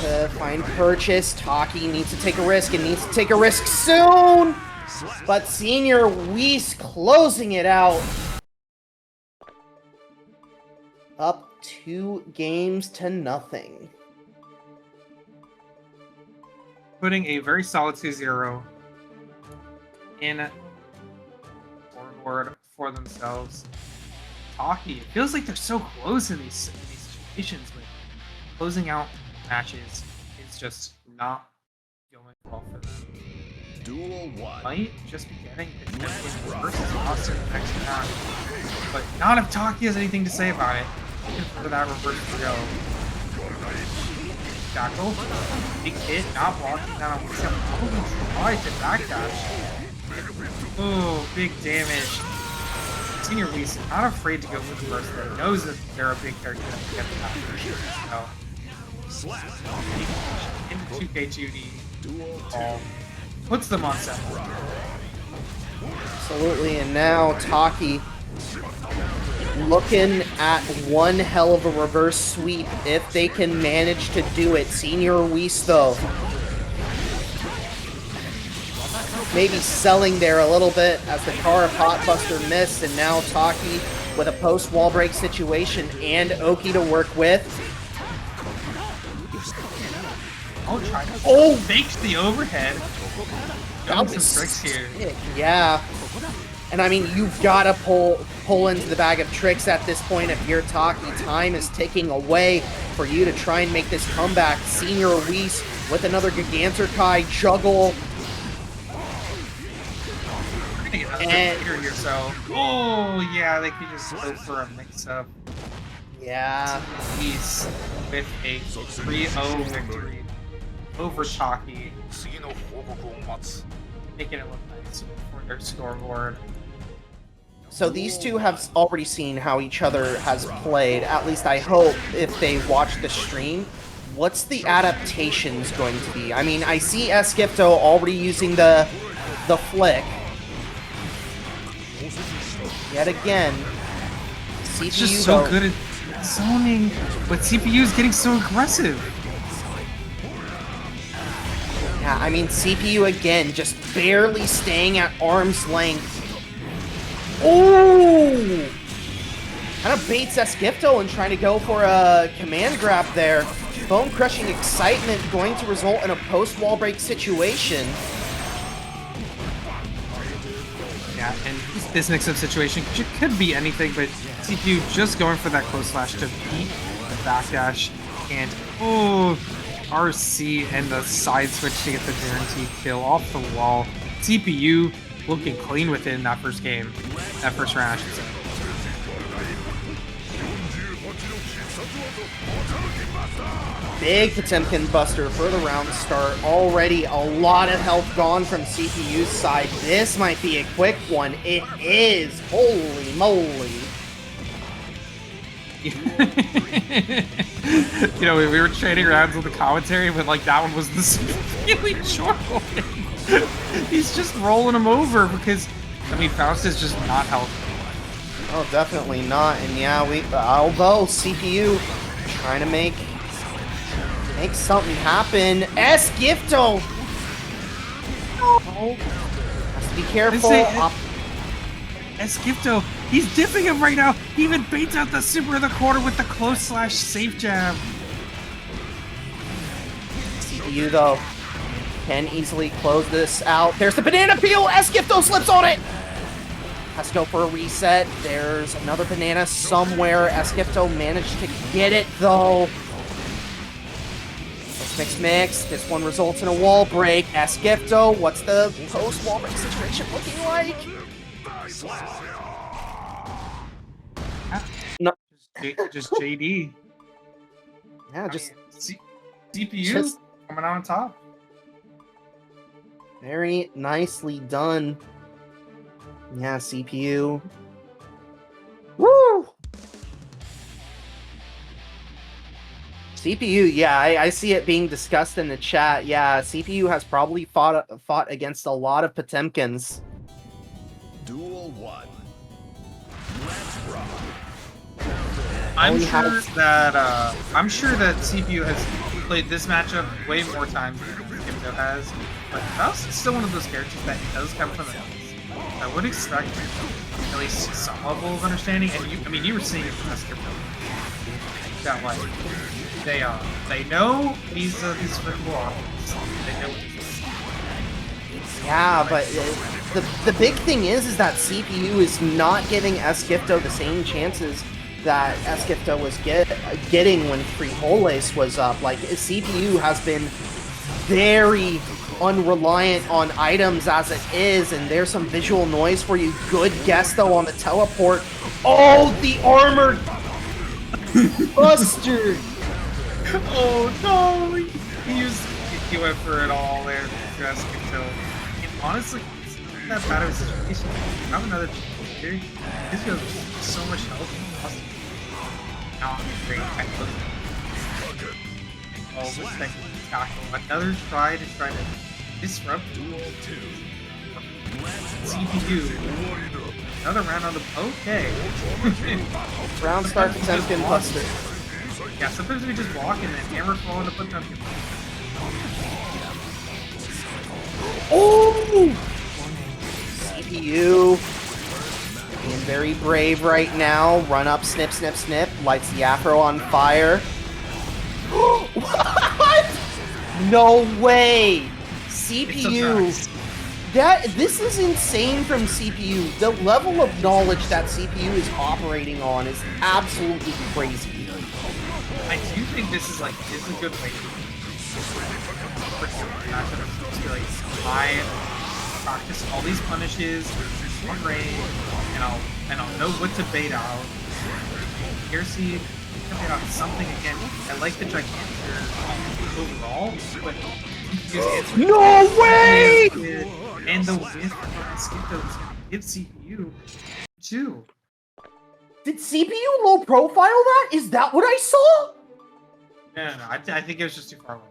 [SPEAKER 1] to find purchase. Taki needs to take a risk and needs to take a risk soon. But Senor Whis closing it out. Up 2-0.
[SPEAKER 2] Putting a very solid 2-0 in forward for themselves. Taki, it feels like they're so close in these situations, but closing out matches is just not going well for them.
[SPEAKER 3] Duel 1.
[SPEAKER 2] Might just be getting Potemkin versus Austin next round. But not if Taki has anything to say about it. Looking for that reverse to go. Tackle. Big hit, not blocking that on Whis. Probably tried to backdash. Oh, big damage. Senor Whis is not afraid to go for the burst there. Knows that they're a big character that can get the back. So, into 2K2D. Ball. Puts them on 7.
[SPEAKER 1] Absolutely, and now Taki looking at one hell of a reverse sweep if they can manage to do it. Senor Whis, though, maybe selling there a little bit as the car of Hotbuster missed, and now Taki with a post-wall break situation and Oki to work with.
[SPEAKER 2] Oh, fakes the overhead.
[SPEAKER 1] That
[SPEAKER 2] Some
[SPEAKER 1] was
[SPEAKER 2] tricks here.
[SPEAKER 1] sick, yeah. And I mean, you've got to pull into the bag of tricks at this point if you're Taki. Time is ticking away for you to try and make this comeback. Senor Whis with another Gigantorkai juggle. And
[SPEAKER 2] Here, so. Oh, yeah, they could just go for a mix-up.
[SPEAKER 1] yeah,
[SPEAKER 2] Whis with a 3-0 victory over Taki. Making it look nice for their scoreboard.
[SPEAKER 1] so these two have already seen how each other has played. At least I hope if they watch the stream. What's the adaptations going to be? I mean, I see Eskipto already using the flick. Yet again, CPU
[SPEAKER 2] It's just so
[SPEAKER 1] though,
[SPEAKER 2] good at zoning, but CPU is getting so aggressive.
[SPEAKER 1] yeah, I mean, CPU again, just barely staying at arm's length. Oh! Kind of baits Eskipto and trying to go for a command grab there. Bone-crushing excitement going to result in a post-wall break situation.
[SPEAKER 2] Yeah, and this mix-up situation could be anything, but CPU just going for that close slash to beat the backdash, and oh, RC and the side switch to get the guaranteed kill off the wall. CPU looking clean within that first game, that first round, I should say.
[SPEAKER 1] Big Potemkin buster for the round start. Already a lot of health gone from CPU's side. This might be a quick one. It is. Holy moly.
[SPEAKER 2] You know, we were trading rounds with the commentary, but like that one was this really short one. He's just rolling him over because, I mean, Faust is just not healthy.
[SPEAKER 1] Oh, definitely not. And yeah, although CPU trying to make something happen. Eskipto! Oh, has to be careful.
[SPEAKER 2] Eskipto, he's dipping him right now. He even baits out the super in the corner with the close slash safe jab.
[SPEAKER 1] CPU, though, can easily close this out. There's the banana peel! Eskipto slips on it! Has to go for a reset. There's another banana somewhere. Eskipto managed to get it, though. Mix. This one results in a wall break. Eskipto, what's the post-wall break situation looking like? No.
[SPEAKER 2] Just JD.
[SPEAKER 1] Yeah, just
[SPEAKER 2] CPU coming out on top.
[SPEAKER 1] very nicely done. Yeah, CPU. Woo! CPU, yeah, I see it being discussed in the chat. Yeah, CPU has probably fought against a lot of Potemkins.
[SPEAKER 3] Duel 1. Let's rock.
[SPEAKER 2] I'm sure that CPU has played this matchup way more times than Kimdo has, but Faust is still one of those characters that does come from the base. I would expect at least some level of understanding, and you were seeing it from Eskipto. That like they know these vertical options. They know what this is.
[SPEAKER 1] Yeah, but the big thing is that CPU is not giving Eskipto the same chances that Eskipto was getting when Frijoles was up. Like, CPU has been very unreliant on items as it is, and there's some visual noise for you. Good guess though on the teleport. Oh, the armored Buster!
[SPEAKER 2] Oh no! He went for it all there. Until, and honestly, it's not that bad of a situation. I have another here. This goes so much health. Now I'm great. Oh, respect tackle. Another try to disrupt CPU. Another round on the okay.
[SPEAKER 1] Round start Potemkin Buster.
[SPEAKER 2] Yeah, sometimes we just walk and then hammer fall into Potemkin.
[SPEAKER 1] Oh! CPU being very brave right now. Run up, snip, snip, snip. Lights the afro on fire. What? No way! CPU. This is insane from CPU. The level of knowledge that CPU is operating on is absolutely crazy.
[SPEAKER 2] I do think this is a good way to I practice all these punishes on range, and I'll know what to bait out. Here, see, bait out something again. I like the gigantic overall, but
[SPEAKER 1] no way!
[SPEAKER 2] And the whiff skip those give CPU too.
[SPEAKER 1] Did CPU low profile that? Is that what I saw?
[SPEAKER 2] No. I think it was just too far away.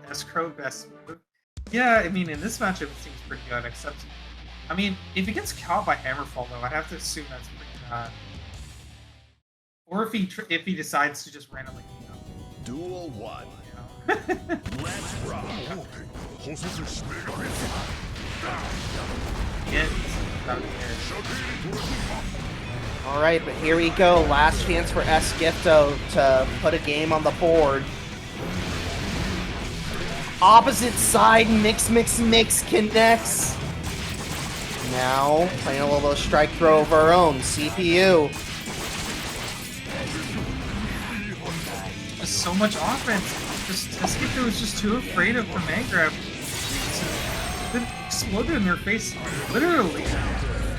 [SPEAKER 2] S-Crow best move. Yeah, I mean, in this matchup, it seems pretty good, except, I mean, if he gets caught by Hammerfall, though, I'd have to assume that's pretty bad. Or if he decides to just randomly,
[SPEAKER 3] Duel 1. Let's rock.
[SPEAKER 1] Alright, but here we go. Last chance for Skifto to put a game on the board. Opposite side, mix connects. Now, playing a little bit of strike throw of our own. CPU.
[SPEAKER 2] Just so much offense. Skifto was just too afraid of the man grab. It exploded in their face, literally.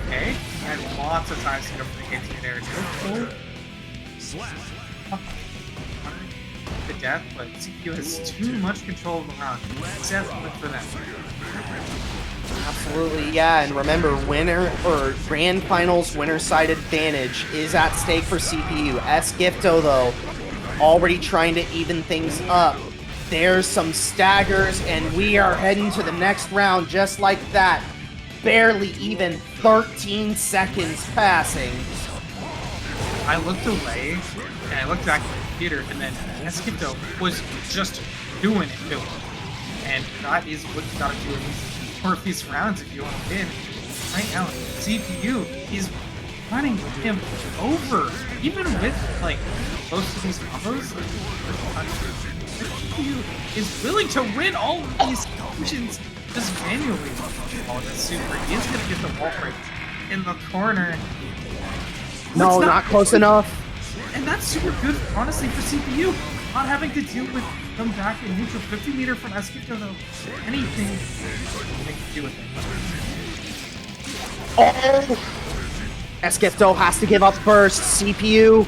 [SPEAKER 2] Okay, and lots of times to go for the hits in there. The death, but CPU has too much control of the round. Except for them.
[SPEAKER 1] Absolutely, yeah, and remember, winner or grand finals winner side advantage is at stake for CPU. Skifto, though, already trying to even things up. There's some staggers, and we are heading to the next round just like that. Barely even 13 seconds passing.
[SPEAKER 2] I looked away, and I looked back at the computer, and then Skifto was just doing it to him. And that is what you gotta do in these 4 piece rounds if you want to win. Right now, CPU is running him over. Even with, most of these combos, CPU is willing to win all of these missions just manually. Oh, that's super. He is going to get the wall break in the corner.
[SPEAKER 1] No, not close enough.
[SPEAKER 2] And that's super good, honestly, for CPU. Not having to deal with them back in neutral 50 meter from Skifto, though. Anything they can do with it.
[SPEAKER 1] Oh! Skifto has to give up first. CPU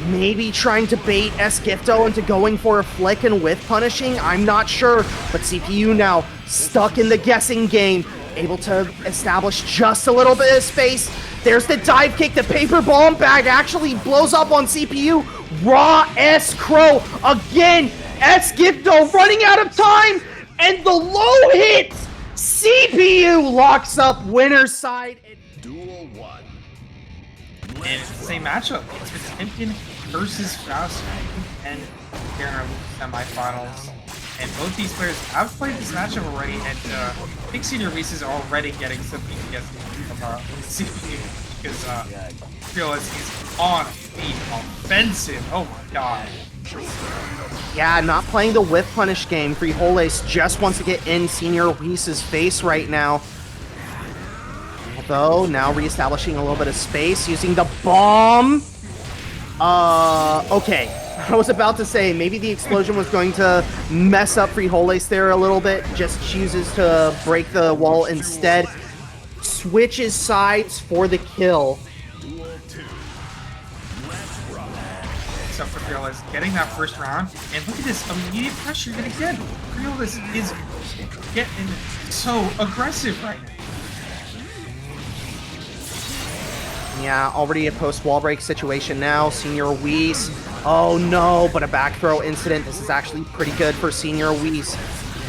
[SPEAKER 1] maybe trying to bait Skifto into going for a flick and with punishing. I'm not sure, but CPU now stuck in the guessing game, able to establish just a little bit of space. There's the dive kick. The paper bomb bag actually blows up on CPU. Raw S-Crow again. Skifto running out of time, and the low hit. CPU locks up winner's side.
[SPEAKER 3] Duel 1.
[SPEAKER 2] And it's the same matchup. It's Potemkin versus Faust and Kyren semifinals. And both these players have played this matchup already, and I think Senor Whis is already getting some PTSD from CPU because Frijoles is on the offensive. Oh my god.
[SPEAKER 1] Yeah, not playing the whiff punish game. Frijoles just wants to get in Senor Whis' face right now. Although, now reestablishing a little bit of space, using the bomb. Okay. I was about to say, maybe the explosion was going to mess up Frijoles there a little bit. Just chooses to break the wall instead. Switches sides for the kill.
[SPEAKER 3] Duel 2. Let's rock.
[SPEAKER 2] Except for Frijoles getting that first round. And look at this immediate pressure that again. Frijoles is getting so aggressive right now.
[SPEAKER 1] Yeah, already a post-wall break situation now. Senor Whis. Oh no, but a back throw incident. This is actually pretty good for Senor Whis.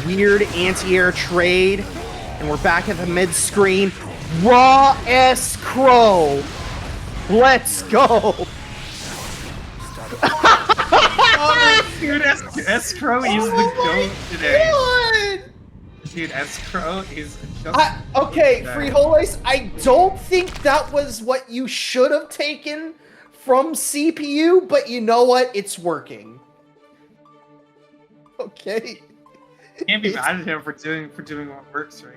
[SPEAKER 1] Weird anti-air trade. And we're back at the mid-screen. Raw S Crow. Let's go.
[SPEAKER 2] Oh, dude, S-Crow is the GOAT today.
[SPEAKER 1] God.
[SPEAKER 2] Dude, S-Crow is just...
[SPEAKER 1] Okay, Frijoles, I don't think that was what you should have taken from CPU, but you know what? It's working. Okay.
[SPEAKER 2] Can't be mad at him for doing what works, right?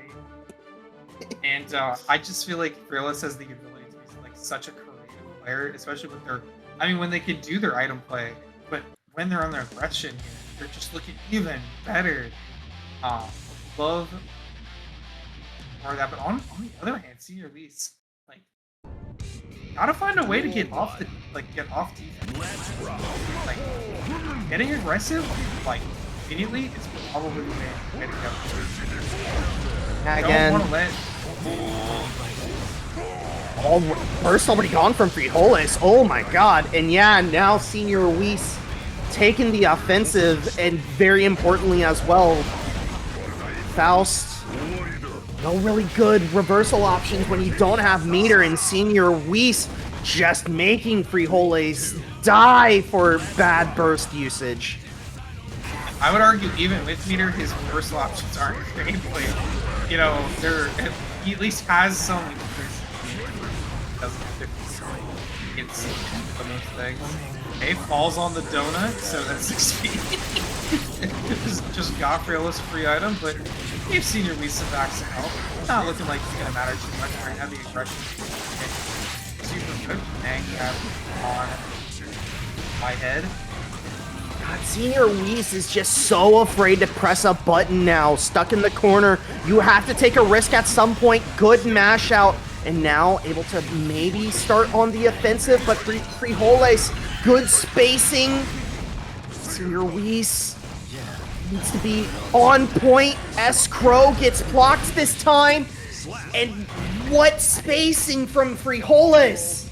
[SPEAKER 2] And I just feel like Frijoles has the ability to be like such a creative player, especially with their... I mean, when they can do their item play, but when they're on their aggression, they're just looking even better. Love more of that, but on the other hand, Senor Whis, like, gotta find a way to get off defense.
[SPEAKER 3] Let's rock.
[SPEAKER 2] Like, getting aggressive, like, immediately is probably the way to go.
[SPEAKER 1] Again.
[SPEAKER 2] Don't want to let...
[SPEAKER 1] Burst already gone from Frijoles. Oh my god. And yeah, now Senor Whis taking the offensive, and very importantly as well, Faust, no really good reversal options when you don't have meter, and Senor Whis just making Frijoles die for bad burst usage.
[SPEAKER 2] I would argue even with meter, his reversal options aren't great, but, you know, he at least has some it's the most things. Okay, falls on the donut, so that's 6 feet. just got Frijoles free item, but if Senor Whis some back some help, not looking like it's gonna matter too much right now. The aggression is super good. And you have on my head.
[SPEAKER 1] God, Senor Whis is just so afraid to press a button now. Stuck in the corner. You have to take a risk at some point. Good mash out. And now able to maybe start on the offensive, but Frijoles, good spacing. Senor Whis needs to be on point. S-Crow gets blocked this time. And what spacing from Frijoles?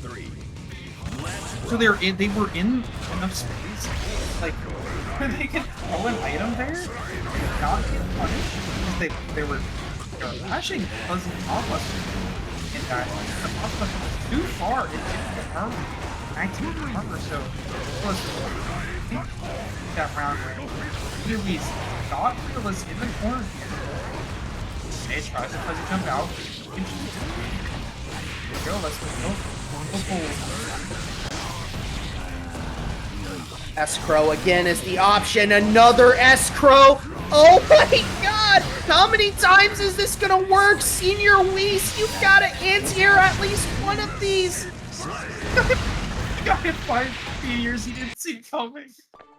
[SPEAKER 2] So they were in enough space. Like, when they could throw an item there, and not get punished because they were mashing Fuzzy Blockbuster. And the Blockbuster was too far into the armor, 19 armor, so it was that round where Whis got Frijoles in the corner. They tries to Fuzzy jump out. There we go, let's go.
[SPEAKER 1] S-Crow again is the option. Another S-Crow. Oh my god! How many times is this gonna work? Senor Whis, you've gotta anti-air at least one of these.
[SPEAKER 2] He got hit by meteors he didn't see coming.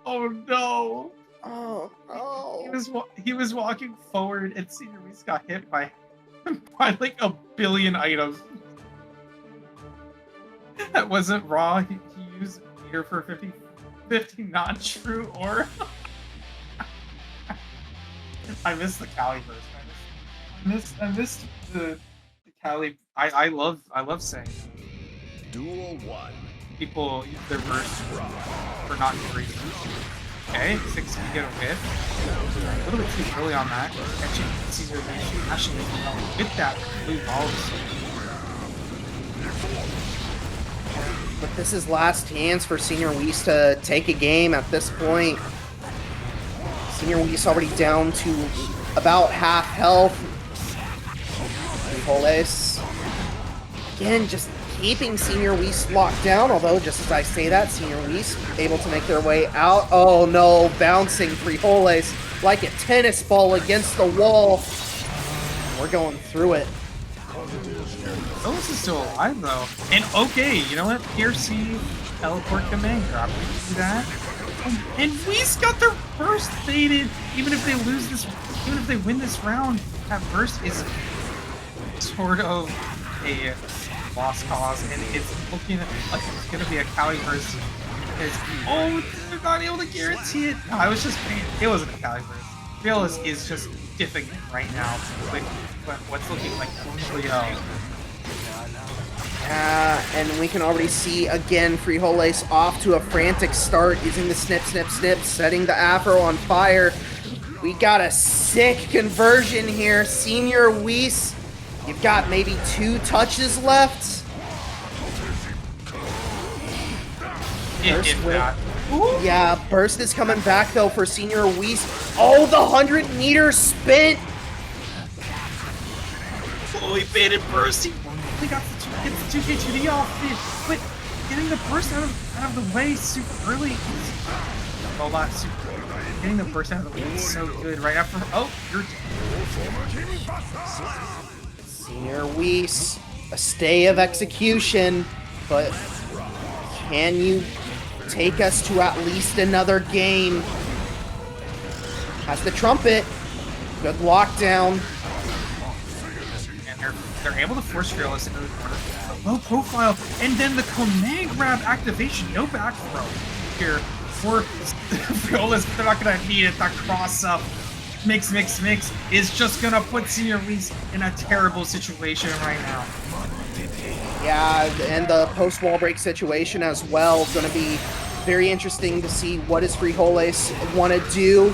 [SPEAKER 2] Oh no!
[SPEAKER 1] Oh no.
[SPEAKER 2] He was walking forward and Senor Whis got hit by like a billion items. That wasn't raw. He used meter for 50 non-true or I missed the Cali verse. I missed the Cali. I love saying that.
[SPEAKER 3] Duel 1.
[SPEAKER 2] People use their verse for not great. Okay, 6 can get a whiff. A little bit too early on that. Catching Caesar actually with that blue balls.
[SPEAKER 1] But this is last chance for Senor Whis to take a game at this point. Senor Whis already down to about half health. Frijoles again just keeping Senor Whis locked down, although just as I say that, Senor Whis able to make their way out. Oh no, bouncing Frijoles like a tennis ball against the wall. We're going through it.
[SPEAKER 2] Frijoles is still alive though. And okay, you know what? PRC teleport command grab. We can do that. And Whis got their burst faded. Even if they lose this, even if they win this round, that burst is sort of a lost cause, and it's looking like it's gonna be a Cali burst. Oh, they're not able to guarantee it. No, I was just paying. It wasn't a Cali burst. Frijoles is just dipping right now with what's looking like 3-0.
[SPEAKER 1] And we can already see again Frijoles off to a frantic start using the snip, setting the afro on fire. We got a sick conversion here. Senor Whis, you've got maybe 2 touches left.
[SPEAKER 2] If that.
[SPEAKER 1] Yeah, burst is coming back though for Senor Whis. Oh, the 100-meter spin.
[SPEAKER 2] Fully baited burst. He only got the 2K2D off it, but getting the burst out of the way super early is well, not super early. Getting the burst out of the way is so good right after. Oh, you're dead.
[SPEAKER 1] Senor Whis, a stay of execution, but can you take us to at least another game? Has the trumpet. Good lockdown.
[SPEAKER 2] And they're able to force Frijoles into the corner. Low profile, and then the command grab activation. No back throw here for Frijoles. They're not gonna need it. That cross up. Mix is just gonna put Senor Whis in a terrible situation right now.
[SPEAKER 1] Yeah, and the post-wall break situation as well. Going to be very interesting to see what does Frijoles want to do.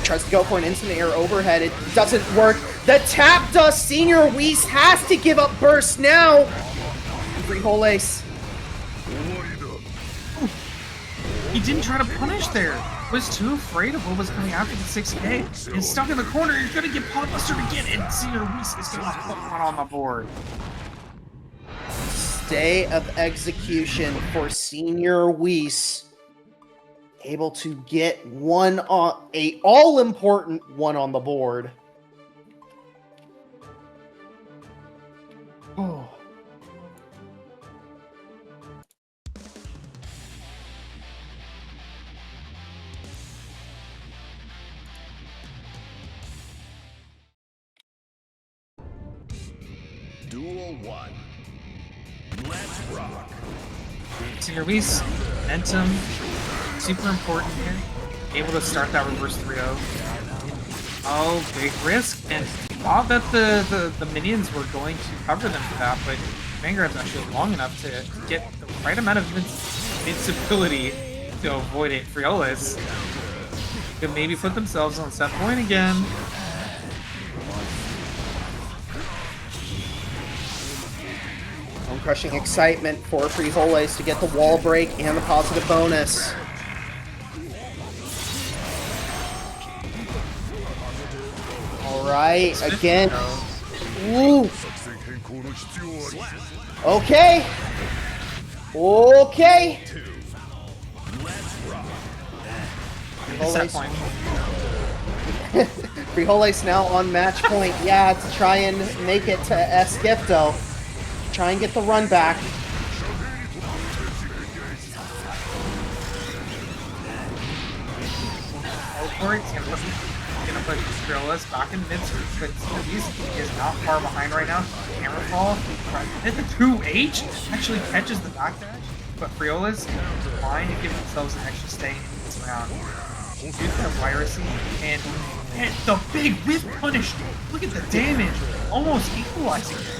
[SPEAKER 1] Tries to go for an instant air overhead. It doesn't work. The tap dust. Senor Whis has to give up burst now. Frijoles.
[SPEAKER 2] He didn't try to punish there. Was too afraid of what was coming after the 6K. And stuck in the corner. He's gonna get pot bustered again, and Senor Whis is gonna put one on the board.
[SPEAKER 1] Day of execution for Senor Whis. Able to get one on a all-important one on the board. Oh.
[SPEAKER 3] Duel 1. Let's rock.
[SPEAKER 2] Senor Whis, momentum, super important here. Able to start that reverse 3-0. Oh, big risk, and thought that the minions were going to cover them for that, but Vanguard's actually long enough to get the right amount of invincibility to avoid it. Frijoles could maybe put themselves on set point again.
[SPEAKER 1] Crushing excitement for Frijoles to get the wall break and the positive bonus. Alright, again. Ooh. Okay. Okay. Frijoles now on match point. Yeah, to try and make it to Esquipto. Try and get the run back.
[SPEAKER 2] Teleport's gonna put Frijoles back in mid, but Whis is not far behind right now. Camera fall. Hit the 2H actually catches the backdash, but Frijoles trying to give themselves an extra stay in this round. Use that piracy and the big whip punish. Look at the damage, almost equalizing it.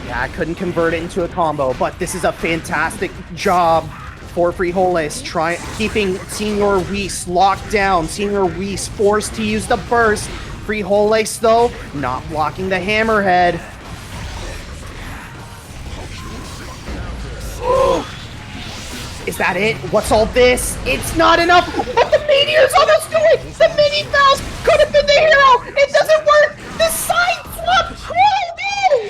[SPEAKER 1] Yeah, I couldn't convert it into a combo, but this is a fantastic job for Frijoles, keeping Senor Whis locked down. Senor Whis forced to use the burst. Frijoles, though, not blocking the hammerhead. Is that it? What's all this? It's not enough! But the Meteor's almost doing! The mini Faust could have been the hero! It doesn't work! The side flip! Oh, no!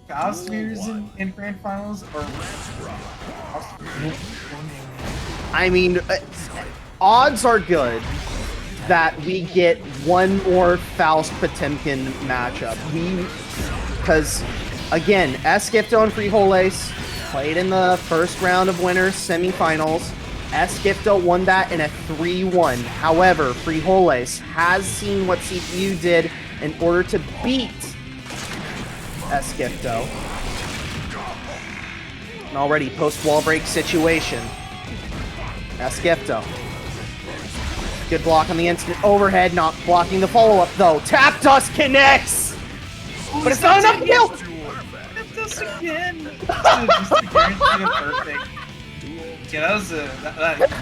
[SPEAKER 2] Faust Meteors in grand finals, or
[SPEAKER 1] I mean, odds are good. that we get one more Faust Potemkin matchup. Because again, Esgifto and Frijoles played in the first round of winners semifinals. Esgifto won that in a 3-1. However, Frijoles has seen what CPU did in order to beat Esgifto. An already post-wall break situation. Esgifto. Good block on the instant overhead, not blocking the follow-up though. Tap Dust connects! But it's not enough to kill!
[SPEAKER 2] Tap Dust again! Dude, just to guarantee the perfect. Yeah, that was a...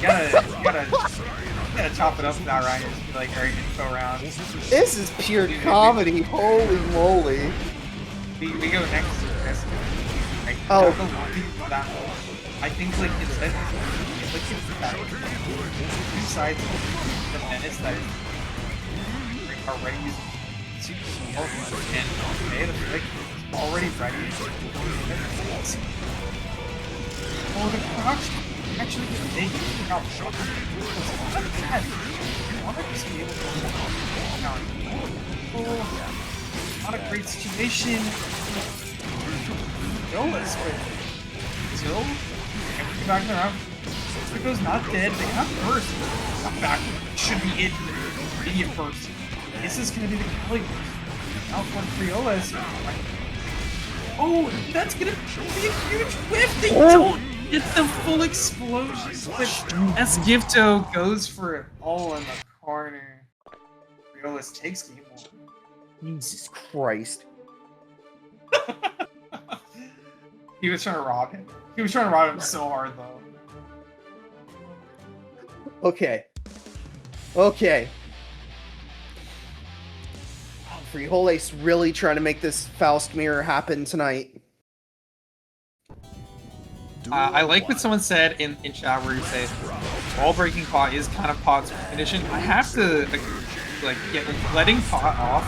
[SPEAKER 2] You gotta chop it up with that, Ryan. Just be like, alright, info round.
[SPEAKER 1] This is pure comedy, holy moly.
[SPEAKER 2] We go next to this. Right?
[SPEAKER 1] Oh.
[SPEAKER 2] That I think, like, instead, like, it's that two sides of the menace that is already using super and okay, the flick is already ready. Oh, the crouch actually they got shot. It's not bad. I want to just be able to now. Oh, not a great situation. Frijoles, but still, everything back around. Pushigoh's not dead. They have burst. Not back. Should be it. Immediate burst. This is gonna be the killing burst. Now for Frijoles. Oh, that's gonna be a huge whiff. They don't get the full explosion. But Esgifto goes for it all in the corner. Frijoles takes game one.
[SPEAKER 1] Jesus Christ.
[SPEAKER 2] He was trying to rob him. He was trying to rob him so hard, though.
[SPEAKER 1] Okay. Okay. Frijoles really trying to make this Faust mirror happen tonight.
[SPEAKER 2] I like what someone said in chat where you say wall breaking pot is kind of pot's condition. I have to like letting pot off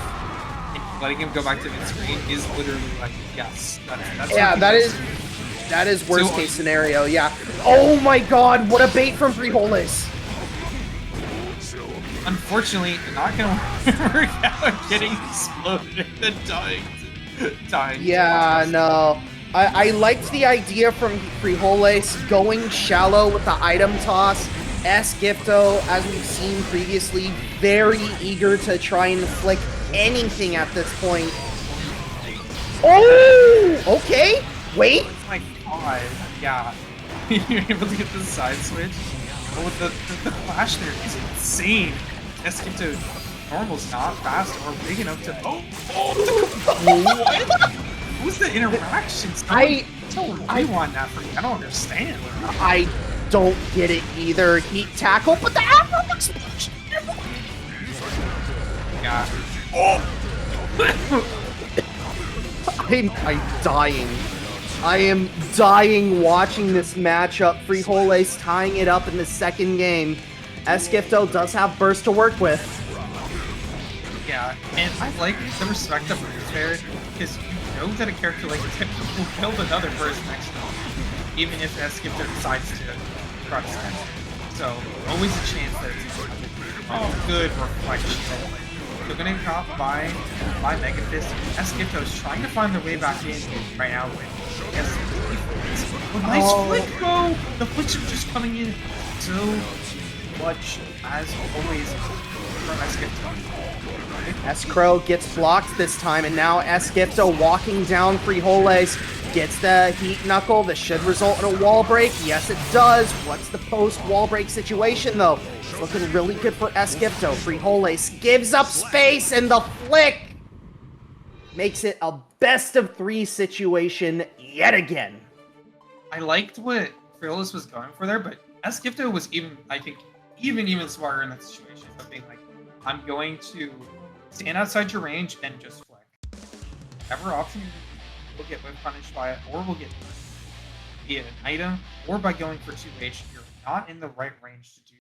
[SPEAKER 2] and letting him go back to mid-screen is literally like yes. That's
[SPEAKER 1] yeah, that is worst case scenario. Yeah. Oh my God! What a bait from Frijoles.
[SPEAKER 2] Unfortunately, not gonna work out getting exploded and dying.
[SPEAKER 1] Yeah, no. I liked the idea from Frijoles going shallow with the item toss. Esgifto, as we've seen previously, very eager to try and flick anything at this point. Oh! Okay. Wait.
[SPEAKER 2] Oh my God. Yeah. You're able to get the side switch. Oh, the flash there is insane. Esgifto normal's not fast or big enough to. Oh! What? What was the interactions? I want that for me. I don't understand.
[SPEAKER 1] I don't get it either. Heat tackle, but the Afro explosion.
[SPEAKER 2] Yeah. Oh!
[SPEAKER 1] I'm dying. I am dying watching this matchup. Frijoles tying it up in the second game. Esgifto does have burst to work with.
[SPEAKER 2] Yeah, and I like the respect of burst there, because you know that a character like this will build another burst next to him, even if Esgifto decides to crush him. So, always a chance that it's good reflection. They're gonna get caught by Mega Fist. Esgifto is trying to find their way back in right now with nice flick go! The flicks are just coming in so much as always from Esgifto.
[SPEAKER 1] Escrow gets blocked this time, and now Esgifto walking down Frijoles gets the heat knuckle. This should result in a wall break. Yes, it does. What's the post wall break situation though? It's looking really good for Esgifto. Frijoles gives up space, and the flick makes it a best of 3 situation yet again.
[SPEAKER 2] I liked what Frijoles was going for there, but Esgifto was even smarter in that situation. Of being like, I'm going to stand outside your range and just flick. Whatever option we'll get whip punished by it, or we'll get be it an item, or by going for 2H, you're not in the right range to do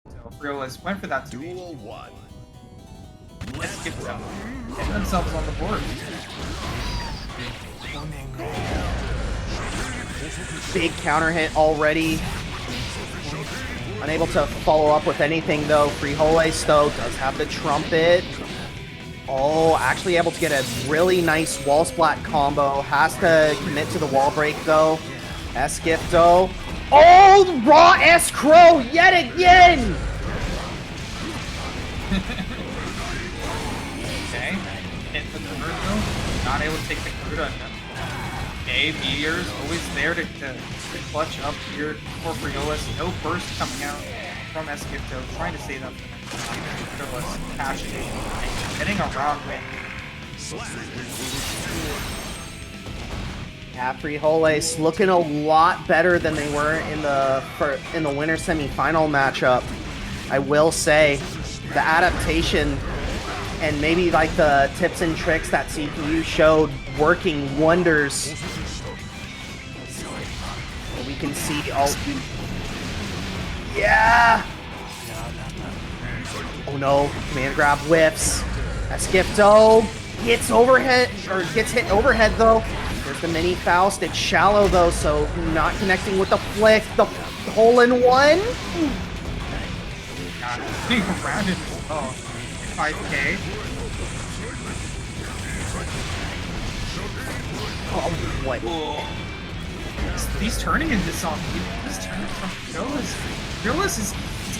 [SPEAKER 2] so. Frijoles went for that 2H.
[SPEAKER 3] Duel 1.
[SPEAKER 2] Esgifto getting themselves on the board.
[SPEAKER 1] Big counter hit already. Unable to follow up with anything though. Frijoles though does have the trumpet. Oh, actually able to get a really nice wall splat combo. Has to commit to the wall break though. Esgifto. Oh, raw S-Crow yet again!
[SPEAKER 2] Okay, hit the corner though. Not able to take the Kuda. Okay, Meteor's always there to clutch up here for Frijoles. No burst coming out from Esgifto, trying to save up for Frijoles cashing and getting a round win.
[SPEAKER 1] Yeah, Frijoles looking a lot better than they were in the winter semifinal matchup. I will say the adaptation and maybe like the tips and tricks that CPU showed working wonders. We can see all. Yeah. Oh no! Command grab whiffs. Esgifto gets overhead or gets hit overhead though. There's the mini Faust. It's shallow though, so not connecting with the flick. The hole in one.
[SPEAKER 2] Being around it. Oh, 5K.
[SPEAKER 1] Oh, what?
[SPEAKER 2] He's turning into something. He's turning from Frijoles. Frijoles is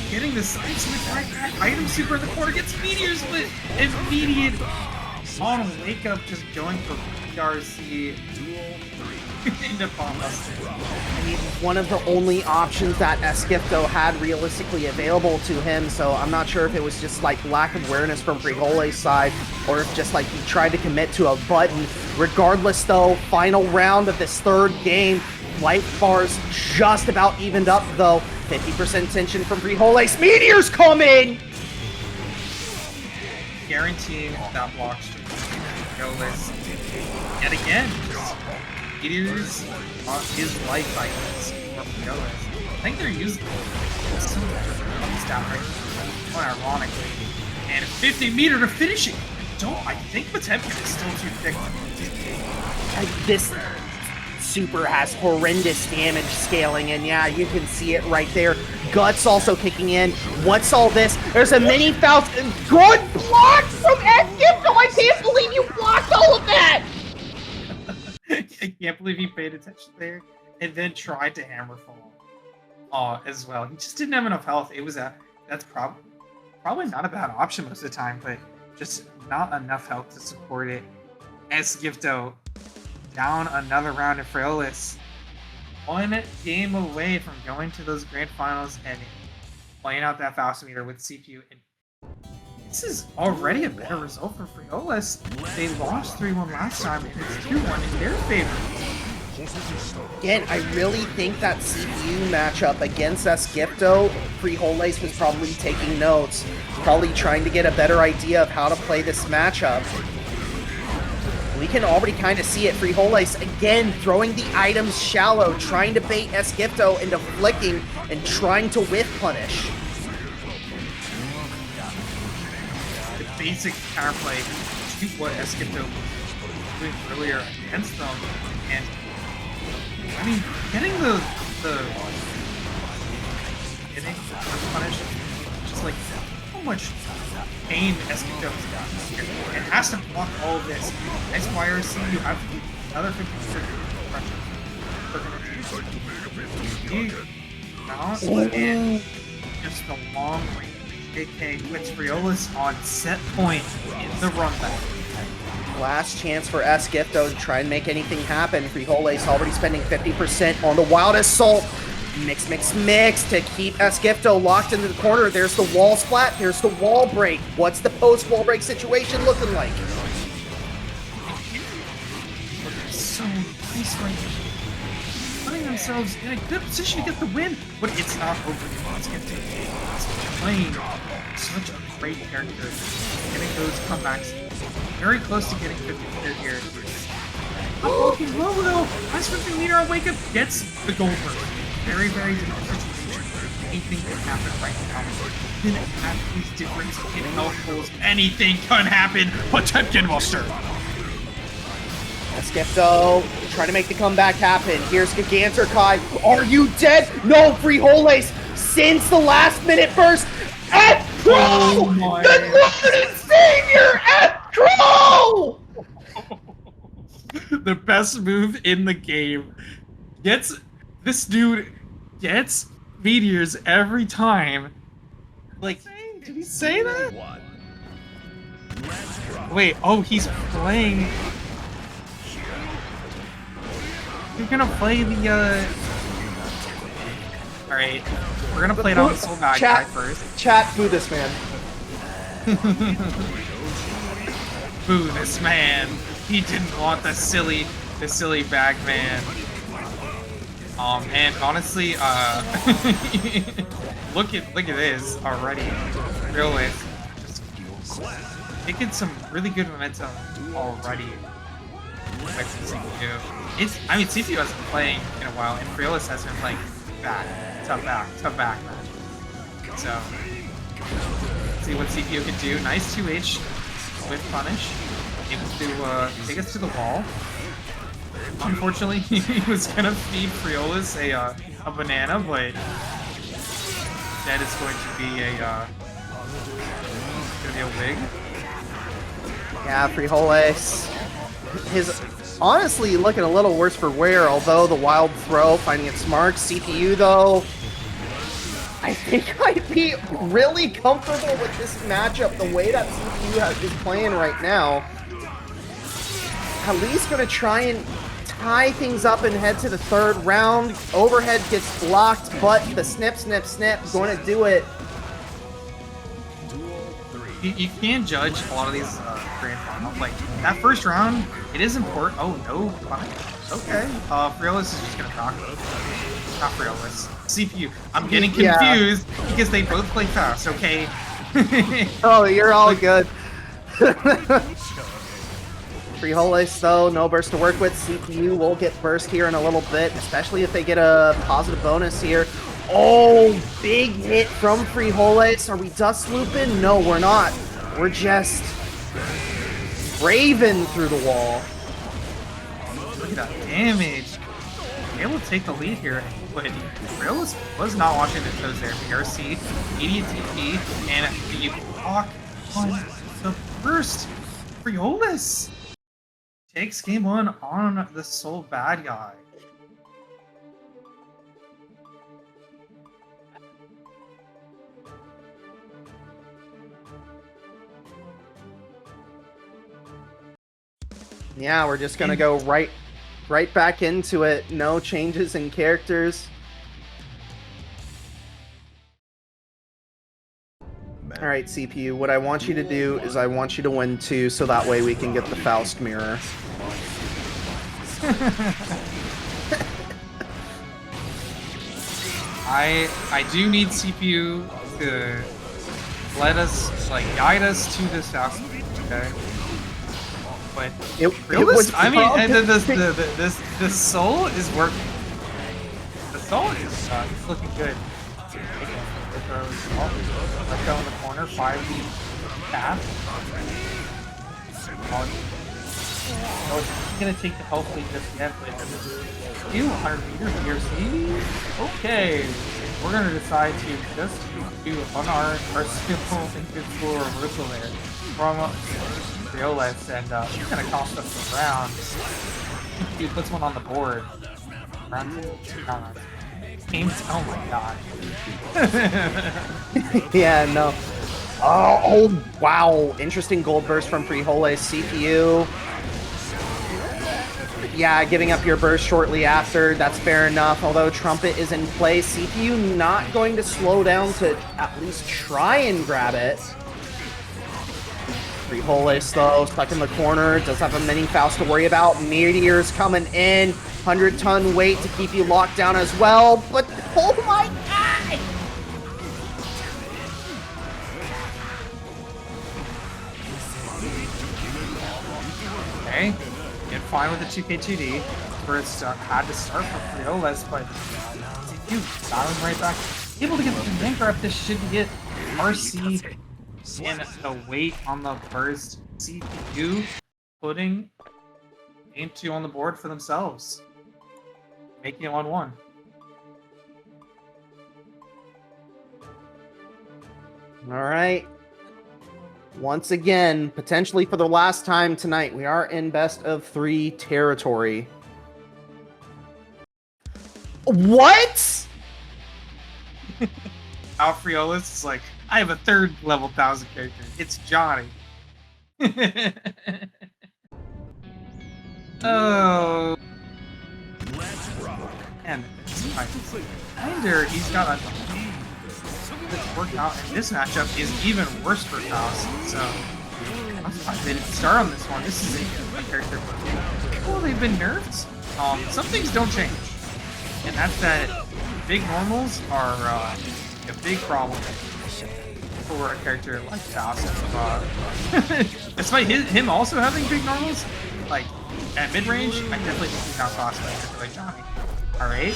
[SPEAKER 2] getting the side switch right back. Item super in the corner gets Meteors with immediate on wake up, just going for PRC into bomb buster.
[SPEAKER 1] I mean, one of the only options that Esgifto had realistically available to him, so I'm not sure if it was just like lack of awareness from Frijoles' side, or if just like he tried to commit to a button. Regardless though, final round of this third game, life bars just about evened up though. 50% tension from Frijoles. Meteors coming!
[SPEAKER 2] Guaranteeing that block streak. Frijoles yet again. Meteors on his life items for Frijoles. I think they're using similar stat right now, ironically. And 50-meter to finish it. I think Potemkin is still too thick.
[SPEAKER 1] This super has horrendous damage scaling, and yeah, you can see it right there. Guts also kicking in. What's all this? There's a mini Faust. Good block from Esgifto! I can't believe you blocked all of that!
[SPEAKER 2] I can't believe he paid attention there and then tried to hammerfall as well. He just didn't have enough health. That's probably not a bad option most of the time, but just not enough health to support it. Esgifto down another round of Frijoles. One game away from going to those grand finals and playing out that Faust meter with CPU. And this is already a better result for Frijoles. They lost 3-1 last time, and it's 2-1 in their favor.
[SPEAKER 1] Again, I really think that CPU matchup against Esgifto, Frijoles was probably taking notes, probably trying to get a better idea of how to play this matchup. We can already kind of see it. Frijoles, again, throwing the items shallow, trying to bait Esgifto into flicking and trying to whiff punish.
[SPEAKER 2] Basic counterplay to what Esgifto was doing earlier against them, and I mean, getting the punish, just like how much pain Esgifto's got. It has to block all of this. Nice YRC, you have another 50% pressure. And just the long range. JK with Frijoles on set point in the run back.
[SPEAKER 1] Last chance for Esgifto to try and make anything happen. Frijoles already spending 50% on the Wild Assault. Mix to keep Esgifto locked into the corner. There's the wall splat. There's the wall break. What's the post-wall break situation looking like?
[SPEAKER 2] So nice right now. Putting themselves in a good position to get the win, but it's not over. Esgifto playing such a great character, getting those comebacks very close to getting 50% here. Looking low though, nice 50-meter on wake up gets the gold first. Very difficult situation. Anything can happen right now. Then at these difference in health pools, anything can happen. Potemkin will serve.
[SPEAKER 1] Esgifto trying to make the comeback happen. Here's Gigantor Kai. Are you dead? No, Frijoles since the last minute burst. F-Pro!
[SPEAKER 2] Oh my.
[SPEAKER 1] The Lord and Savior F-Pro!
[SPEAKER 2] The best move in the game. This dude gets meteors every time. Like, did he say that?
[SPEAKER 3] One. Let's rock.
[SPEAKER 2] Wait, oh, he's playing. You're gonna play the, Alright, we're gonna play it on the Soul Bad guy first.
[SPEAKER 1] Chat, boo this man.
[SPEAKER 2] Boo this man. He didn't want the silly bag man. And honestly, look at this already. Frijoles just making some really good momentum already. With the CPU. I mean, CPU hasn't been playing in a while, and Frijoles has been like tough back match. So, let's see what CPU can do. Nice 2H with punish. Able to take us to the wall. Unfortunately, he was gonna feed Frijoles a banana, but that is going to be a wig.
[SPEAKER 1] Yeah, Frijoles. His honestly looking a little worse for wear, although the wild throw finding its mark. CPU though, I think I'd be really comfortable with this matchup the way that CPU is playing right now. At least gonna try and tie things up and head to the third round. Overhead gets blocked, but the snip going to do it.
[SPEAKER 2] You can't judge a lot of these grand finals. Like that first round, it is important. Oh no, okay. Frijoles is just gonna rock. Not Frijoles. CPU. I'm getting confused because they both play fast. Okay.
[SPEAKER 1] Oh, you're all good. Frijoles though, no burst to work with. CPU will get burst here in a little bit, especially if they get a positive bonus here. Oh, big hit from Frijoles. Are we dust looping? No, we're not. We're just raving through the wall.
[SPEAKER 2] Look at that damage. Able to take the lead here, but Frijoles was not watching the toes there. BRC, immediate TP, and the block on the burst. Frijoles takes game one on the Soul Bad guy.
[SPEAKER 1] Yeah, we're just gonna go right back into it. No changes in characters. All right, CPU, what I want you to do is I want you to win 2 so that way we can get the Faust mirror.
[SPEAKER 2] I do need CPU to let us, like, guide us to this Faust mirror, okay? But I mean, the soul is working. The soul is looking good. Let's go in the corner, 5D path. Oh, it's gonna take the health lead just yet, but do 100 meter BRC. Okay, we're gonna decide to just do our skill and good school reversal there from Frijoles, and it's gonna cost us a round. He puts one on the board. Round 2. Oh my god.
[SPEAKER 1] Yeah, no. Oh, wow. Interesting gold burst from Frijoles. CPU. Yeah, giving up your burst shortly after. That's fair enough. Although Trumpet is in play, CPU not going to slow down to at least try and grab it. Frijoles, though, stuck in the corner. Does have a mini Faust to worry about. Meteors coming in. 100-ton weight to keep you locked down as well. But, oh my god!
[SPEAKER 2] Okay, get fine with the 2K2D. First had to start for Frijoles, but CPU dialing right back. Able to get the command grab. This should get RC in the weight on the burst. CPU putting game 2 on the board for themselves, making it 1-1.
[SPEAKER 1] All right. Once again, potentially for the last time tonight, we are in best of 3 territory. What?
[SPEAKER 2] Frijoles is like, I have a third level 1000 character. It's Johnny. Oh.
[SPEAKER 3] Let's rock.
[SPEAKER 2] And Kinder, he's got a that's worked out, and this matchup is even worse for Faust. So, they didn't start on this one. This is a character. Oh, they've been nerfed. Some things don't change, and that's that big normals are a big problem for a character like Faust. Despite him also having big normals, like at mid range, I definitely think he's not Faust, but like Johnny. All right.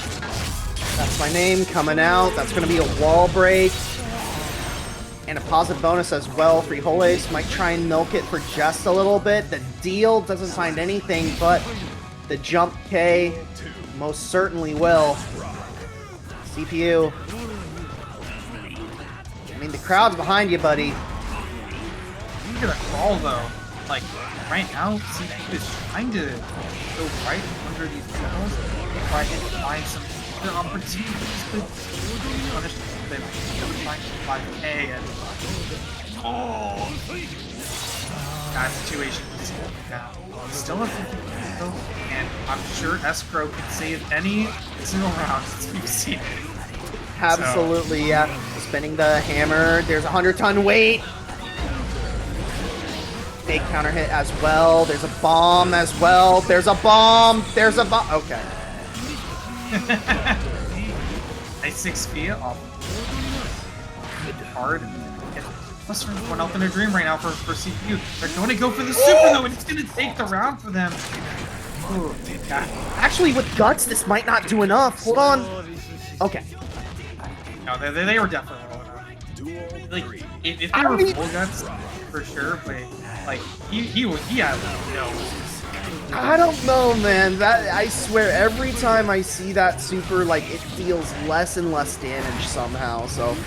[SPEAKER 1] That's my name coming out. That's going to be a wall break. And a positive bonus as well. Frijoles might try and milk it for just a little bit. The deal doesn't find anything, but the jump K most certainly will. CPU. I mean, the crowd's behind you, buddy.
[SPEAKER 2] Look at the crawl, though. Like, right now, CPU is trying to go right under these panels and try and find some other opportunities to punish them. Trying to 5K and that situation is going down. Still a 50 though, and I'm sure Escrow can save any single round since we've seen it.
[SPEAKER 1] Absolutely, yeah. Spinning the hammer. There's a 100-ton weight. Big counter hit as well. There's a bomb as well. There's a bomb. There's a bomb. Okay.
[SPEAKER 2] Nice 6 feet off. Hard. Plus, there's one elf in a dream right now for CPU. They're going to go for the super though, and it's going to take the round for them. Ooh, yeah.
[SPEAKER 1] Actually, with guts, this might not do enough. Hold on. Okay.
[SPEAKER 2] No, they were definitely low enough. Like, if they were full guts, for sure, but like he had no.
[SPEAKER 1] I don't know, man. That I swear, every time I see that super, like it deals less and less damage somehow. So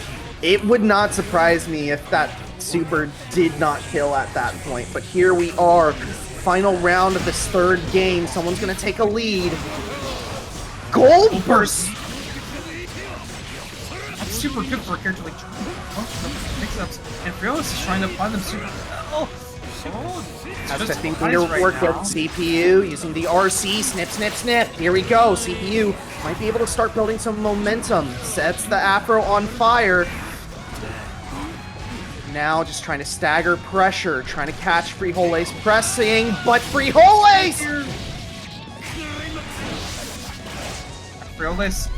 [SPEAKER 1] it would not surprise me if that super did not kill at that point. But here we are, final round of this third game. Someone's gonna take a lead. Gold burst.
[SPEAKER 2] That's super good for a character like mix-ups, and Frijoles is trying to apply them super well.
[SPEAKER 1] Has 15 to work with CPU using the RC. Snip, snip, snip. Here we go. CPU might be able to start building some momentum. Sets the Afro on fire. Now just trying to stagger pressure, trying to catch Frijoles pressing, but Frijoles!
[SPEAKER 2] Frijoles.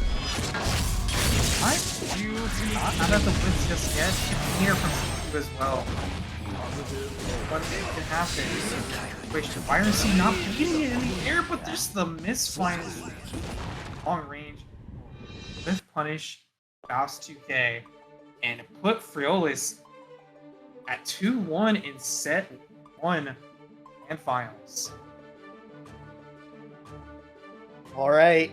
[SPEAKER 2] Not at the Whis just yet. Here from CPU as well. What can happen? Wait, why is he not beating it in the air? But there's the misfire. Long range. Lift punish. Faust 2K. And put Frijoles at 2-1 in set 1 and finals.
[SPEAKER 1] All right.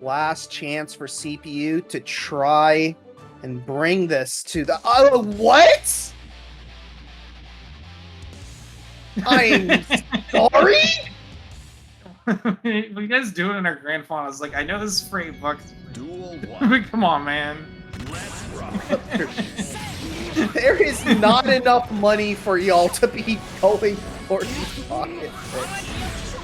[SPEAKER 1] Last chance for CPU to try and bring this to the... Oh, what? I'm sorry?
[SPEAKER 2] We guys do it in our grand finals. Like, I know this is for $8.
[SPEAKER 3] Duel
[SPEAKER 2] But
[SPEAKER 3] 1.
[SPEAKER 2] come on, man.
[SPEAKER 3] Let's rock.
[SPEAKER 1] There is not enough money for y'all to be going for these pocket picks.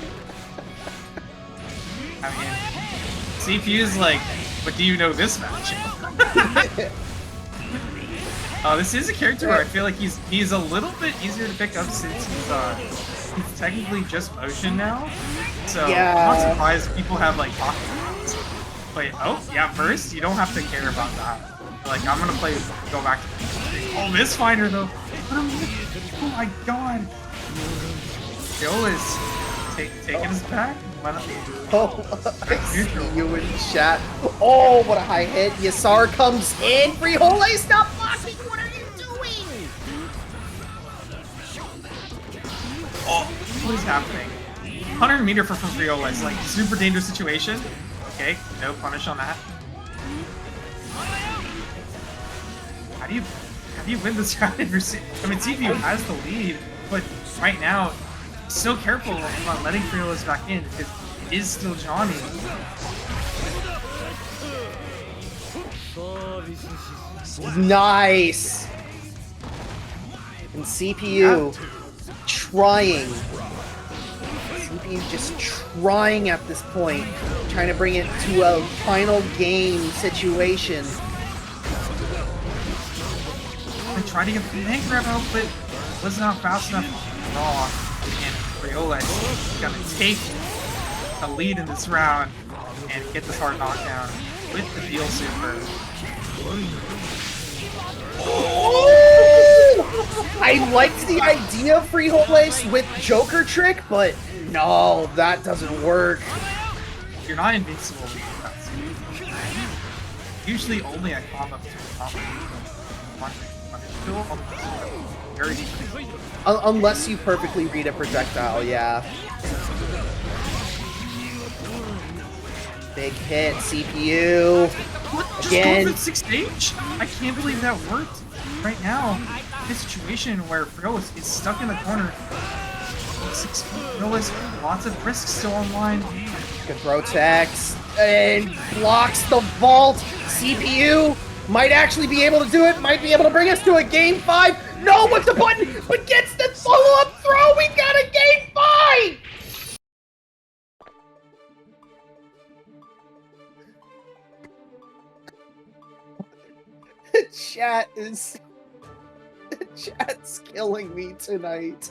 [SPEAKER 2] I mean, CPU's like, but do you know this match? This is a character where I feel like he's a little bit easier to pick up since he's technically just motion now. So
[SPEAKER 1] Yeah.
[SPEAKER 2] I'm not surprised people have like pocket rounds. But oh yeah, first you don't have to care about that. Like I'm gonna go back to misfinder though. Oh my god. Joe is taking us back.
[SPEAKER 1] Oh, I see you in chat. Oh, what a high hit. Yasar comes in. Frijoles, stop blocking. What are you doing?
[SPEAKER 2] Oh, what is happening? 100 meter for Frijoles, like super dangerous situation. Okay, no punish on that. How do you if you win this round, I mean, CPU has the lead, but right now, so careful about letting Frijoles back in because it is still Johnny.
[SPEAKER 1] Nice. And CPU trying. CPU just trying at this point, trying to bring it to a final game situation.
[SPEAKER 2] I tried to get the hand grab out, but was not fast enough to draw. And Frijoles is gonna take the lead in this round and get this hard knockdown with the deal super.
[SPEAKER 1] Oh! I liked the idea of Frijoles with Joker Trick, but no, that doesn't work.
[SPEAKER 2] You're not invincible with that. Usually only a combo. Very easy.
[SPEAKER 1] Unless you perfectly read a projectile, yeah. Big hit, CPU.
[SPEAKER 2] What?
[SPEAKER 1] Again.
[SPEAKER 2] Just 6H? I can't believe that worked. Right now, this situation where Frijoles is stuck in the corner. Frijoles, lots of risks still online.
[SPEAKER 1] Good protects and blocks the vault. CPU might actually be able to do it. Might be able to bring us to a game 5. No, what's the button? But gets the follow-up throw. We've got a game 5. Chat's killing me tonight.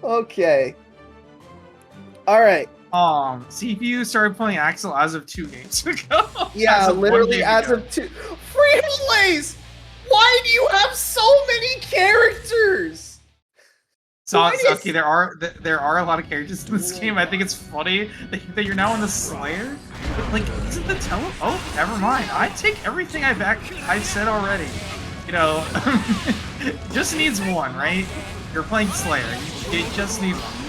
[SPEAKER 1] Okay. All right.
[SPEAKER 2] CPU started playing Axel as of 2 games ago.
[SPEAKER 1] Yeah, literally as
[SPEAKER 2] ago.
[SPEAKER 1] of 2. Frijoles! Why do you have so many characters?
[SPEAKER 2] So okay, there are a lot of characters in this game. I think it's funny that you're now on the Slayer. But, like, isn't the Oh, never mind. I take everything I said already. You know, just needs one, right? You're playing Slayer. You just need one.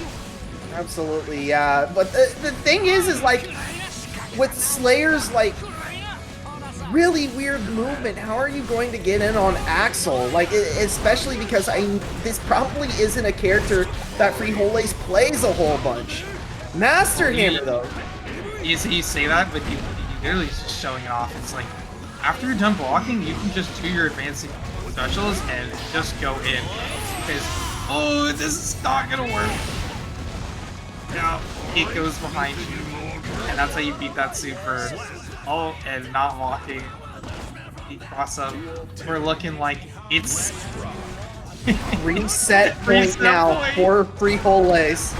[SPEAKER 1] Absolutely, yeah. But the thing is like, with Slayer's, like, really weird movement, how are you going to get in on Axel? Like, especially because this probably isn't a character that Frijoles plays a whole bunch. Master Hammer, though.
[SPEAKER 2] You say that, but you literally just showing it off. It's like, after you're done blocking, you can just do your advancing specials and just go in. Because, oh, this is not gonna work. Now, it goes behind you, and that's how you beat that super. Oh, and not walking. The cross up. We're looking like it's
[SPEAKER 1] Reset point now for Frijoles.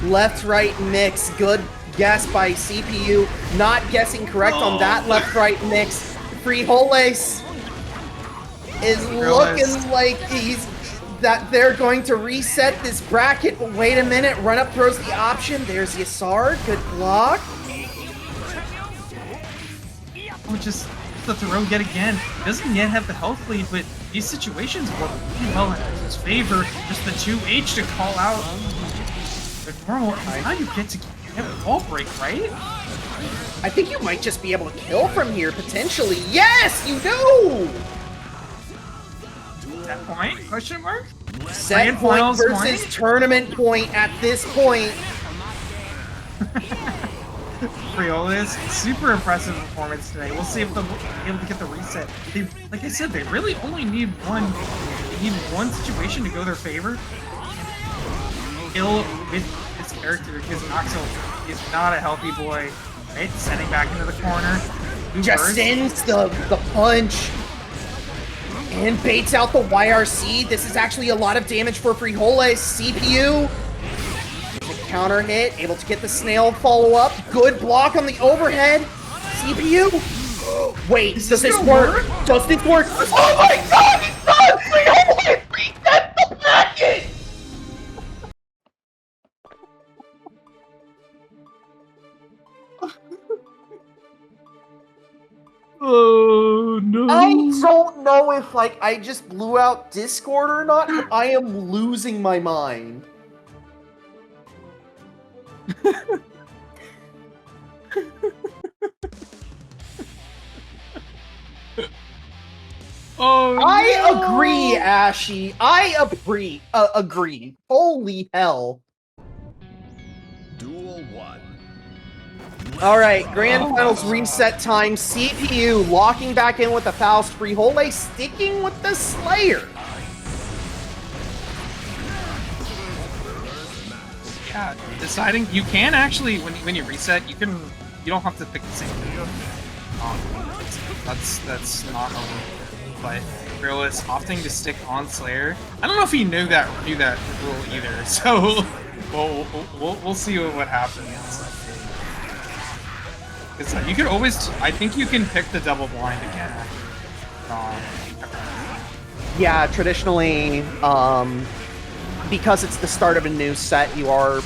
[SPEAKER 1] Left-right mix. Good guess by CPU. Not guessing correct on that left-right mix. Frijoles is looking like they're going to reset this bracket, but wait a minute. Run up throws the option. There's Yasar. Good block.
[SPEAKER 2] Oh, just the throw yet again. Doesn't yet have the health lead, but these situations work really well in his favor. Just the 2H to call out the normal. How you get to get a wall break, right?
[SPEAKER 1] I think you might just be able to kill from here, potentially. Yes, you do!
[SPEAKER 2] That point? Question mark?
[SPEAKER 1] Set point versus tournament point at this point.
[SPEAKER 2] Frijoles, super impressive performance today. We'll see if they'll be able to get the reset. Like I said, they really only need one. They need one situation to go their favor. Kill with this character because Axel is not a healthy boy. Right? Sending back into the corner.
[SPEAKER 1] Just sends the punch. And baits out the YRC. This is actually a lot of damage for Frijoles. CPU. Counter hit, able to get the snail follow-up. Good block on the overhead. CPU. Wait, does this work? Does this work? Oh my god, he's done! Frijoles reset the bracket!
[SPEAKER 2] Oh no.
[SPEAKER 1] I don't know if, like, I just blew out Discord or not, but I am losing my mind.
[SPEAKER 2] Oh,
[SPEAKER 1] I
[SPEAKER 2] no!
[SPEAKER 1] agree, Ashy. I agree. Agree. Holy hell.
[SPEAKER 3] Duel 1.
[SPEAKER 1] All right, Grand Finals reset time. CPU locking back in with the Faust. Frijoles sticking with the Slayer.
[SPEAKER 2] Yeah, deciding you can actually when you reset, you don't have to pick the same video. That's not a rule. But Frijoles opting to stick on Slayer. I don't know if he knew that rule either. So we'll see what happens. Because you could always, I think you can pick the double blind again.
[SPEAKER 1] Yeah, traditionally, because it's the start of a new set, you are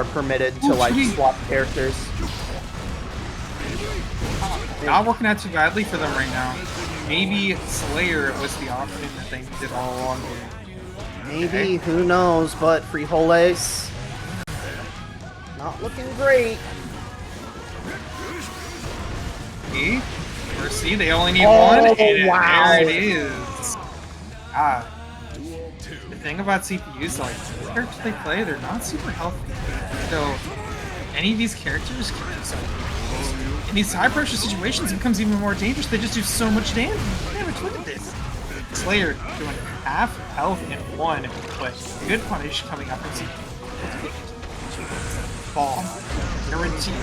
[SPEAKER 1] permitted to like swap characters.
[SPEAKER 2] Not working out too badly for them right now. Maybe Slayer was the option that they needed all along.
[SPEAKER 1] Maybe, who knows? But Frijoles not looking great.
[SPEAKER 2] See? Or see, they only need one, and
[SPEAKER 1] wow.
[SPEAKER 2] there it is. Ah. The thing about CPUs, like, the characters they play, they're not super healthy. So, any of these characters can do something. In these high-pressure situations, it becomes even more dangerous. They just do so much damage. Look at this. Slayer doing half health in one, but good punish coming up from CPU. Ball. Guaranteed.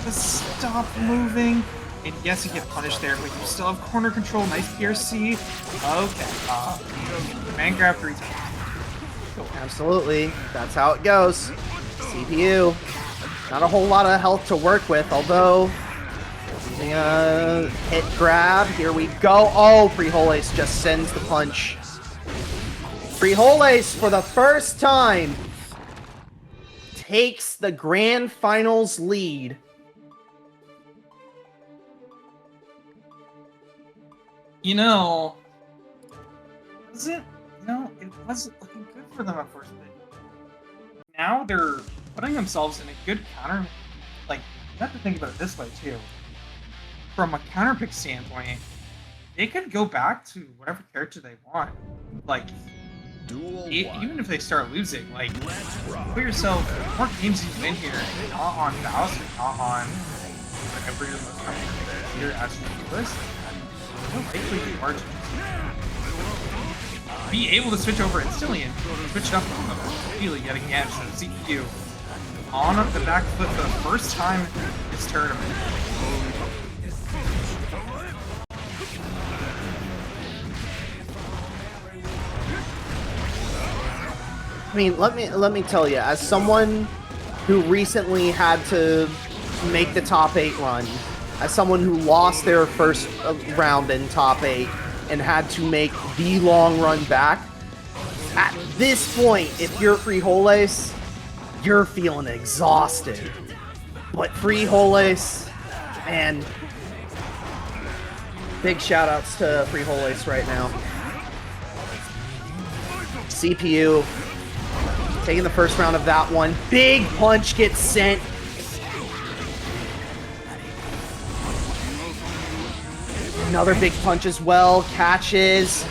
[SPEAKER 2] Just stop moving. And yes, you get punished there, but you still have corner control. Nice PRC. Okay. Man grab 3 times.
[SPEAKER 1] Absolutely. That's how it goes. CPU. Not a whole lot of health to work with, although... hit grab. Here we go. Oh, Frijoles just sends the punch. Frijoles, for the first time, takes the Grand Finals lead.
[SPEAKER 2] You know, it wasn't looking good for them at first. Now they're putting themselves in a good counter. Like, you have to think about it this way too. From a counterpick standpoint, they could go back to whatever character they want. Like, even if they start losing, like, put yourself more games you win here, not on Faust, not on whatever your most common here as your list. More likely you are to be able to switch over instantly and switch it up immediately yet again. So CPU on the back foot for the first time this tournament.
[SPEAKER 1] I mean, let me tell you, as someone who recently had to make the top 8 run, as someone who lost their first round in top 8 and had to make the long run back, at this point, if you're Frijoles, you're feeling exhausted. But Frijoles, man, big shout outs to Frijoles right now. CPU taking the first round of that one. Big punch gets sent. Another big punch as well. Catches.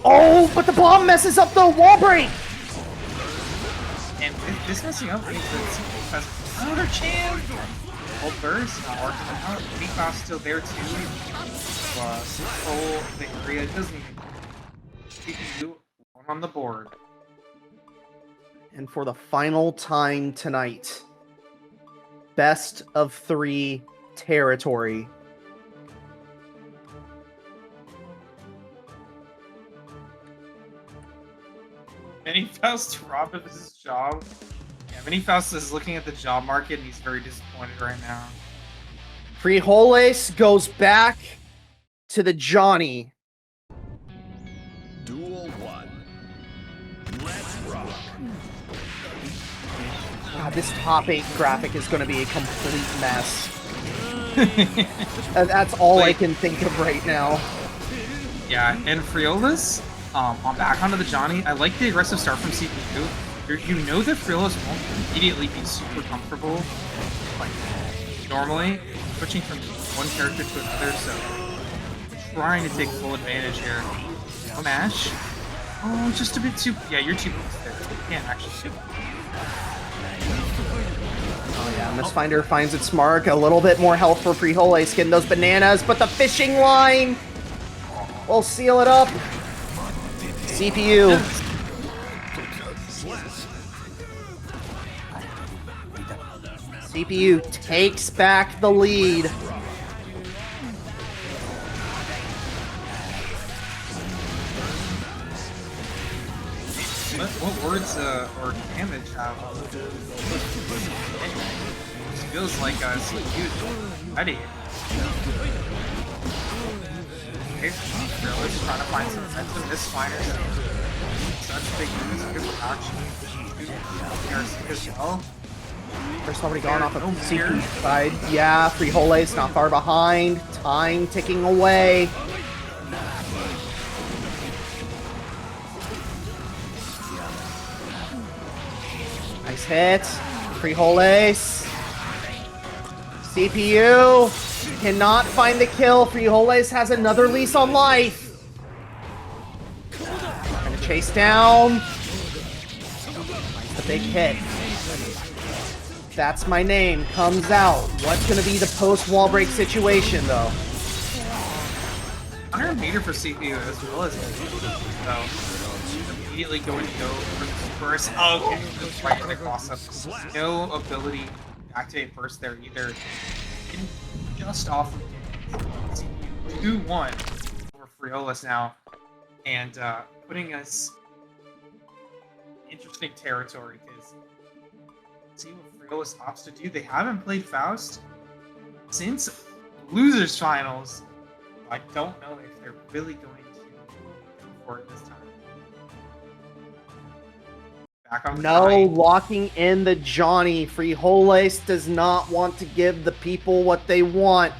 [SPEAKER 1] Oh, but the bomb messes up the wall break.
[SPEAKER 2] And this messing up means that CPU has another chance. Full burst, not working out. Faust still there too. Full victory. It doesn't even. CPU one on the board.
[SPEAKER 1] And for the final time tonight, best of 3 territory.
[SPEAKER 2] Mini Faust robbed of his job. Yeah, Mini Faust is looking at the job market and he's very disappointed right now.
[SPEAKER 1] Frijoles goes back to the Johnny.
[SPEAKER 3] Duel 1. Let's rock.
[SPEAKER 1] God, this top 8 graphic is going to be a complete mess. That's all I can think of right now.
[SPEAKER 2] Yeah, and Frijoles, on back onto the Johnny, I like the aggressive start from CPU. You know that Frijoles won't immediately be super comfortable, like, normally, switching from one character to another, so trying to take full advantage here. No mash. Oh, just a bit too. Yeah, you're too close there. You can't actually.
[SPEAKER 1] Oh yeah, Mistfinder finds its mark. A little bit more health for Frijoles getting those bananas, but the fishing line will seal it up. CPU. CPU takes back the lead.
[SPEAKER 2] What words or damage have? It feels like CPU ready. Okay, Frijoles trying to find some sense of Mistfinders. Such big moves, good action. As well.
[SPEAKER 1] First already gone off of CPU side. Yeah, Frijoles not far behind. Time ticking away. Nice hit. Frijoles. CPU cannot find the kill. Frijoles has another lease on life. Gonna chase down. Nice, the big hit. That's my name. Comes out. What's gonna be the post-wall break situation, though?
[SPEAKER 2] 100 meter for CPU as well as so immediately going to go for the first. Oh, okay, that's right in the cross up. No ability to activate burst there either. Just off of CPU 2-1 over Frijoles now, and putting us in interesting territory because see what Frijoles opts to do. They haven't played Faust since losers finals. I don't know if they're really going to go for it this time. Back on the
[SPEAKER 1] No,
[SPEAKER 2] line.
[SPEAKER 1] locking in the Johnny. Frijoles does not want to give the people what they want.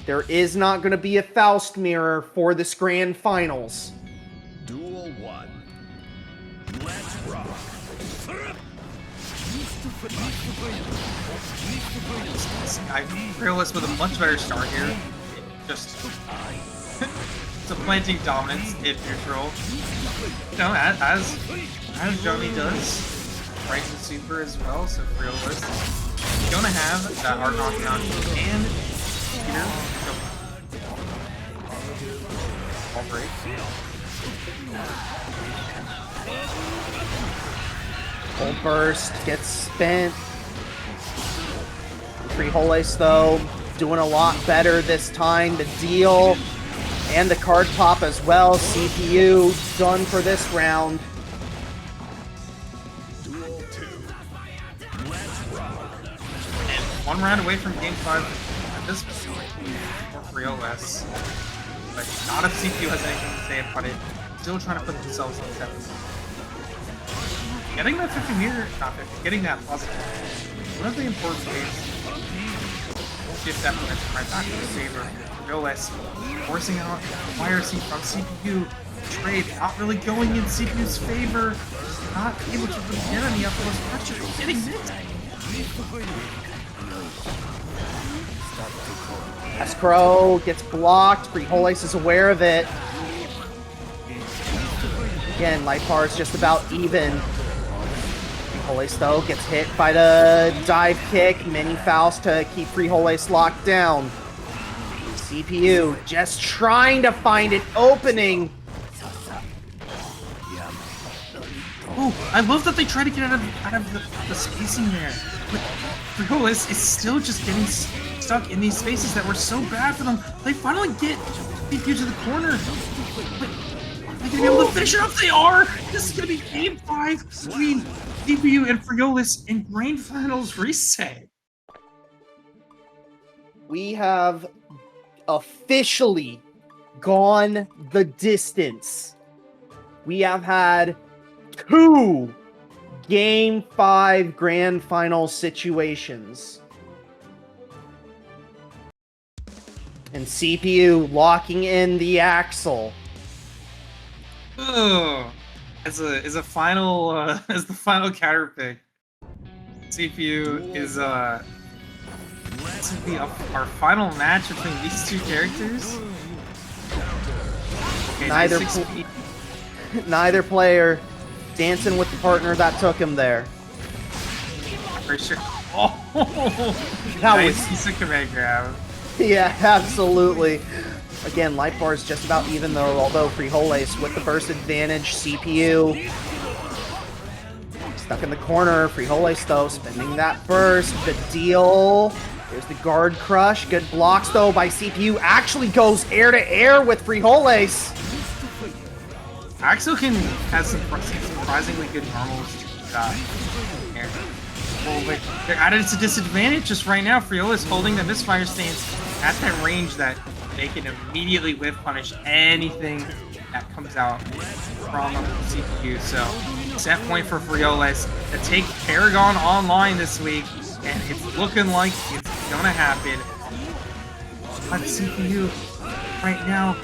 [SPEAKER 1] There is not going to be a Faust mirror for this grand finals.
[SPEAKER 3] Duel 1. Let's rock.
[SPEAKER 2] Frijoles with a much better start here. Just supplanting dominance in neutral. You know, as Johnny does. Right to super as well, so Frijoles gonna have that hard knockdown and Peter. All break.
[SPEAKER 1] Full burst gets spent. Frijoles, though, doing a lot better this time. The deal and the card pop as well. CPU done for this round.
[SPEAKER 3] Duel 2. Let's rock.
[SPEAKER 2] And one round away from game 5 at this point for Frijoles. But not if CPU has anything to say about it. Still trying to put themselves on 7. Getting that 50 meter, not 50, getting that positive. One of the important ways shift that momentum right back in the favor. Frijoles forcing out YRC from CPU. Trade not really going in CPU's favor. Not able to really get any up close pressure. Getting hit.
[SPEAKER 1] Escrow gets blocked. Frijoles is aware of it. Again, life bar is just about even. Frijoles, though, gets hit by the dive kick. Mini Faust to keep Frijoles locked down. CPU just trying to find an opening.
[SPEAKER 2] Oh, I love that they try to get out of the spacing there. But Frijoles is still just getting stuck in these spaces that were so bad for them. They finally get CPU to the corner. But are they going to be able to finish it up? They are! This is going to be game 5 between CPU and Frijoles in Grand Finals reset.
[SPEAKER 1] We have officially gone the distance. We have had 2 Game 5 Grand Final situations. And CPU locking in the axle.
[SPEAKER 2] Oh, as a final as the final counter pick, CPU is this will be our final match between these two characters.
[SPEAKER 1] Neither
[SPEAKER 2] Nice
[SPEAKER 1] pl-
[SPEAKER 2] speed.
[SPEAKER 1] neither player dancing with the partner that took him there.
[SPEAKER 2] For sure. Oh,
[SPEAKER 1] That
[SPEAKER 2] nice
[SPEAKER 1] was-
[SPEAKER 2] piece of command grab.
[SPEAKER 1] Yeah, absolutely. Again, life bar is just about even though, although Frijoles with the burst advantage, CPU stuck in the corner. Frijoles though, spending that burst, the deal. There's the guard crush. Good blocks though by CPU. Actually goes air to air with Frijoles.
[SPEAKER 2] Axel has some surprisingly good normals. Here. Well, but they're at a disadvantage just right now. Frijoles holding the misfire stance at that range that they can immediately whiff punish anything that comes out from the CPU. So, set point for Frijoles to take Paragon online this week, and it's looking like it's gonna happen. But CPU right now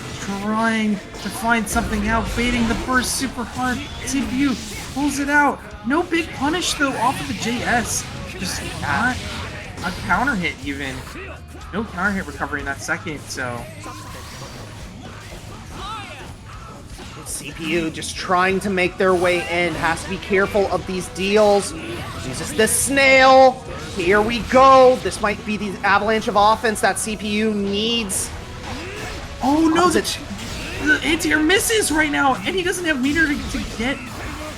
[SPEAKER 2] trying to find something out, baiting the burst super hard. CPU pulls it out. No big punish though off of the JS. Just not a counter hit even. No counter hit recovery in that second, so
[SPEAKER 1] CPU just trying to make their way in. Has to be careful of these deals. Uses the snail. Here we go. This might be the avalanche of offense that CPU needs.
[SPEAKER 2] oh no,
[SPEAKER 1] Opposite-
[SPEAKER 2] the anti-air misses right now, and he doesn't have meter to get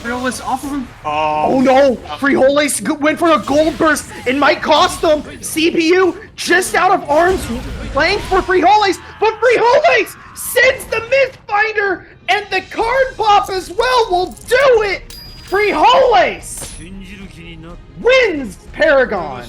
[SPEAKER 2] Frijoles off of him.
[SPEAKER 1] Oh no! Frijoles went for a gold burst. It might cost them. CPU just out of arm's length for Frijoles, but Frijoles sends the Mythfinder and the card pop as well will do it. Frijoles wins Paragon.